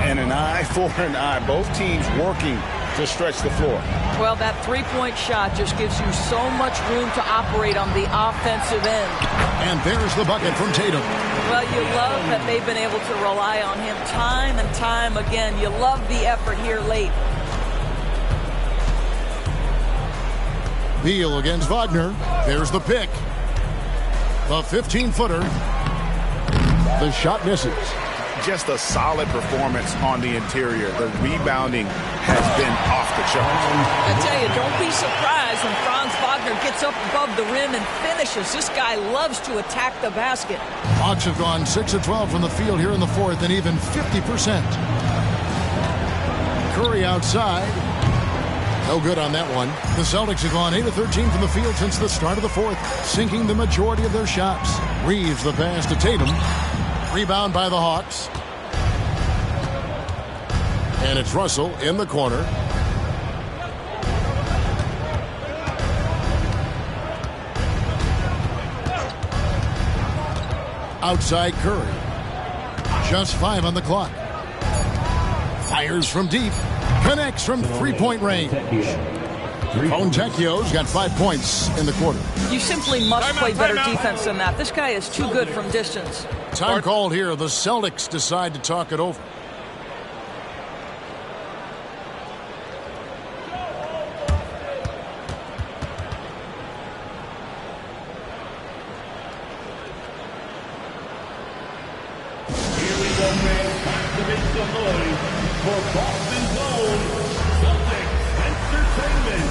And an eye for an eye. Both teams working to stretch the floor. Well, that three-point shot just gives you so much room to operate on the offensive end. And there's the bucket from Tatum. Well, you love that they've been able to rely on him time and time again. You love the effort here late. Beal against Wagner. There's the pick. The 15-footer. The shot misses. Just a solid performance on the interior. The rebounding has been off the charts. I tell you, don't be surprised when Franz Wagner gets up above the rim and finishes. This guy loves to attack the basket. Hawks have gone 6 of 12 from the field here in the fourth and even 50%. Curry outside. No good on that one. The Celtics have gone 8 of 13 from the field since the start of the fourth, sinking the majority of their shots. Reeves the pass to Tatum. Rebound by the Hawks. And it's Russell in the corner. Outside Curry. Just 5 on the clock. Fires from deep. Connects from three-point range. Fontecchio's got 5 points in the quarter. You simply must play better defense than that. This guy is too good from distance. Time called here. The Celtics decide to talk it over. Here we go, man. Time to make some noise for Boston's own Celtics Entertainment.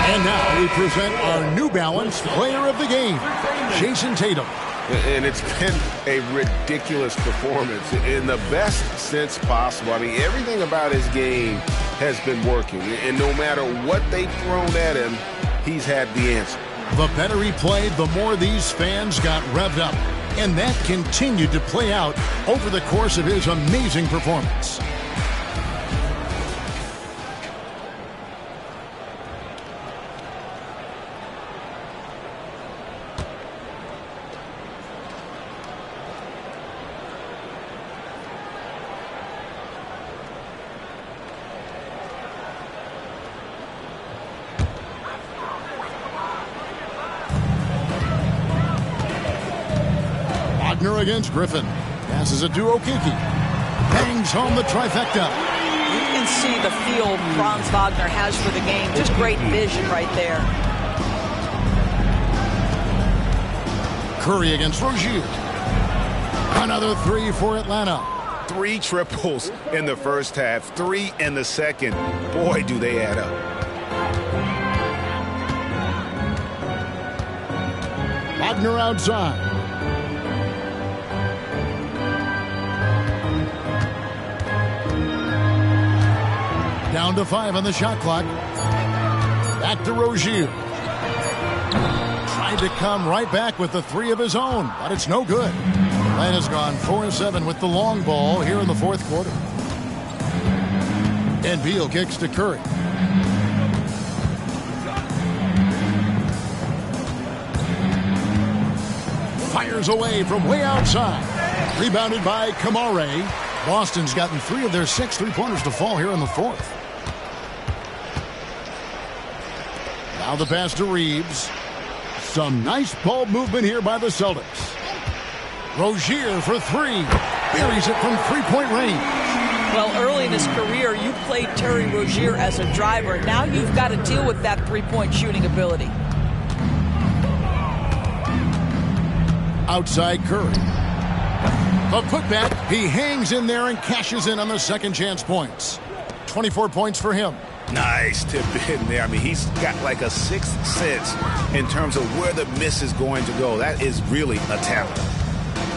And now we present our New Balance Player of the Game, Jason Tatum. And it's been a ridiculous performance in the best sense possible. I mean, everything about his game has been working. And no matter what they've thrown at him, he's had the answer. The better he played, the more these fans got revved up. And that continued to play out over the course of his amazing performance. Wagner against Griffin. Passes it to Okeke. Bangs home the trifecta. You can see the feel Franz Wagner has for the game. Just great vision right there. Curry against Rozier. Another three for Atlanta. 3 triples in the first half, 3 in the second. Boy, do they add up. Wagner outside. Down to 5 on the shot clock. Back to Rozier. Tried to come right back with the 3 of his own, but it's no good. Atlanta's gone 4-7 with the long ball here in the fourth quarter. And Beal kicks to Curry. Fires away from way outside. Rebounded by Kamare. Boston's gotten 3 of their 6 3-pointers to fall here in the fourth. Now the pass to Reeves. Some nice ball movement here by the Celtics. Rozier for 3. Buries it from 3-point range. Well, early in his career, you played Terry Rozier as a driver. Now you've got to deal with that 3-point shooting ability. Outside Curry. A putback. He hangs in there and cashes in on the second chance points. 24 points for him. Nice tip in there. I mean, he's got like a 6th sense in terms of where the miss is going to go. That is really a talent.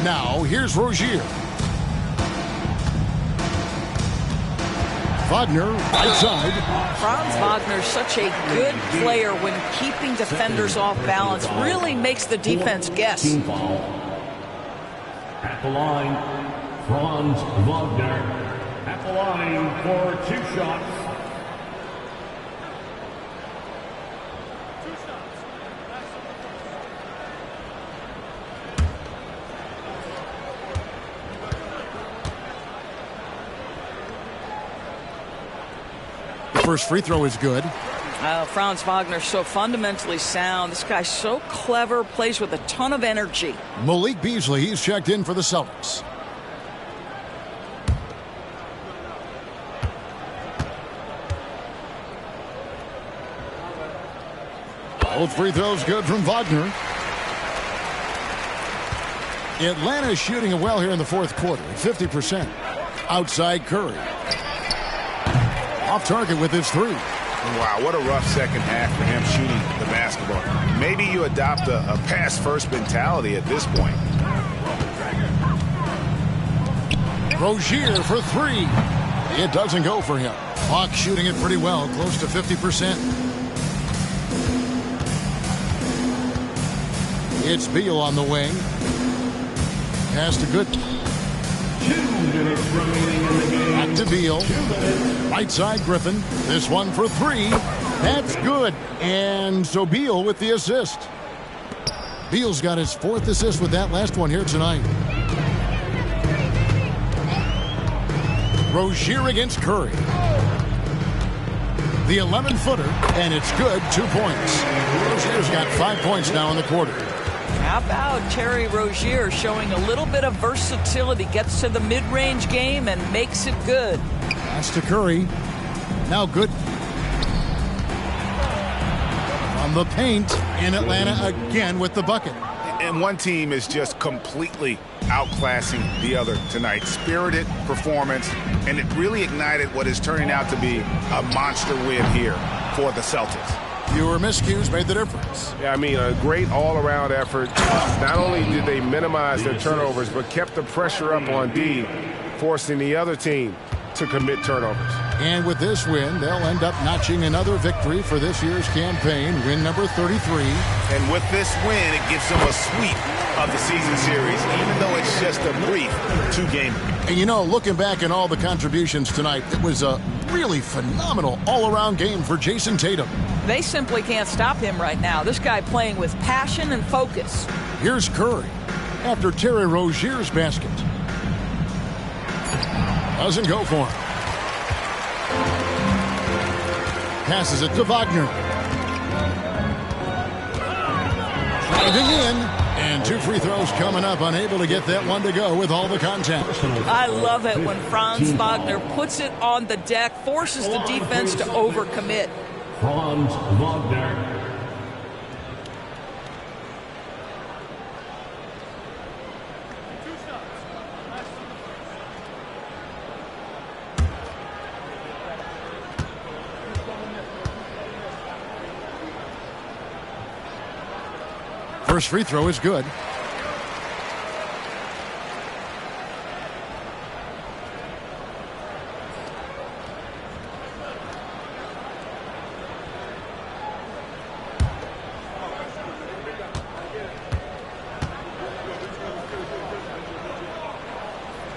Now, here's Rozier. Wagner, right side. Franz Wagner's such a good player when keeping defenders off balance. Really makes the defense guess. At the line, Franz Wagner. At the line for 2 shots. First free throw is good. Franz Wagner so fundamentally sound. This guy's so clever, plays with a ton of energy. Malik Beasley, he's checked in for the Celtics. Both free throws good from Wagner. Atlanta's shooting it well here in the fourth quarter, 50%. Outside Curry. Off target with his 3. Wow, what a rough second half for him shooting the basketball. Maybe you adopt a pass-first mentality at this point. Rozier for 3. It doesn't go for him. Hawks shooting it pretty well, close to 50%. It's Beal on the wing. Pass to Good. 2 minutes remaining in the game. Back to Beal. Right side Griffin. This one for 3. That's good. And so Beal with the assist. Beal's got his 4th assist with that last one here tonight. Rozier against Curry. The 11-footer, and it's good. 2 points. Rozier's got 5 points now in the quarter. How about Terry Rozier showing a little bit of versatility, gets to the mid-range game and makes it good. Pass to Curry. Now Good. From the paint, in Atlanta again with the bucket. And one team is just completely outclassing the other tonight. Spirited performance, and it really ignited what is turning out to be a monster win here for the Celtics. Fewer miscues made the difference. Yeah, I mean, a great all-around effort. Not only did they minimize their turnovers, but kept the pressure up on D, forcing the other team to commit turnovers. And with this win, they'll end up notching another victory for this year's campaign, win number 33. And with this win, it gives them a sweep of the season series, even though it's just a brief 2-game. And you know, looking back at all the contributions tonight, it was a really phenomenal all-around game for Jason Tatum. They simply can't stop him right now. This guy playing with passion and focus. Here's Curry after Terry Rozier's basket. Doesn't go for him. Passes it to Wagner. Driving in, and 2 2 free throws coming up, unable to get that one to go with all the contact. I love it when Franz Wagner puts it on the deck, forces the defense to overcommit. Franz Wagner. First free throw is good.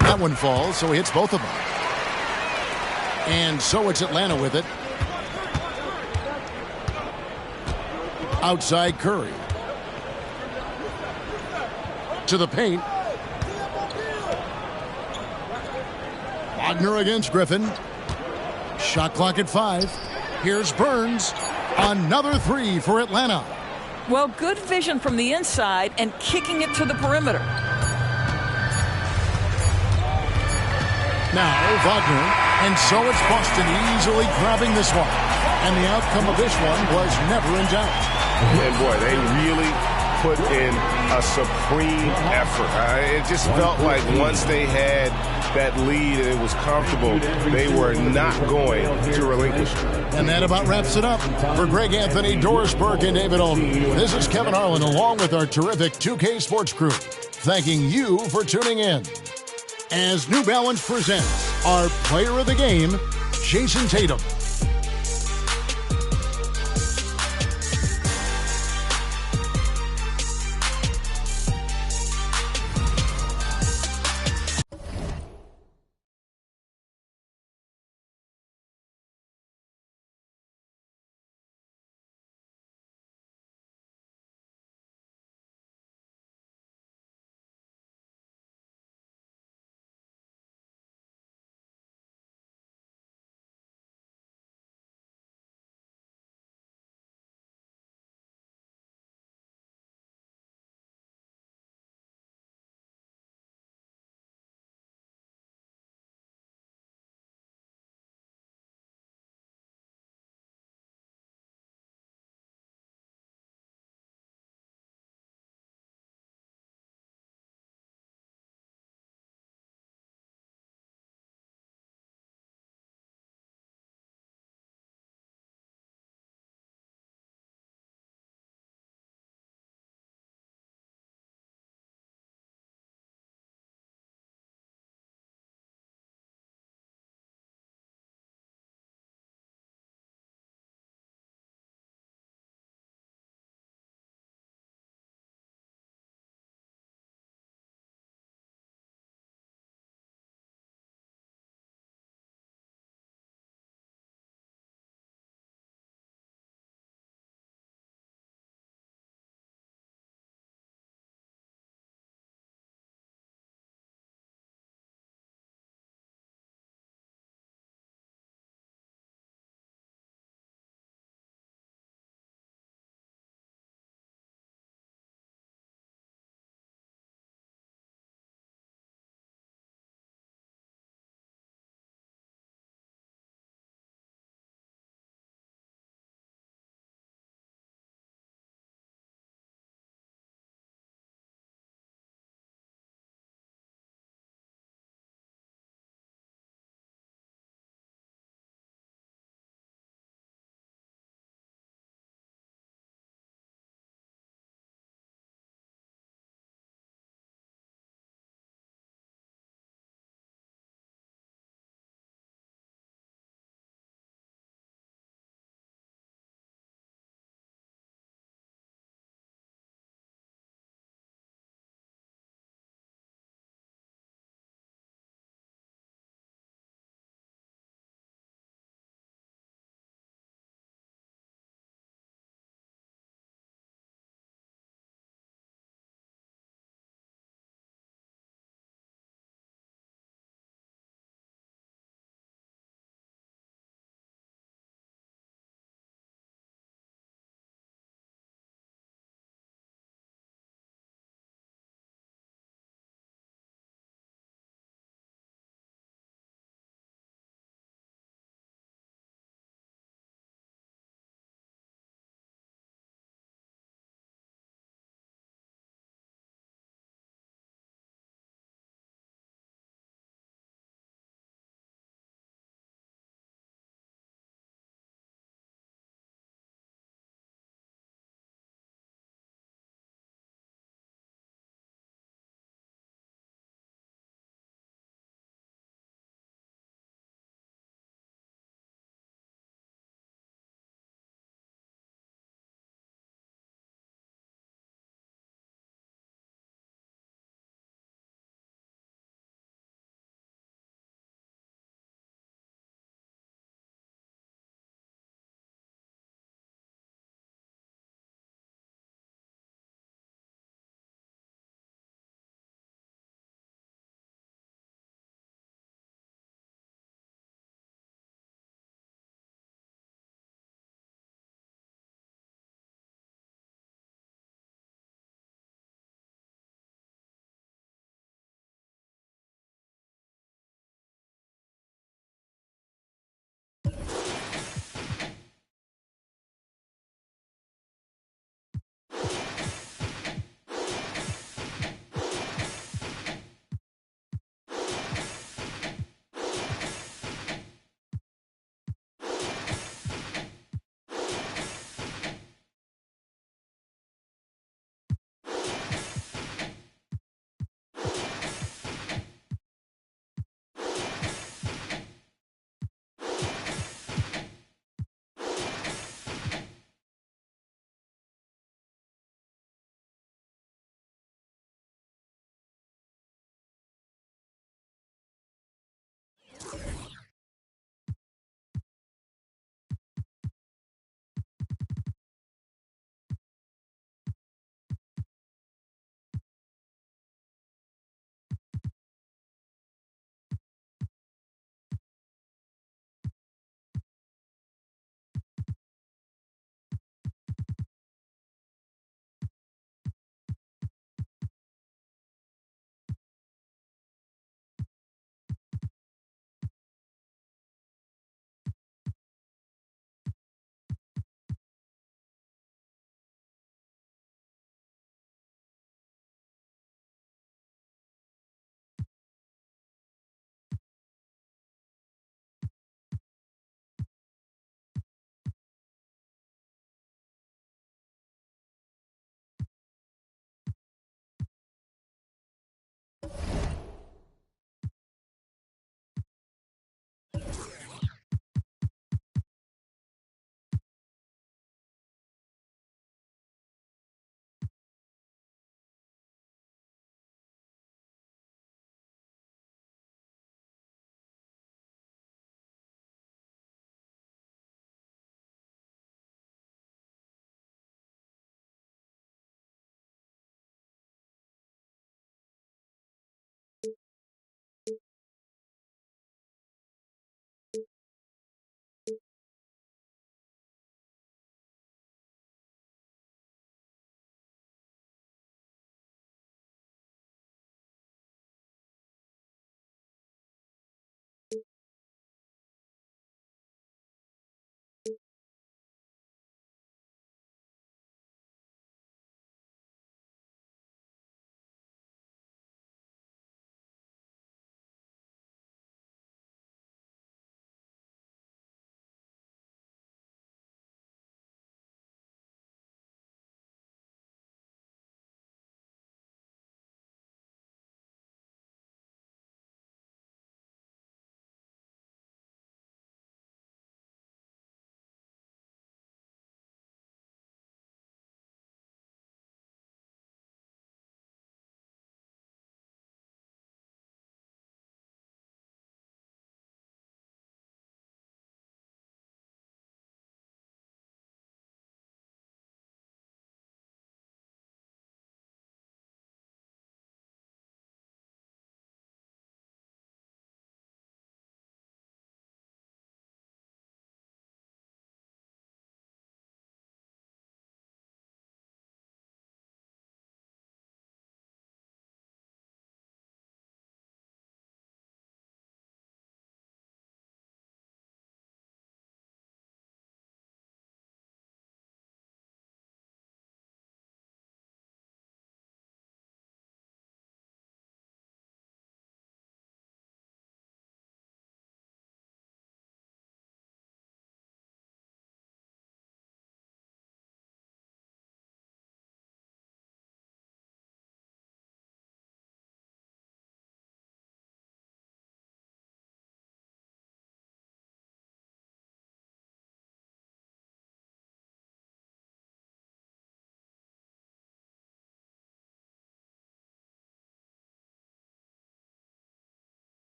That one falls, so he hits both of them. And so it's Atlanta with it. Outside Curry. To the paint. Wagner against Griffin. Shot clock at 5. Here's Burns. Another 3 for Atlanta. Well, good vision from the inside and kicking it to the perimeter. Now Wagner. And so it's Boston easily grabbing this one. And the outcome of this one was never in doubt. And boy, they really put in a supreme effort. It just felt like once they had that lead and it was comfortable, they were not going to relinquish it. And that about wraps it up. For Greg Anthony, Doris Burke, and David Olney, this is Kevin Harlan along with our terrific 2K Sports crew, thanking you for tuning in. As New Balance presents our player of the game, Jason Tatum.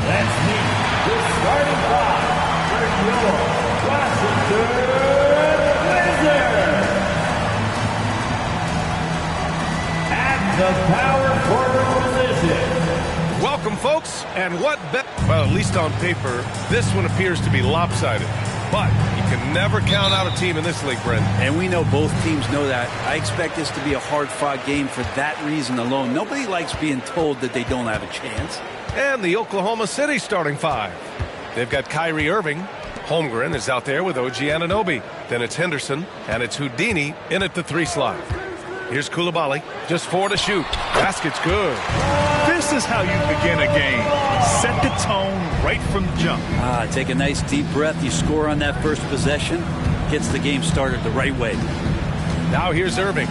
Let's meet the starting five for your Washington Wizards. At the power forward position. Welcome, folks, and what well, at least on paper, this one appears to be lopsided. But you can never count out a team in this league, Brent. And we know both teams know that. I expect this to be a hard-fought game for that reason alone. Nobody likes being told that they don't have a chance. And the Oklahoma City starting five. They've got Kyrie Irving. Holmgren is out there with OG Anunoby. Then it's Henderson, and it's Houdini in at the 3 slot. Here's Koulibaly, just 4 to shoot. Basket's good. This is how you begin a game. Set the tone right from the jump. Take a nice deep breath. You score on that first possession. Gets the game started the right way. Now here's Irving.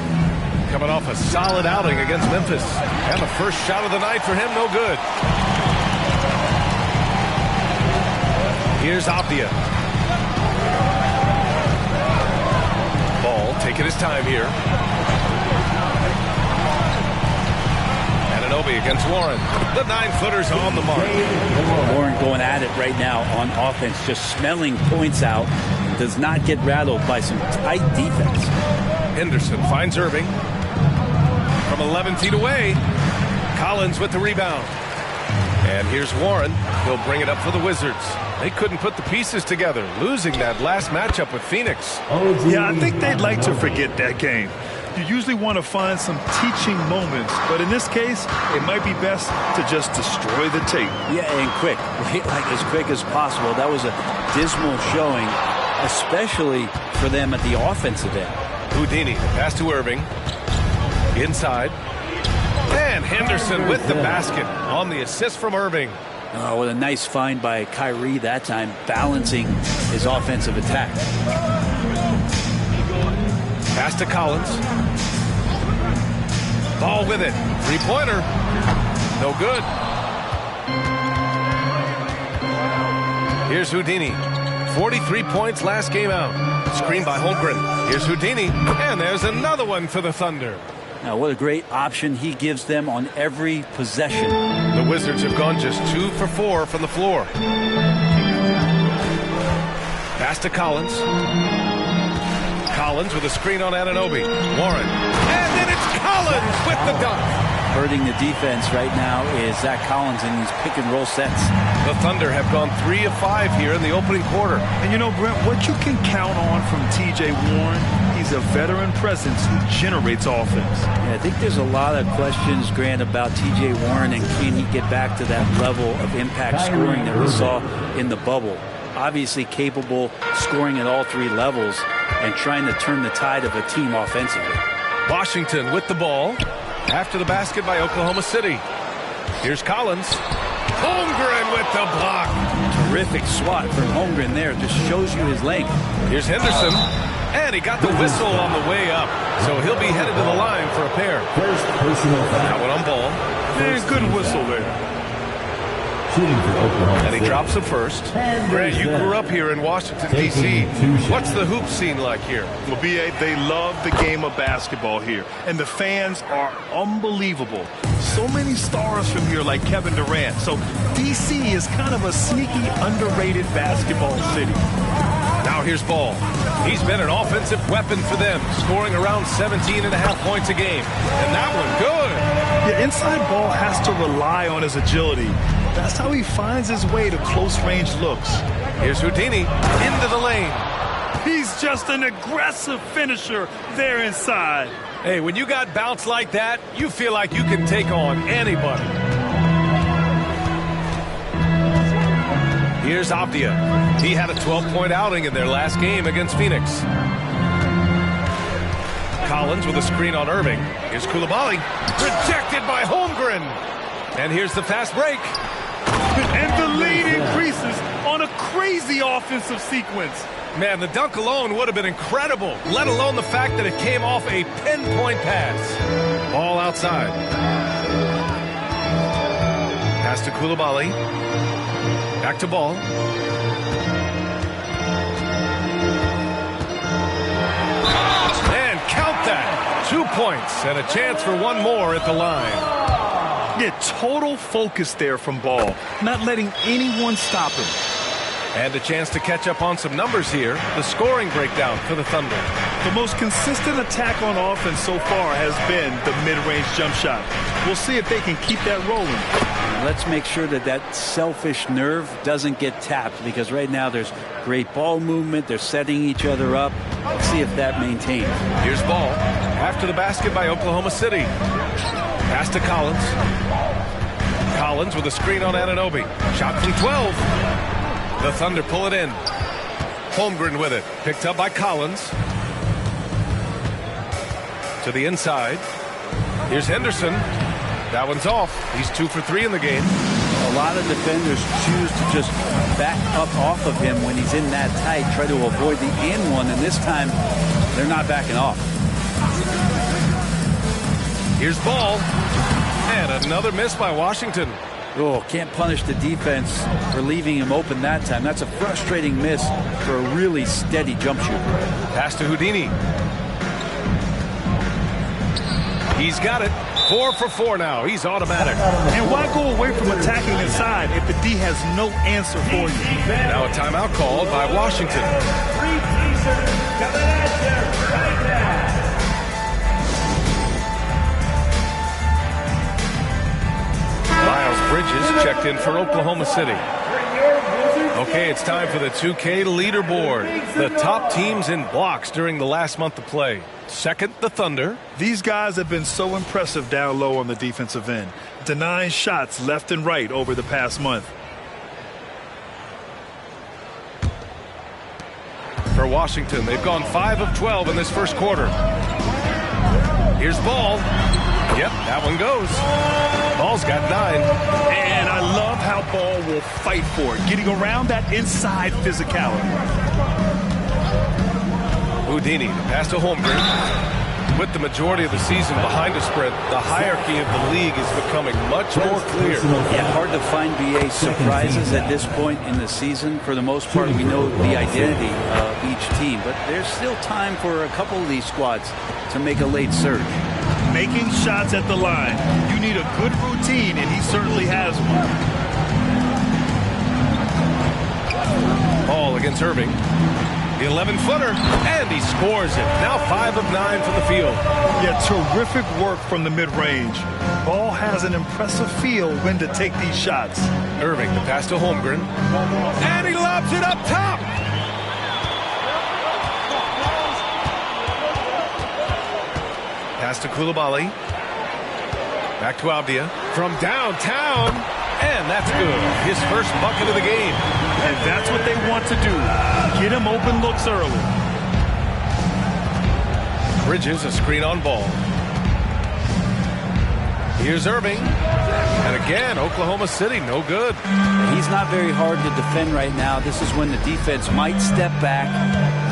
Coming off a solid outing against Memphis. And the first shot of the night for him, no good. Here's Apia. Ball taking his time here. Anunoby against Warren. The 9-footer's on the mark. Warren going at it right now on offense, just smelling points out. Does not get rattled by some tight defense. Henderson finds Irving. From 11 feet away. Collins with the rebound. And here's Warren. He'll bring it up for the Wizards. They couldn't put the pieces together, losing that last matchup with Phoenix. Yeah, I think they'd like to forget that game. You usually want to find some teaching moments, but in this case, it might be best to just destroy the tape. Yeah, and quick. Like as quick as possible. That was a dismal showing, especially for them at the offensive end. Houdini, pass to Irving. Inside. And Henderson with the basket on the assist from Irving. Oh, what a nice find by Kyrie that time, balancing his offensive attack. Pass to Collins. Ball with it. 3-pointer. No good. Here's Houdini. 43 points last game out. Screen by Holmgren. Here's Houdini. And there's another one for the Thunder. Now, what a great option he gives them on every possession. The Wizards have gone just 2 for 4 from the floor. Pass to Collins. Collins with a screen on Anunoby. Warren. And then it's Collins with the dunk. Hurting the defense right now is Zach Collins in these pick and roll sets. The Thunder have gone 3 of 5 here in the opening quarter. And you know, Brent, what you can count on from T.J. Warren, he's a veteran presence who generates offense. Yeah, I think there's a lot of questions, Grant, about T.J. Warren and can he get back to that level of impact scoring that we saw in the bubble. Obviously capable scoring at all 3 levels and trying to turn the tide of a team offensively. Washington with the ball. After the basket by Oklahoma City. Here's Collins. Holmgren with the block. Terrific swat from Holmgren there. Just shows you his length. Here's Henderson. And he got the whistle on the way up. So he'll be headed to the line for a pair. That one on ball. Man, good whistle there. And he drops it first. Grant, you grew up here in Washington, D.C. What's the hoop scene like here? Well, B.A., they love the game of basketball here. And the fans are unbelievable. So many stars from here like Kevin Durant. So D.C. is kind of a sneaky, underrated basketball city. Now here's Ball. He's been an offensive weapon for them, scoring around 17.5 points a game. And that one good. Yeah, inside Ball has to rely on his agility. That's how he finds his way to close-range looks. Here's Houdini into the lane. He's just an aggressive finisher there inside. Hey, when you got bounce like that, you feel like you can take on anybody. Here's Avdia. He had a 12-point outing in their last game against Phoenix. Collins with a screen on Irving. Here's Coulibaly. Rejected by Holmgren. And here's the fast break. And the lead increases on a crazy offensive sequence. Man, the dunk alone would have been incredible, let alone the fact that it came off a pinpoint pass. Ball outside. Pass to Coulibaly. Back to Ball. And count that. 2 points and a chance for one more at the line. Yeah, total focus there from Ball, not letting anyone stop him. And a chance to catch up on some numbers here. The scoring breakdown for the Thunder. The most consistent attack on offense so far has been the mid-range jump shot. We'll see if they can keep that rolling. Let's make sure that that selfish nerve doesn't get tapped, because right now there's great ball movement. They're setting each other up. Let's see if that maintains. Here's Ball. After the basket by Oklahoma City. Pass to Collins. Collins with a screen on Anunoby. Shot from 12. The Thunder pull it in. Holmgren with it. Picked up by Collins. To the inside. Here's Henderson. That one's off. He's 2 for 3 in the game. A lot of defenders choose to just back up off of him when he's in that tight, try to avoid the and one, and this time they're not backing off. Here's Ball. And another miss by Washington. Oh, can't punish the defense for leaving him open that time. That's a frustrating miss for a really steady jump shooter. Pass to Houdini. He's got it. 4 for 4 now. He's automatic. And why go away from attacking inside if the D has no answer for you? Now a timeout called by Washington. Miles Bridges checked in for Oklahoma City. Okay, it's time for the 2K leaderboard. The top teams in blocks during the last month of play. Second, the Thunder. These guys have been so impressive down low on the defensive end, denying shots left and right over the past month. For Washington, they've gone 5 of 12 in this first quarter. Here's Ball. Yep, that one goes. Ball's got 9. And I love how Ball will fight for it, getting around that inside physicality. Houdini, pass to Holmgren. with the majority of the season behind a sprint, the hierarchy of the league is becoming much more clear. Yeah, hard to find BA surprises at this point in the season. For the most part, we know the identity of each team, but there's still time for a couple of these squads to make a late surge. Making shots at the line. You need a good routine, and he certainly has one. Ball against Irving. The 11-footer, and he scores it. Now 5 of 9 from the field. Yeah, terrific work from the mid-range. Ball has an impressive feel when to take these shots. Irving, the pass to Holmgren. And he lobs it up top. Pass to Koulibaly. Back to Avdia. From downtown. And that's good. His first bucket of the game. And that's what they want to do. Get him open looks early. Bridges, a screen on ball. Here's Irving. And again, Oklahoma City, no good. He's not very hard to defend right now. This is when the defense might step back,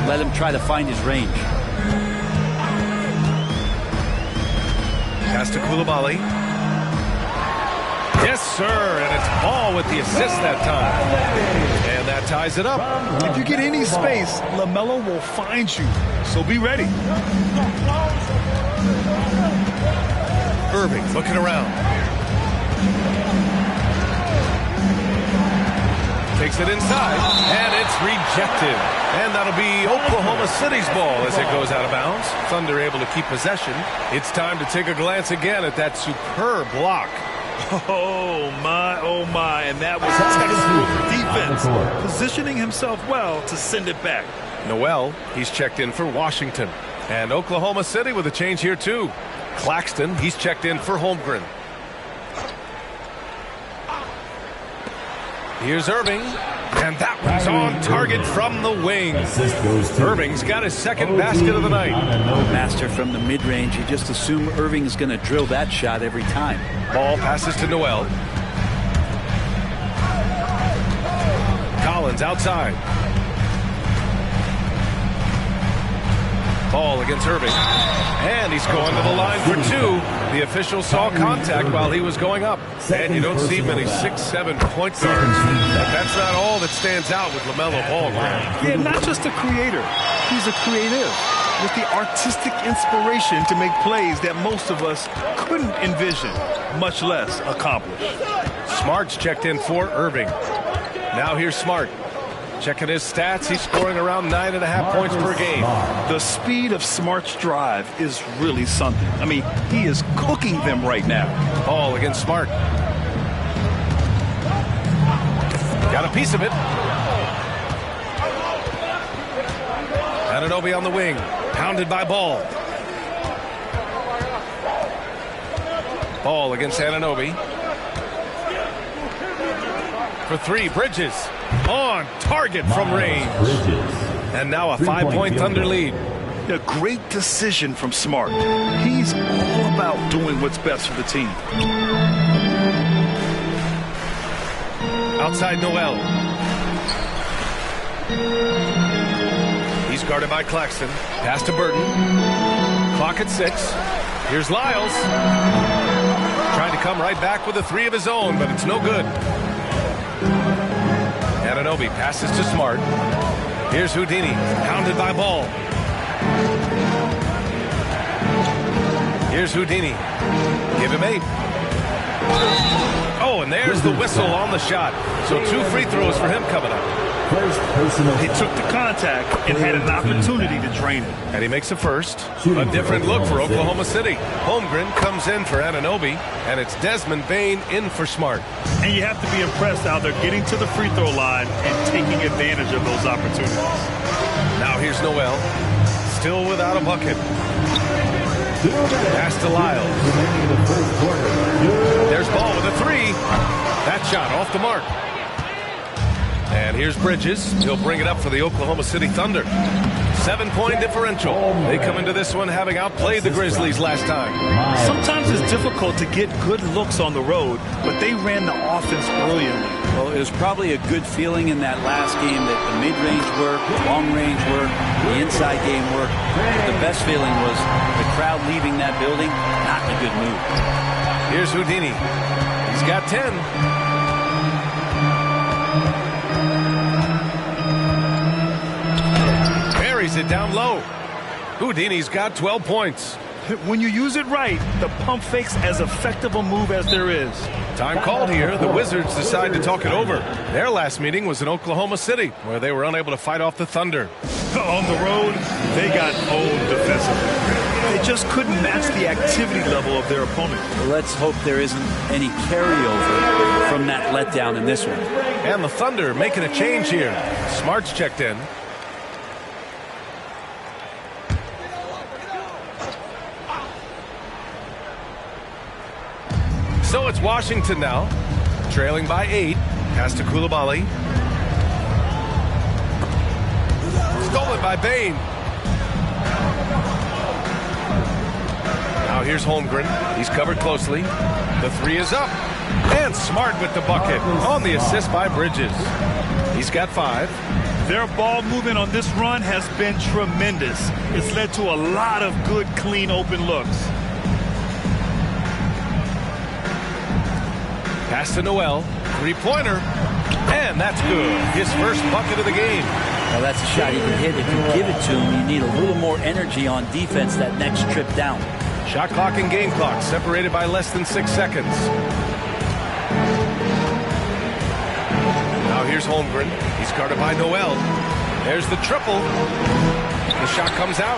let him try to find his range. Pass to Koulibaly. Yes, sir, and it's Ball with the assist that time. And that ties it up. If you get any space, LaMelo will find you, so be ready. Irving looking around. Takes it inside, and it's rejected. And that'll be Oklahoma City's ball as it goes out of bounds. Thunder able to keep possession. It's time to take a glance again at that superb block. Oh, my, and that was textbook defense. Positioning himself well to send it back. Noel, he's checked in for Washington. And Oklahoma City with a change here, too. Claxton, he's checked in for Holmgren. Here's Irving. And that one's on target from the wing. Irving's got his second basket of the night. Master from the mid-range. You just assume Irving's going to drill that shot every time. Ball passes to Noel. Collins outside. Ball against Irving. And he's going to the line for two. The official saw contact while he was going up. And you don't see many 6'7" point guards. But that's not all that stands out with LaMelo Ball, Graham. Yeah, not just a creator. He's a creative with the artistic inspiration to make plays that most of us couldn't envision, much less accomplish. Smart's checked in for Irving. Now here's Smart. Checking his stats, he's scoring around 9.5 points per game. The speed of Smart's drive is really something. I mean, he is cooking them right now. Ball against Smart. Got a piece of it. Anunoby on the wing. Pounded by Ball. Ball against Anunoby. For three, Bridges. On target from range. And now a 5-point Thunder lead. A great decision from Smart. He's all about doing what's best for the team. Outside Noel. He's guarded by Claxton. Pass to Burton. Clock at 6. Here's Lyles. Trying to come right back with a three of his own, but it's no good. Anunoby passes to Smart. Here's Houdini, pounded by Ball. Here's Houdini. Give him 8. Oh, and there's the whistle on the shot. So 2 free throws for him coming up. He took the contact and had an opportunity to drain it. And he makes a first. A different look for Oklahoma City. Holmgren comes in for Anunoby, and it's Desmond Bane in for Smart. And you have to be impressed how they're getting to the free throw line and taking advantage of those opportunities. Now here's Noel. Still without a bucket. Pass to Lyles. There's Ball with a 3. That shot off the mark. And here's Bridges. He'll bring it up for the Oklahoma City Thunder. 7-point differential. They come into this one having outplayed the Grizzlies last time. Sometimes it's difficult to get good looks on the road, but they ran the offense brilliantly. Well, it was probably a good feeling in that last game that the mid-range work, the long-range work, the inside inside game work. But the best feeling was the crowd leaving that building, not in a good mood. Here's Houdini. He's got 10. Buries it down low. Houdini's got 12 points. When you use it right, the pump fake's as effective a move as there is. Time called here. The Wizards decide to talk it over. Their last meeting was in Oklahoma City, where they were unable to fight off the Thunder. On the road, they got owned defensively. They just couldn't match the activity level of their opponent. Well, let's hope there isn't any carryover from that letdown in this one. And the Thunder making a change here. Smart's checked in. So it's Washington now, trailing by 8. Pass to Coulibaly. Stolen by Bane. Now here's Holmgren. He's covered closely. The 3 is up. And Smart with the bucket on the assist by Bridges. He's got 5. Their ball movement on this run has been tremendous. It's led to a lot of good, clean, open looks. Pass to Noel. 3-pointer. And that's good. His first bucket of the game. Well, that's a shot he can hit. If you give it to him, you need a little more energy on defense that next trip down. Shot clock and game clock separated by less than 6 seconds. Now here's Holmgren. He's guarded by Noel. There's the triple. The shot comes out.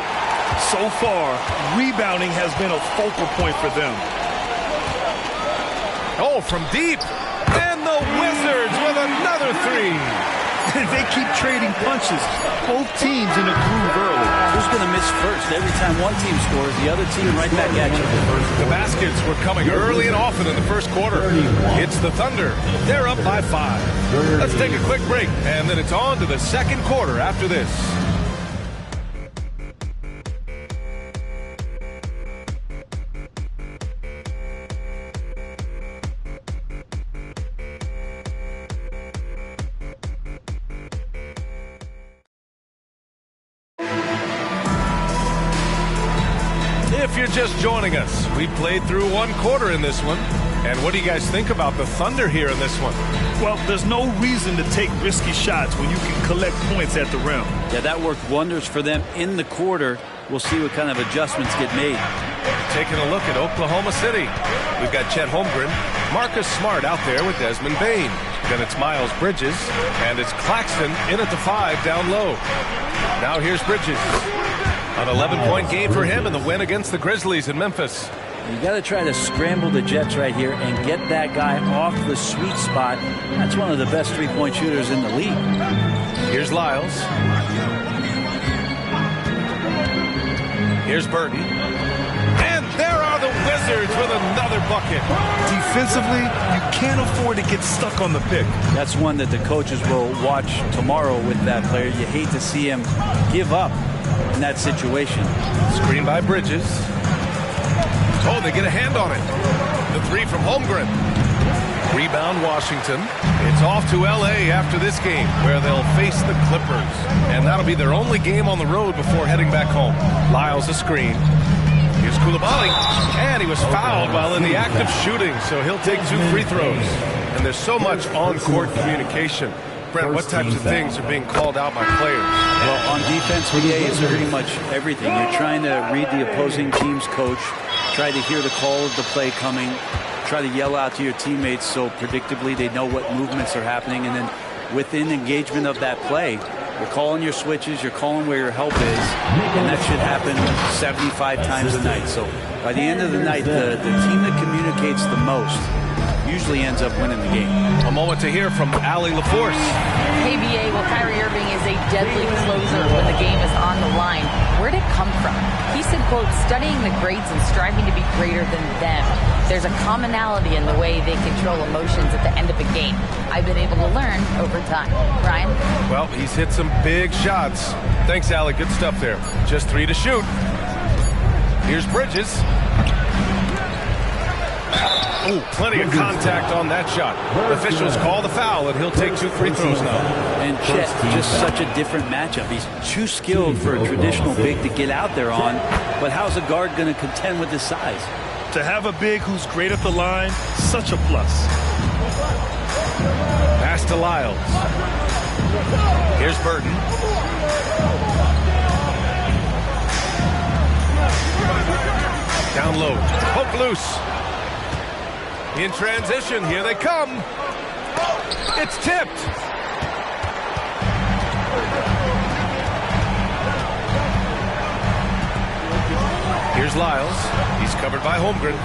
So far, rebounding has been a focal point for them. Oh, from deep. And the Wizards with another 3. They keep trading punches. Both teams in a groove early. Who's going to miss first? Every time one team scores, the other team right back at you. The baskets were coming early and often in the first quarter. It's the Thunder. They're up by 5. Let's take a quick break, and then it's on to the second quarter after this. If you're just joining us, we played through one quarter in this one. And what do you guys think about the Thunder here in this one? Well, there's no reason to take risky shots when you can collect points at the rim. Yeah, that worked wonders for them in the quarter. We'll see what kind of adjustments get made. Taking a look at Oklahoma City. We've got Chet Holmgren, Marcus Smart out there with Desmond Bane. Then it's Miles Bridges, and it's Claxton in at the 5 down low. Now here's Bridges. An 11-point game for him in the win against the Grizzlies in Memphis. You got to try to scramble the Jets right here and get that guy off the sweet spot. That's one of the best three-point shooters in the league. Here's Lyles. Here's Burton. And there are the Wizards with another bucket. Defensively, you can't afford to get stuck on the pick. That's one that the coaches will watch tomorrow with that player. You hate to see him give up in that situation. Screen by Bridges. Oh, they get a hand on it. The 3 from Holmgren. Rebound Washington. It's off to L.A. after this game, where they'll face the Clippers. And that'll be their only game on the road before heading back home. Lyles a screen. Here's Coulibaly. And he was fouled while in the act of shooting, so he'll take 2 free throws. And there's so much on-court communication. Brent, what types of things are being called out by players? Well, on defense, VA is pretty much everything. You're trying to read the opposing team's coach, try to hear the call of the play coming, try to yell out to your teammates so predictably they know what movements are happening, and then within engagement of that play, you're calling your switches, you're calling where your help is, and that should happen 75 times a night. So by the end of the night, the team that communicates the most usually ends up winning the game. A moment to hear from Allie LaForce. KBA, well, Kyrie Irving is a deadly closer when the game is on the line. Where'd it come from? He said, quote, studying the greats and striving to be greater than them. There's a commonality in the way they control emotions at the end of a game. I've been able to learn over time. Ryan? Well, he's hit some big shots. Thanks, Allie. Good stuff there. Just 3 to shoot. Here's Bridges. Ooh, plenty of contact on that shot. Officials call the foul, and he'll take 2 free throws now. And Chet, just such a different matchup. He's too skilled for a traditional big to get out there on, but how's a guard going to contend with his size? To have a big who's great at the line, such a plus. Pass to Lyles. Here's Burton. Down low. Poke loose. In transition, here they come. It's tipped. Here's Lyles. He's covered by Holmgren.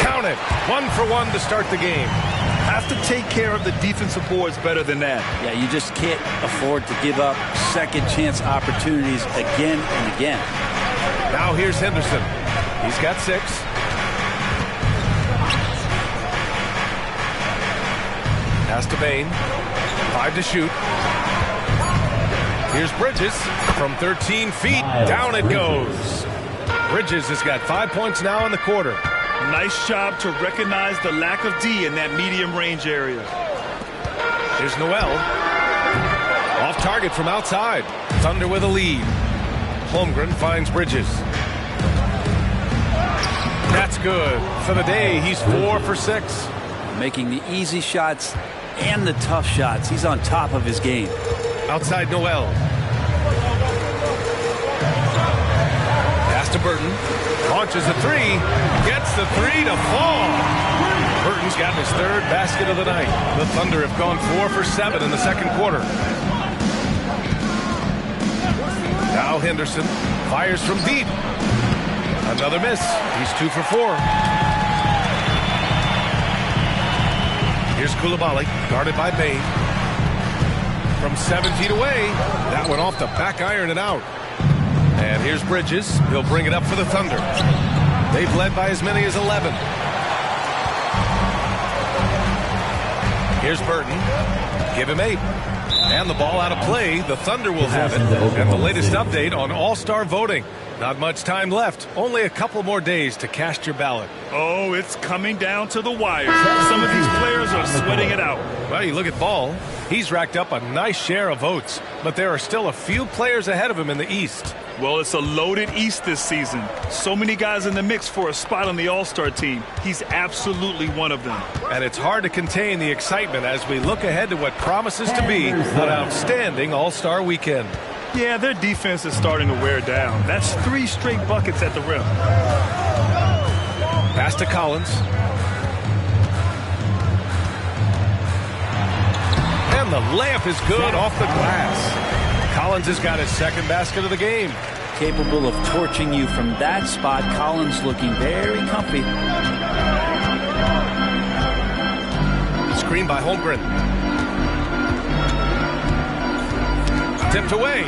Count it. 1 for 1 to start the game. Have to take care of the defensive boards better than that. Yeah, you just can't afford to give up second chance opportunities again and again. Now here's Henderson. He's got 6. Pass to Bain. 5 to shoot. Here's Bridges from 13 feet. Down it goes. Bridges has got 5 points now in the quarter. Nice job to recognize the lack of D in that medium range area. Here's Noel. Off target from outside. Thunder with a lead. Holmgren finds Bridges. That's good. For the day, he's 4 for 6. Making the easy shots and the tough shots. He's on top of his game. Outside Noel. Pass to Burton. Launches a 3. Gets the 3 to fall. Burton's got his 3rd basket of the night. The Thunder have gone 4 for 7 in the second quarter. Now Henderson fires from deep. Another miss. He's 2 for 4. Here's Coulibaly, guarded by Bain. From 7 feet away, that went off the back iron and out. And here's Bridges. He'll bring it up for the Thunder. They've led by as many as 11. Here's Burton. Give him 8. And the ball out of play. The Thunder will have it. And the latest update on All-Star voting. Not much time left. Only a couple more days to cast your ballot. Oh, it's coming down to the wire. Some of these players are sweating it out. Well, you look at Ball. He's racked up a nice share of votes. But there are still a few players ahead of him in the East. Well, it's a loaded East this season. So many guys in the mix for a spot on the All-Star team. He's absolutely one of them. And it's hard to contain the excitement as we look ahead to what promises to be an outstanding All-Star weekend. Yeah, their defense is starting to wear down. That's 3 straight buckets at the rim. Pass to Collins. And the layup is good off the glass. Collins has got his 2nd basket of the game. Capable of torching you from that spot. Collins looking very comfy. Screen by Holmgren. Tipped away.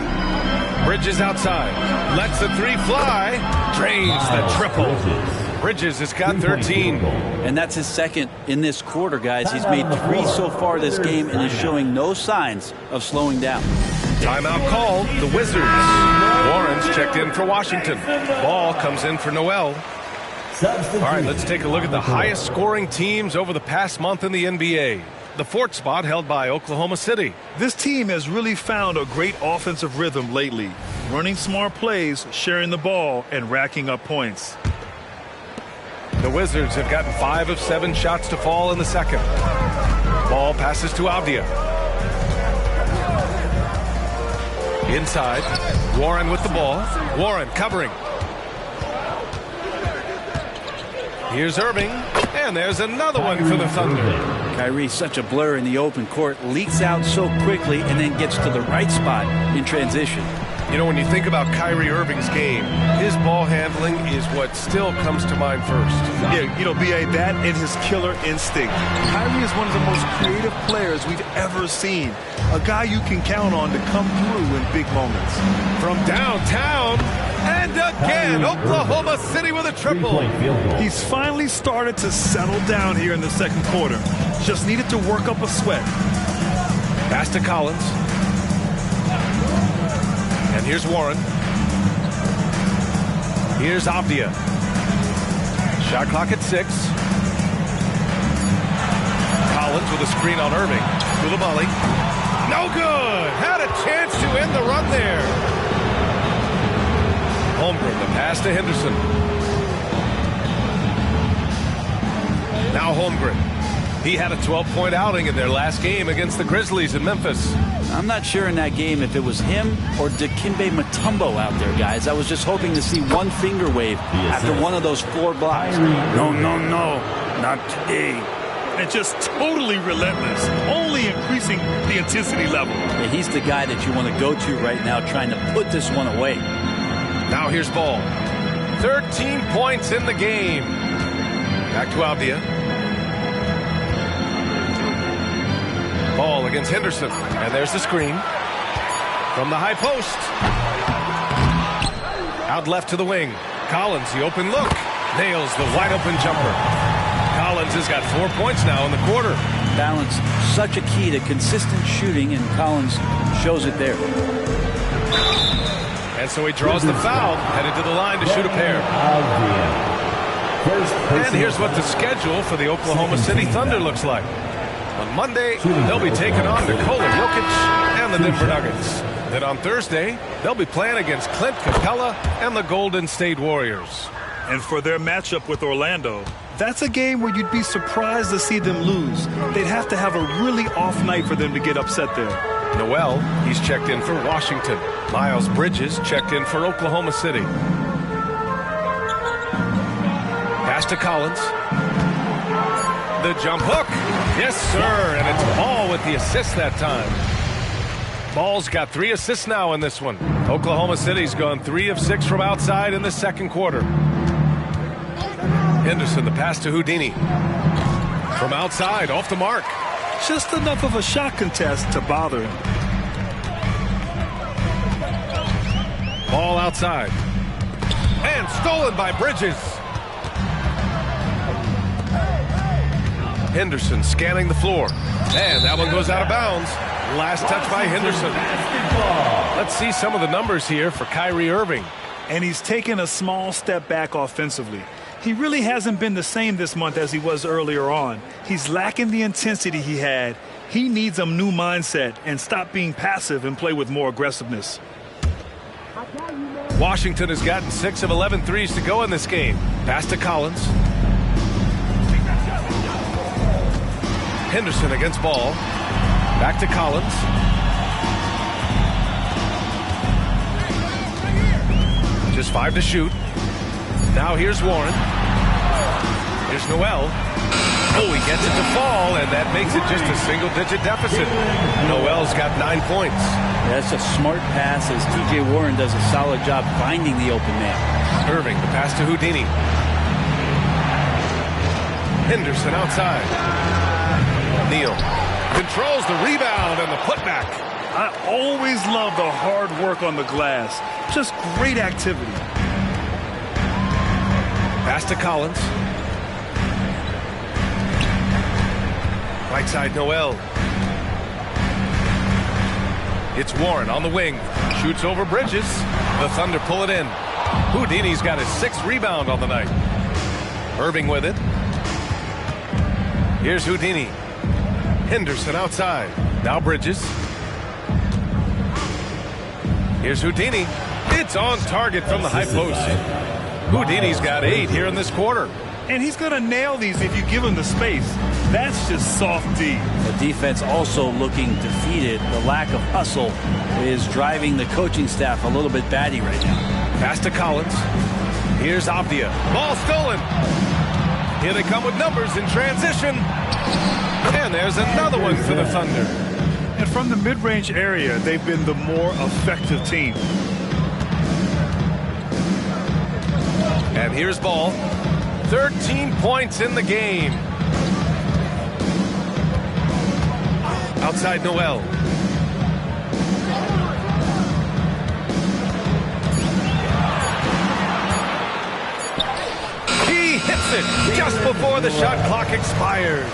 Bridges outside. Lets the 3 fly. Drains the triple. Bridges has got 13. And that's his 2nd in this quarter, guys. He's made 3 so far this game and is showing no signs of slowing down. Timeout called. The Wizards. Warren's checked in for Washington. Ball comes in for Noel. All right, let's take a look at the highest scoring teams over the past month in the NBA. The 4th spot held by Oklahoma City. This team has really found a great offensive rhythm lately. Running smart plays, sharing the ball, and racking up points. The Wizards have gotten 5 of 7 shots to fall in the second. Ball passes to Avdia. Inside. Warren with the ball. Warren covering. Here's Irving. And there's another one for the Thunder. Kyrie, such a blur in the open court, leaks out so quickly and then gets to the right spot in transition. You know, when you think about Kyrie Irving's game, his ball handling is what still comes to mind first. Yeah, you know, B.A., that and his killer instinct. Kyrie is one of the most creative players we've ever seen. A guy you can count on to come through in big moments. From downtown, and again, Oklahoma City with a triple. He's finally started to settle down here in the second quarter. Just needed to work up a sweat. Pass to Collins. And here's Warren. Here's Avdia. Shot clock at 6. Collins with a screen on Irving. Koulibaly. No good. Had a chance to end the run there. Holmgren, the pass to Henderson. Now Holmgren. He had a 12-point outing in their last game against the Grizzlies in Memphis. I'm not sure in that game if it was him or Dikembe Mutombo out there, guys. I was just hoping to see one finger wave after one of those 4 blocks. No, not today. And just totally relentless, only increasing the intensity level. Yeah, he's the guy that you want to go to right now, trying to put this one away. Now here's Ball. 13 points in the game. Back to Avdia. Ball against Henderson. And there's the screen. From the high post. Out left to the wing. Collins, the open look. Nails the wide open jumper. Collins has got 4 points now in the quarter. Balance, such a key to consistent shooting, and Collins shows it there. And so he draws the foul, headed to the line to shoot a pair. And here's what the schedule for the Oklahoma City Thunder looks like. On Monday, they'll be taking on Nikola Jokic and the Denver Nuggets. Then on Thursday, they'll be playing against Clint Capella and the Golden State Warriors. And for their matchup with Orlando, that's a game where you'd be surprised to see them lose. They'd have to have a really off night for them to get upset there. Noel, he's checked in for Washington. Miles Bridges checked in for Oklahoma City. Pass to Collins. The jump hook. Yes, sir. And it's Ball with the assist that time. Ball's got 3 assists now in this one. Oklahoma City's gone 3 of 6 from outside in the second quarter. Henderson, the pass to Houdini. From outside, off the mark. Just enough of a shot contest to bother him. Ball outside. And stolen by Bridges. Henderson scanning the floor. And that one goes out of bounds. Last touch by Henderson. Let's see some of the numbers here for Kyrie Irving. And he's taken a small step back offensively. He really hasn't been the same this month as he was earlier on. He's lacking the intensity he had. He needs a new mindset and stop being passive and play with more aggressiveness. Washington has gotten 6 of 11 threes to go in this game. Pass to Collins. Henderson against Ball. Back to Collins. Just 5 to shoot. Now here's Warren. Here's Noel. Oh, he gets it to fall, and that makes it just a single-digit deficit. Noel's got 9 points. That's a smart pass as T.J. Warren does a solid job finding the open man. Irving, the pass to Houdini. Henderson outside. Neal controls the rebound and the putback. I always love the hard work on the glass. Just great activity. Pass to Collins. Right side, Noel. It's Warren on the wing. Shoots over Bridges. The Thunder pull it in. Houdini's got his 6th rebound on the night. Irving with it. Here's Houdini. Henderson outside. Now Bridges. Here's Houdini. It's on target from the high post. Houdini's got 8 here in this quarter. And he's going to nail these if you give him the space. That's just soft D. The defense also looking defeated. The lack of hustle is driving the coaching staff a little bit batty right now. Pass to Collins. Here's Avdia. Ball stolen. Here they come with numbers in transition. And there's another one for the Thunder. And from the mid-range area, they've been the more effective team. And here's Ball. 13 points in the game. Outside Noel. He hits it just before the shot clock expires.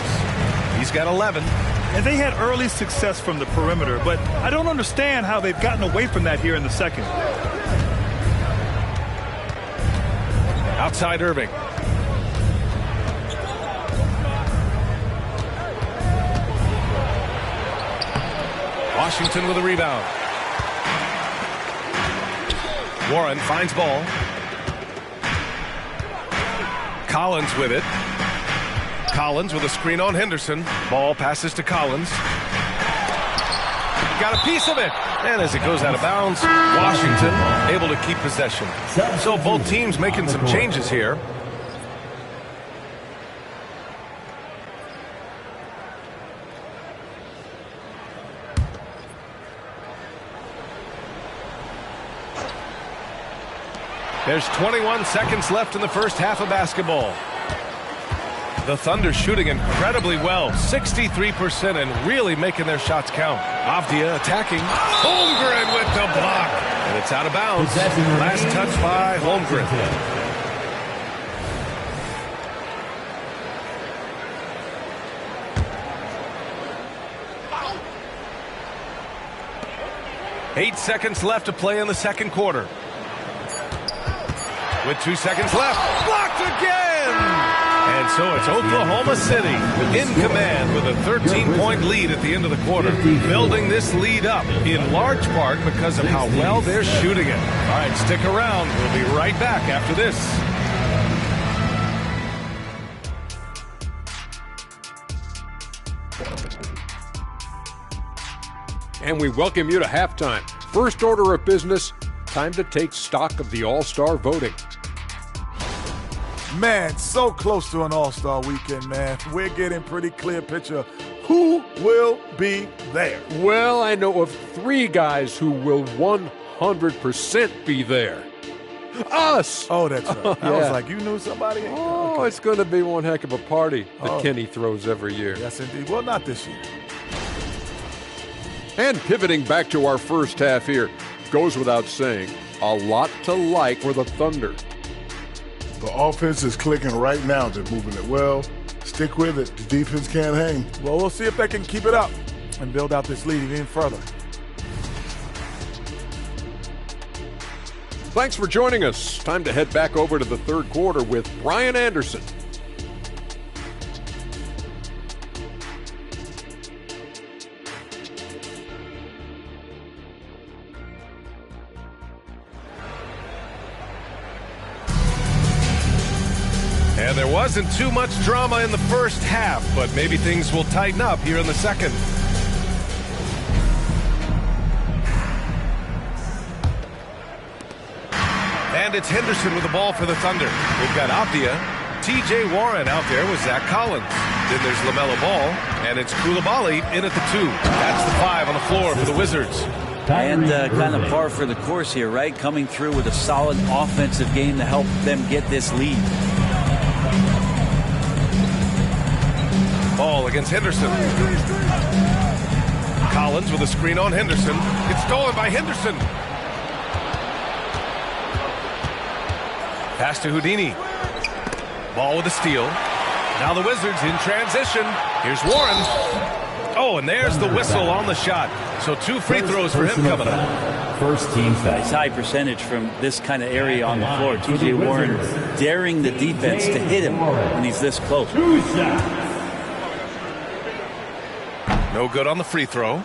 He's got 11. And they had early success from the perimeter, but I don't understand how they've gotten away from that here in the second. Outside Irving. Washington with a rebound. Warren finds ball. Collins with it. Collins with a screen on Henderson. Ball passes to Collins. Got a piece of it. And as it goes out of bounds, Washington able to keep possession. So both teams making some changes here. There's 21 seconds left in the first half of basketball. The Thunder shooting incredibly well, 63%, and really making their shots count. Avdia attacking. Holmgren with the block. And it's out of bounds. Last touch by Holmgren. 8 seconds left to play in the second quarter. With 2 seconds left, blocked again! And so it's Oklahoma City in command with a 13-point lead at the end of the quarter. Building this lead up in large part because of how well they're shooting it. All right, stick around. We'll be right back after this. And we welcome you to halftime. First order of business, time to take stock of the All-Star voting. Man, so close to an All-Star weekend, man. We're getting pretty clear picture who will be there. Well, I know of 3 guys who will 100% be there. Us! Oh, that's right. Yeah. I was like, you knew somebody? Oh, okay. It's going to be one heck of a party that Kenny throws every year. Yes, indeed. Well, not this year. And pivoting back to our first half here, goes without saying, a lot to like for the Thunder. The offense is clicking right now. They're moving it well. Stick with it. The defense can't hang. Well, we'll see if they can keep it up and build out this lead even further. Thanks for joining us. Time to head back over to the third quarter with Brian Anderson. And there wasn't too much drama in the first half, but maybe things will tighten up here in the second. And it's Henderson with the ball for the Thunder. We've got Avdia, T.J. Warren out there with Zach Collins. Then there's LaMelo Ball, and it's Coulibaly in at the 2. That's the 5 on the floor for the Wizards. And kind of par for the course here, right? Coming through with a solid offensive game to help them get this lead. Ball against Henderson. Collins with a screen on Henderson. It's stolen by Henderson. Pass to Houdini. Ball with a steal. Now the Wizards in transition. Here's Warren. Oh, and there's the whistle on the shot. So 2 free throws for him coming up. First team foul. Nice high percentage from this kind of area on the floor. T.J. Warren daring the defense to hit him when he's this close. No good on the free throw.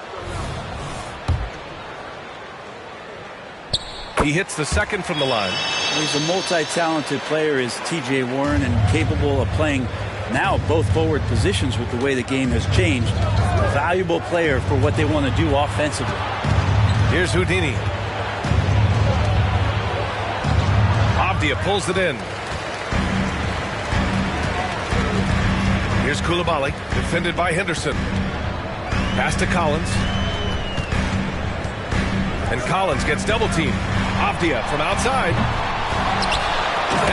He hits the second from the line. He's a multi-talented player, is T.J. Warren, and capable of playing now both forward positions with the way the game has changed. A valuable player for what they want to do offensively. Here's Houdini. Avdia pulls it in. Here's Coulibaly, defended by Henderson. Pass to Collins. And Collins gets double teamed. Avdia from outside.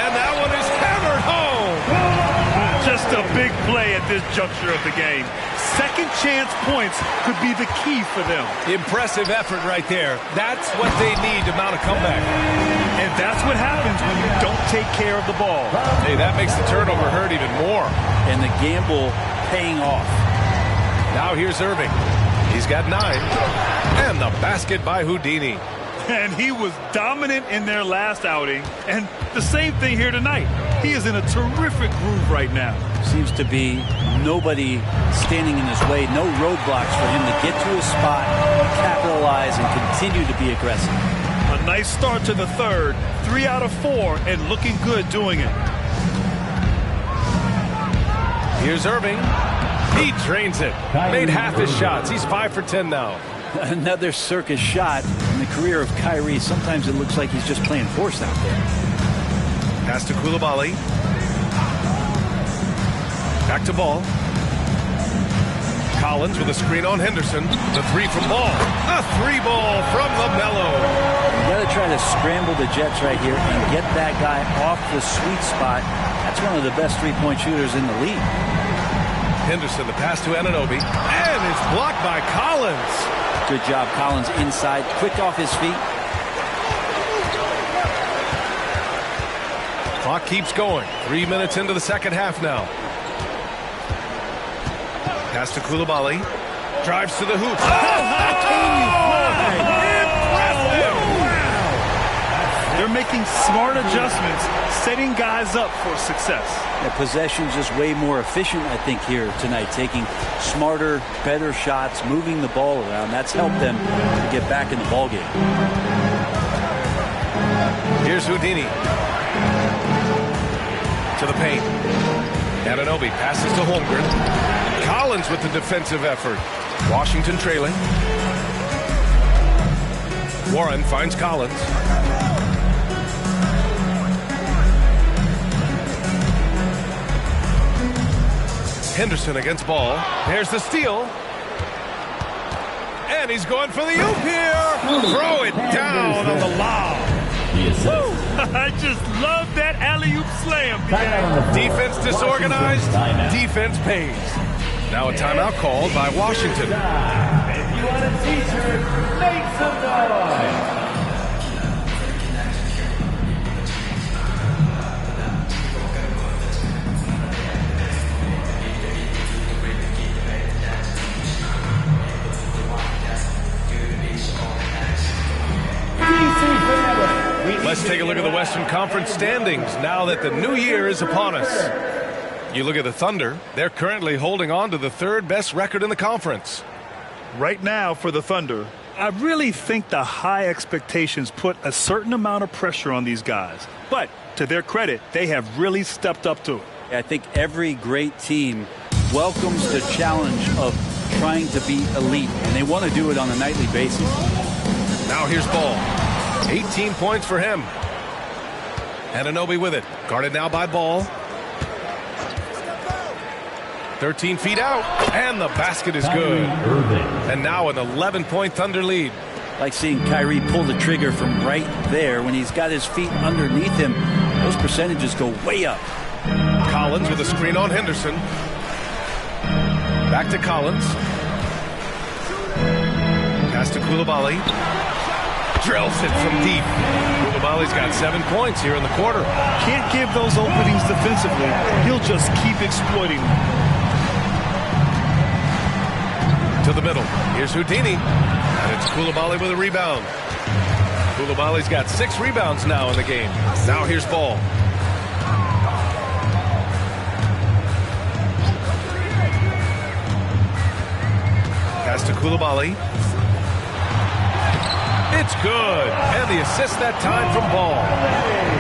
And that one is hammered home. Just a big play at this juncture of the game. Second chance points could be the key for them. Impressive effort right there. That's what they need to mount a comeback. And that's what happens when you don't take care of the ball. Hey, that makes the turnover hurt even more. And the gamble paying off. Now here's Irving. He's got 9. And the basket by Houdini. And he was dominant in their last outing. And the same thing here tonight. He is in a terrific groove right now. Seems to be nobody standing in his way, no roadblocks for him to get to his spot, capitalize, and continue to be aggressive. A nice start to the third. 3 out of 4, and looking good doing it. Here's Irving. He drains it. Made half his shots. He's 5 for 10 now. Another circus shot in the career of Kyrie. Sometimes it looks like he's just playing force out there. Pass to Coulibaly. Back to Ball. Collins with a screen on Henderson. The 3 from Ball. A 3-ball from LaMelo. You got to try to scramble the Jets right here and get that guy off the sweet spot. That's one of the best three-point shooters in the league. Henderson, the pass to Anunoby. And it's blocked by Collins. Good job, Collins inside, quick off his feet. Clock keeps going. 3 minutes into the second half now. Pass to Coulibaly. Drives to the hoop. Oh, how can you fly? Impressive! Wow. They're making smart adjustments, setting guys up for success. The possession's just way more efficient, I think, here tonight. Taking smarter, better shots, moving the ball around. That's helped them to get back in the ballgame. Here's Houdini. To the paint. Anunoby passes to Holmgren. Collins with the defensive effort. Washington trailing. Warren finds Collins. Henderson against Ball. There's the steal. And he's going for the oop here. Throw it down on the lob. I just love that alley-oop slam. Defense disorganized. Defense pays. Now a timeout called by Washington. If you want a t-shirt, make some noise. Let's take a look at the Western Conference standings now that the new year is upon us. You look at the Thunder, they're currently holding on to the third best record in the conference. Right now for the Thunder, I really think the high expectations put a certain amount of pressure on these guys. But to their credit, they have really stepped up to it. I think every great team welcomes the challenge of trying to be elite, and they want to do it on a nightly basis. Now here's Ball. 18 points for him. Anunoby with it. Guarded now by Ball. 13 feet out. And the basket is good. And now an 11-point Thunder lead. Like seeing Kyrie pull the trigger from right there when he's got his feet underneath him. Those percentages go way up. Collins with a screen on Henderson. Back to Collins. Pass to Coulibaly. Drills it from deep. Coulibaly's got 7 points here in the quarter. Can't give those openings defensively. He'll just keep exploiting them. To the middle. Here's Houdini. And it's Coulibaly with a rebound. Coulibaly's got 6 rebounds now in the game. Now here's Ball. Pass to Coulibaly. It's good. And the assist that time from Ball.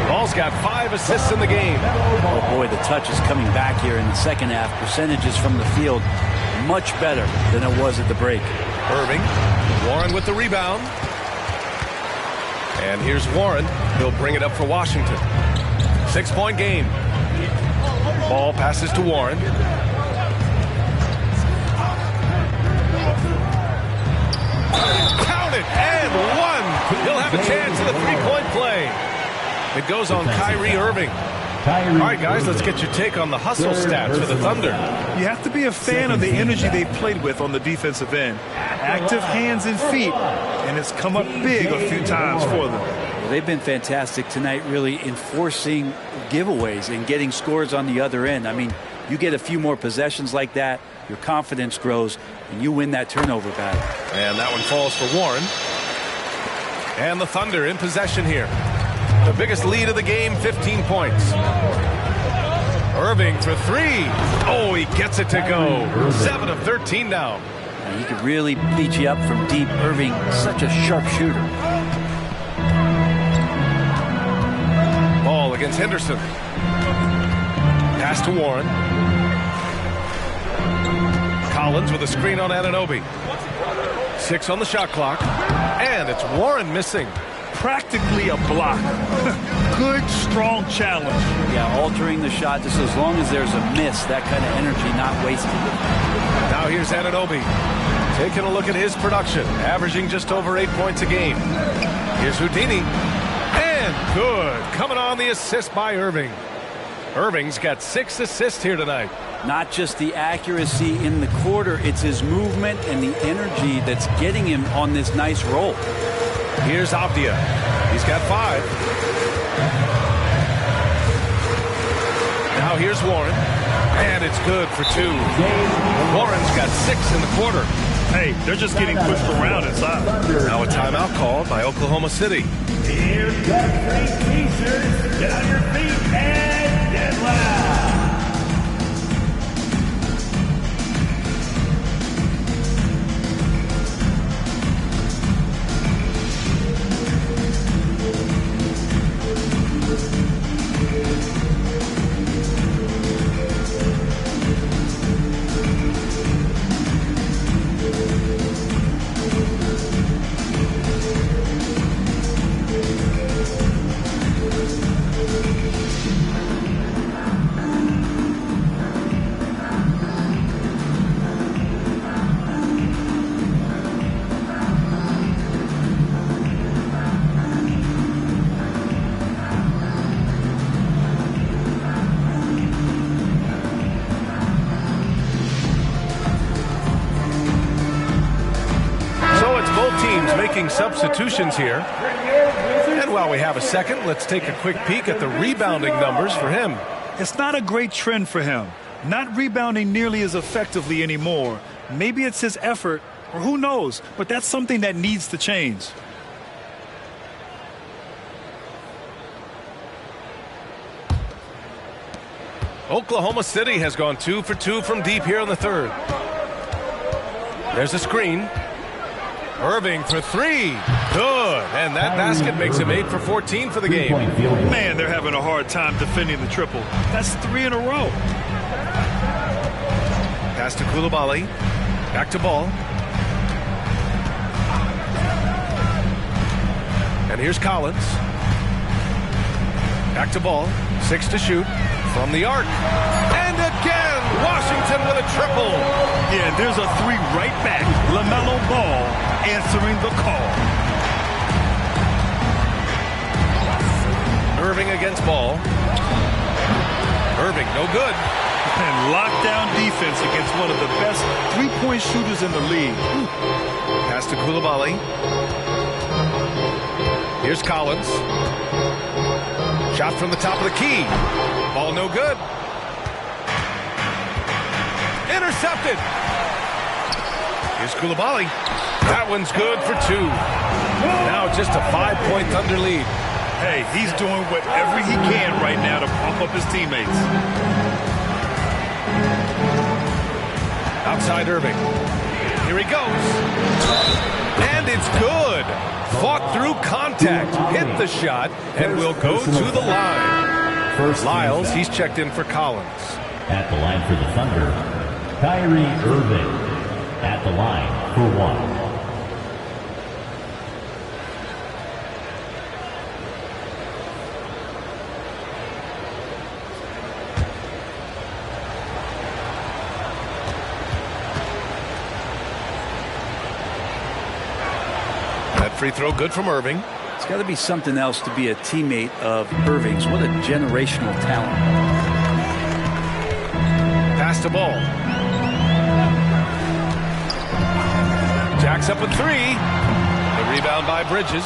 Ball's got 5 assists in the game. Oh, boy, the touch is coming back here in the second half. Percentages from the field much better than it was at the break. Irving. Warren with the rebound. And here's Warren. He'll bring it up for Washington. 6-point game. Ball passes to Warren. Count it, and one. He'll have a chance at the three-point play. It goes on Kyrie Irving. All right, guys, let's get your take on the hustle stats for the Thunder. You have to be a fan of the energy they've played with on the defensive end. Active hands and feet, and it's come up big a few times for them. Well, they've been fantastic tonight, really enforcing giveaways and getting scores on the other end. I mean, you get a few more possessions like that, your confidence grows, and you win that turnover battle. And that one falls for Warren. And the Thunder in possession here. The biggest lead of the game, 15 points. Irving for three. Oh, he gets it to go. 7 of 13 now. He could really beat you up from deep. Irving, such a sharp shooter. Ball against Henderson. Pass to Warren. Collins with a screen on Anunoby. 6 on the shot clock. And it's Warren missing. Practically a block. Good, strong challenge. Yeah, altering the shot just as long as there's a miss. That kind of energy not wasted. Now here's Anunoby. Taking a look at his production. Averaging just over 8 points a game. Here's Houdini. And good. Coming on the assist by Irving. Irving's got 6 assists here tonight. Not just the accuracy in the quarter, it's his movement and the energy that's getting him on this nice roll. Here's Avdia. He's got 5. Now here's Warren. And it's good for 2. Warren's got 6 in the quarter. Hey, they're just getting pushed around inside. Now a timeout called by Oklahoma City. Here's the three Pacers. Get on your feet and get loud. Substitutions here. And while we have a second, let's take a quick peek at the rebounding numbers for him. It's not a great trend for him. Not rebounding nearly as effectively anymore. Maybe it's his effort, or who knows, but that's something that needs to change. Oklahoma City has gone 2 for 2 from deep here in the third. There's a screen. Irving for 3. Good. And that basket makes him 8 for 14 for the game. Man, they're having a hard time defending the triple. That's 3 in a row. Pass to Coulibaly. Back to Ball. And here's Collins. Back to Ball. 6 to shoot. From the arc. And again, Washington with a triple. Yeah, there's a 3 right back. LaMelo Ball answering the call. Irving against Ball. Irving, no good. And lockdown defense against one of the best three-point shooters in the league. Pass to Coulibaly. Here's Collins. Shot from the top of the key. Ball no good. Intercepted. Here's Coulibaly. That one's good for 2. Now just a 5-point Thunder lead. Hey, he's doing whatever he can right now to pump up his teammates. Outside Irving. Here he goes. And it's good. Fought through contact. Hit the shot and will go to the line. Lyles, he's checked in for Collins. At the line for the Thunder, Kyrie Irving. At the line for 1. Free throw good from Irving. It's got to be something else to be a teammate of Irving's. What a generational talent. Pass to Ball. Jacks up with 3. The rebound by Bridges.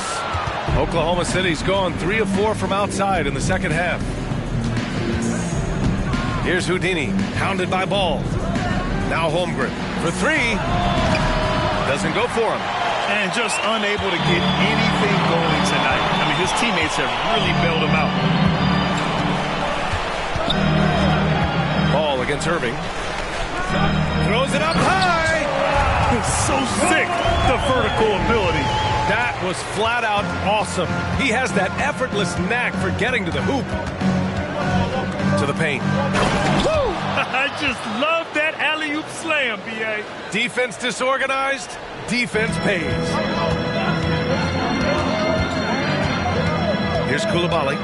Oklahoma City's gone 3 of 4 from outside in the second half. Here's Houdini, hounded by Ball. Now Holmgren for 3. Doesn't go for him. And just unable to get anything going tonight. I mean, his teammates have really bailed him out. against Irving. Throws it up high. So sick, the vertical ability. That was flat out awesome. He has that effortless knack for getting to the hoop. To the paint. Woo! I just love that alley-oop slam, B.A. Defense disorganized, defense pays. Here's Coulibaly.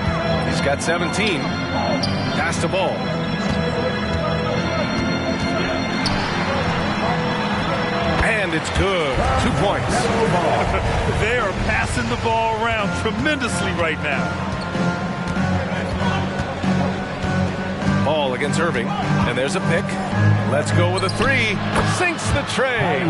He's got 17. Pass to Ball. And it's good. 2 points. They are passing the ball around tremendously right now. Ball against Irving. And there's a pick. Let's go with a three. Sinks the tray.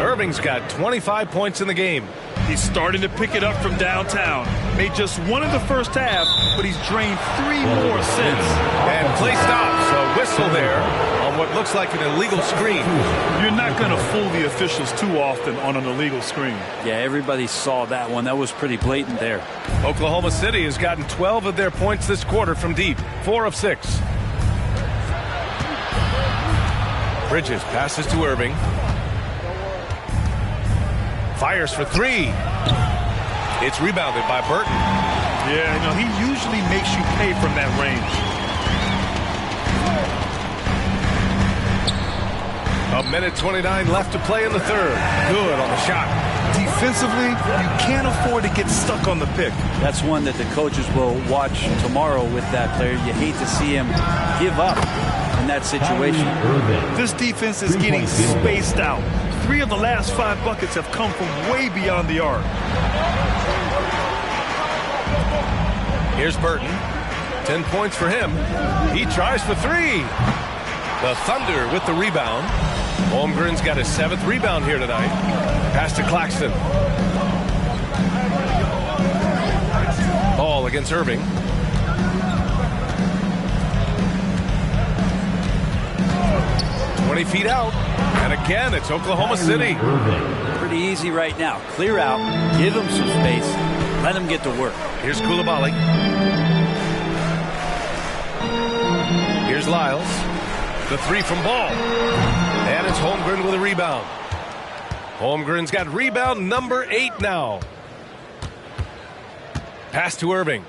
Irving's got 25 points in the game. He's starting to pick it up from downtown. Made just one in the first half, but he's drained 3 more since. And play stops. A whistle there on what looks like an illegal screen. You're not going to fool the officials too often on an illegal screen. Yeah, everybody saw that one. That was pretty blatant there. Oklahoma City has gotten 12 of their points this quarter from deep. 4 of 6. Bridges passes to Irving. Fires for 3. It's rebounded by Burton. Yeah, you know, he usually makes you pay from that range. A minute 29 left to play in the third. Good on the shot. Defensively, you can't afford to get stuck on the pick. That's one that the coaches will watch tomorrow with that player. You hate to see him give up in that situation. This defense is getting spaced out. 3 of the last 5 buckets have come from way beyond the arc. Here's Burton. 10 points for him. He tries for 3. The Thunder with the rebound. Holmgren's got his 7th rebound here tonight. Pass to Claxton. Ball against Irving. Feet out, and again it's Oklahoma City. Pretty easy right now. Clear out, give him some space, let him get to work. Here's Coulibaly. Here's Lyles. The 3 from Ball, and it's Holmgren with a rebound. Holmgren's got rebound number 8 now. Pass to Irving.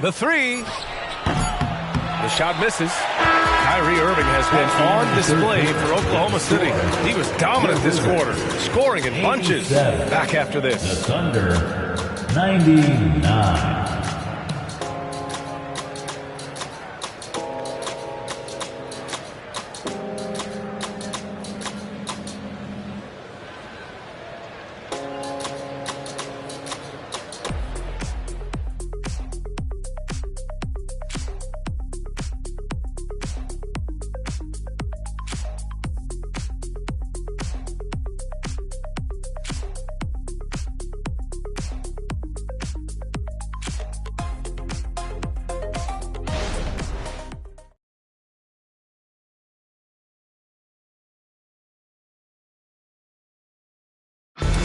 The 3. The shot misses. Kyrie Irving has been on display for Oklahoma City. He was dominant this quarter, scoring in bunches. Back after this. The Thunder, 99.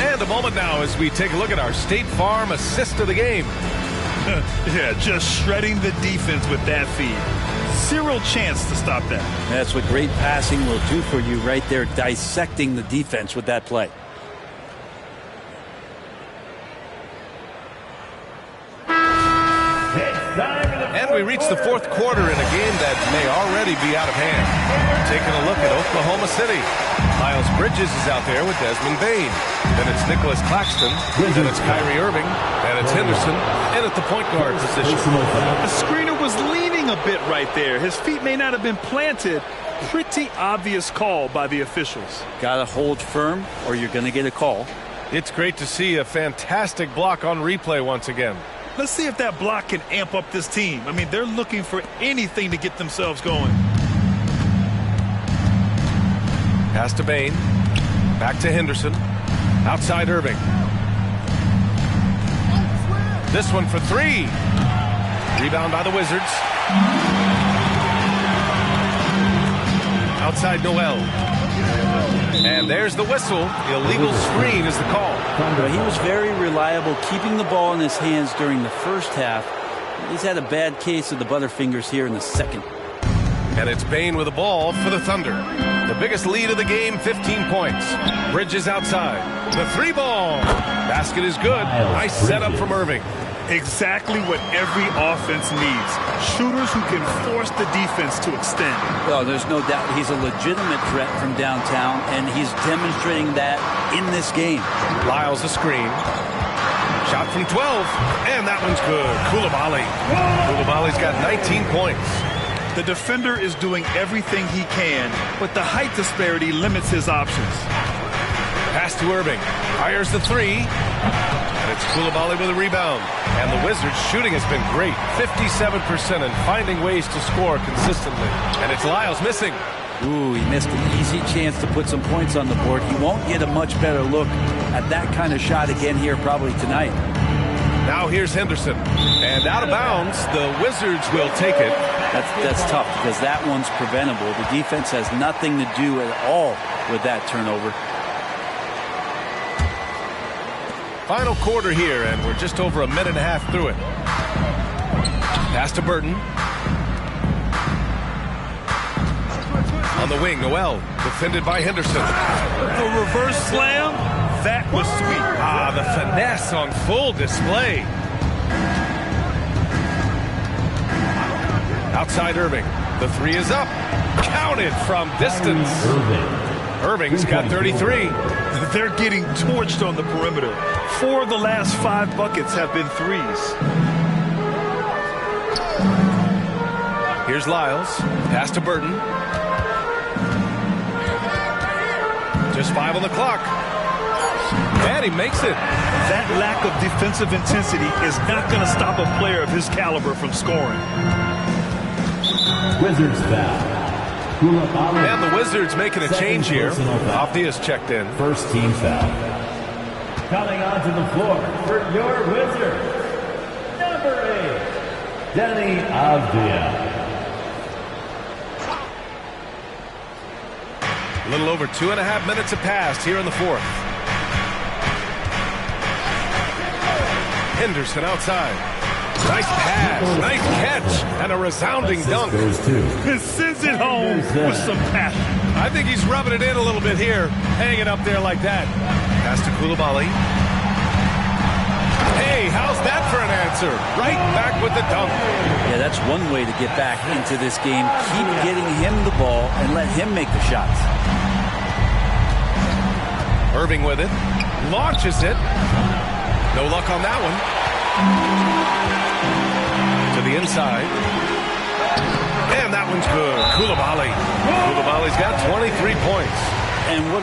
And a moment now as we take a look at our State Farm assist of the game. Yeah, just shredding the defense with that feed. Zero chance to stop that. That's what great passing will do for you right there, dissecting the defense with that play. And we reach the 4th quarter in a game that may already be out of hand. Taking a look at Oklahoma City. Miles Bridges is out there with Desmond Bane. Then it's Nicholas Claxton. Then it's Kyrie Irving. And it's Henderson in at the point guard position. The screener was leaning a bit right there. His feet may not have been planted. Pretty obvious call by the officials. Got to hold firm or you're going to get a call. It's great to see a fantastic block on replay once again. Let's see if that block can amp up this team. I mean, they're looking for anything to get themselves going. Pass to Bane. Back to Henderson. Outside Irving. This one for 3. Rebound by the Wizards. Outside Noel. And there's the whistle. Illegal screen is the call. He was very reliable, keeping the ball in his hands during the first half. He's had a bad case of the butterfingers here in the second. And it's Bain with the ball for the Thunder. The biggest lead of the game, 15 points. Bridges outside. The 3-ball. Basket is good. Nice setup from Irving. Exactly what every offense needs. Shooters who can force the defense to extend. Well, there's no doubt he's a legitimate threat from downtown, and he's demonstrating that in this game. Lyles a screen. Shot from 12, and that one's good. Coulibaly. Coulibaly's got 19 points. The defender is doing everything he can, but the height disparity limits his options. Pass to Irving. Fires the 3. And it's Coulibaly with a rebound. And the Wizards' shooting has been great. 57% and finding ways to score consistently. And it's Lyles missing. Ooh, he missed an easy chance to put some points on the board. He won't get a much better look at that kind of shot again here probably tonight. Now here's Henderson. And out of bounds, the Wizards will take it. That's tough because that one's preventable. The defense has nothing to do at all with that turnover. Final quarter here, and we're just over a minute and a half through it. Pass to Burton. On the wing, Noel, defended by Henderson. The reverse slam, that was sweet. Ah, the finesse on full display. Outside Irving. The 3 is up. Counted from distance. Irving's got 33. They're getting torched on the perimeter. 4 of the last 5 buckets have been threes. Here's Lyles. Pass to Burton. Just 5 on the clock. And he makes it. That lack of defensive intensity is not going to stop a player of his caliber from scoring. Wizards foul. And the Wizards making a change here. Avdia's checked in. First team foul. Coming onto the floor for your Wizards, number 8, Denny Avdia. A little over 2.5 minutes have passed here in the fourth. Henderson outside. Nice pass, nice catch, and a resounding dunk. It sends it home with some passion. I think he's rubbing it in a little bit here, hanging up there like that. Pass to Coulibaly. Hey, how's that for an answer? Right back with the dunk. Yeah, that's one way to get back into this game. Keep getting him the ball and let him make the shots. Irving with it. Launches it. No luck on that one. To the inside. And that one's good. Coulibaly's got 23 points. And what a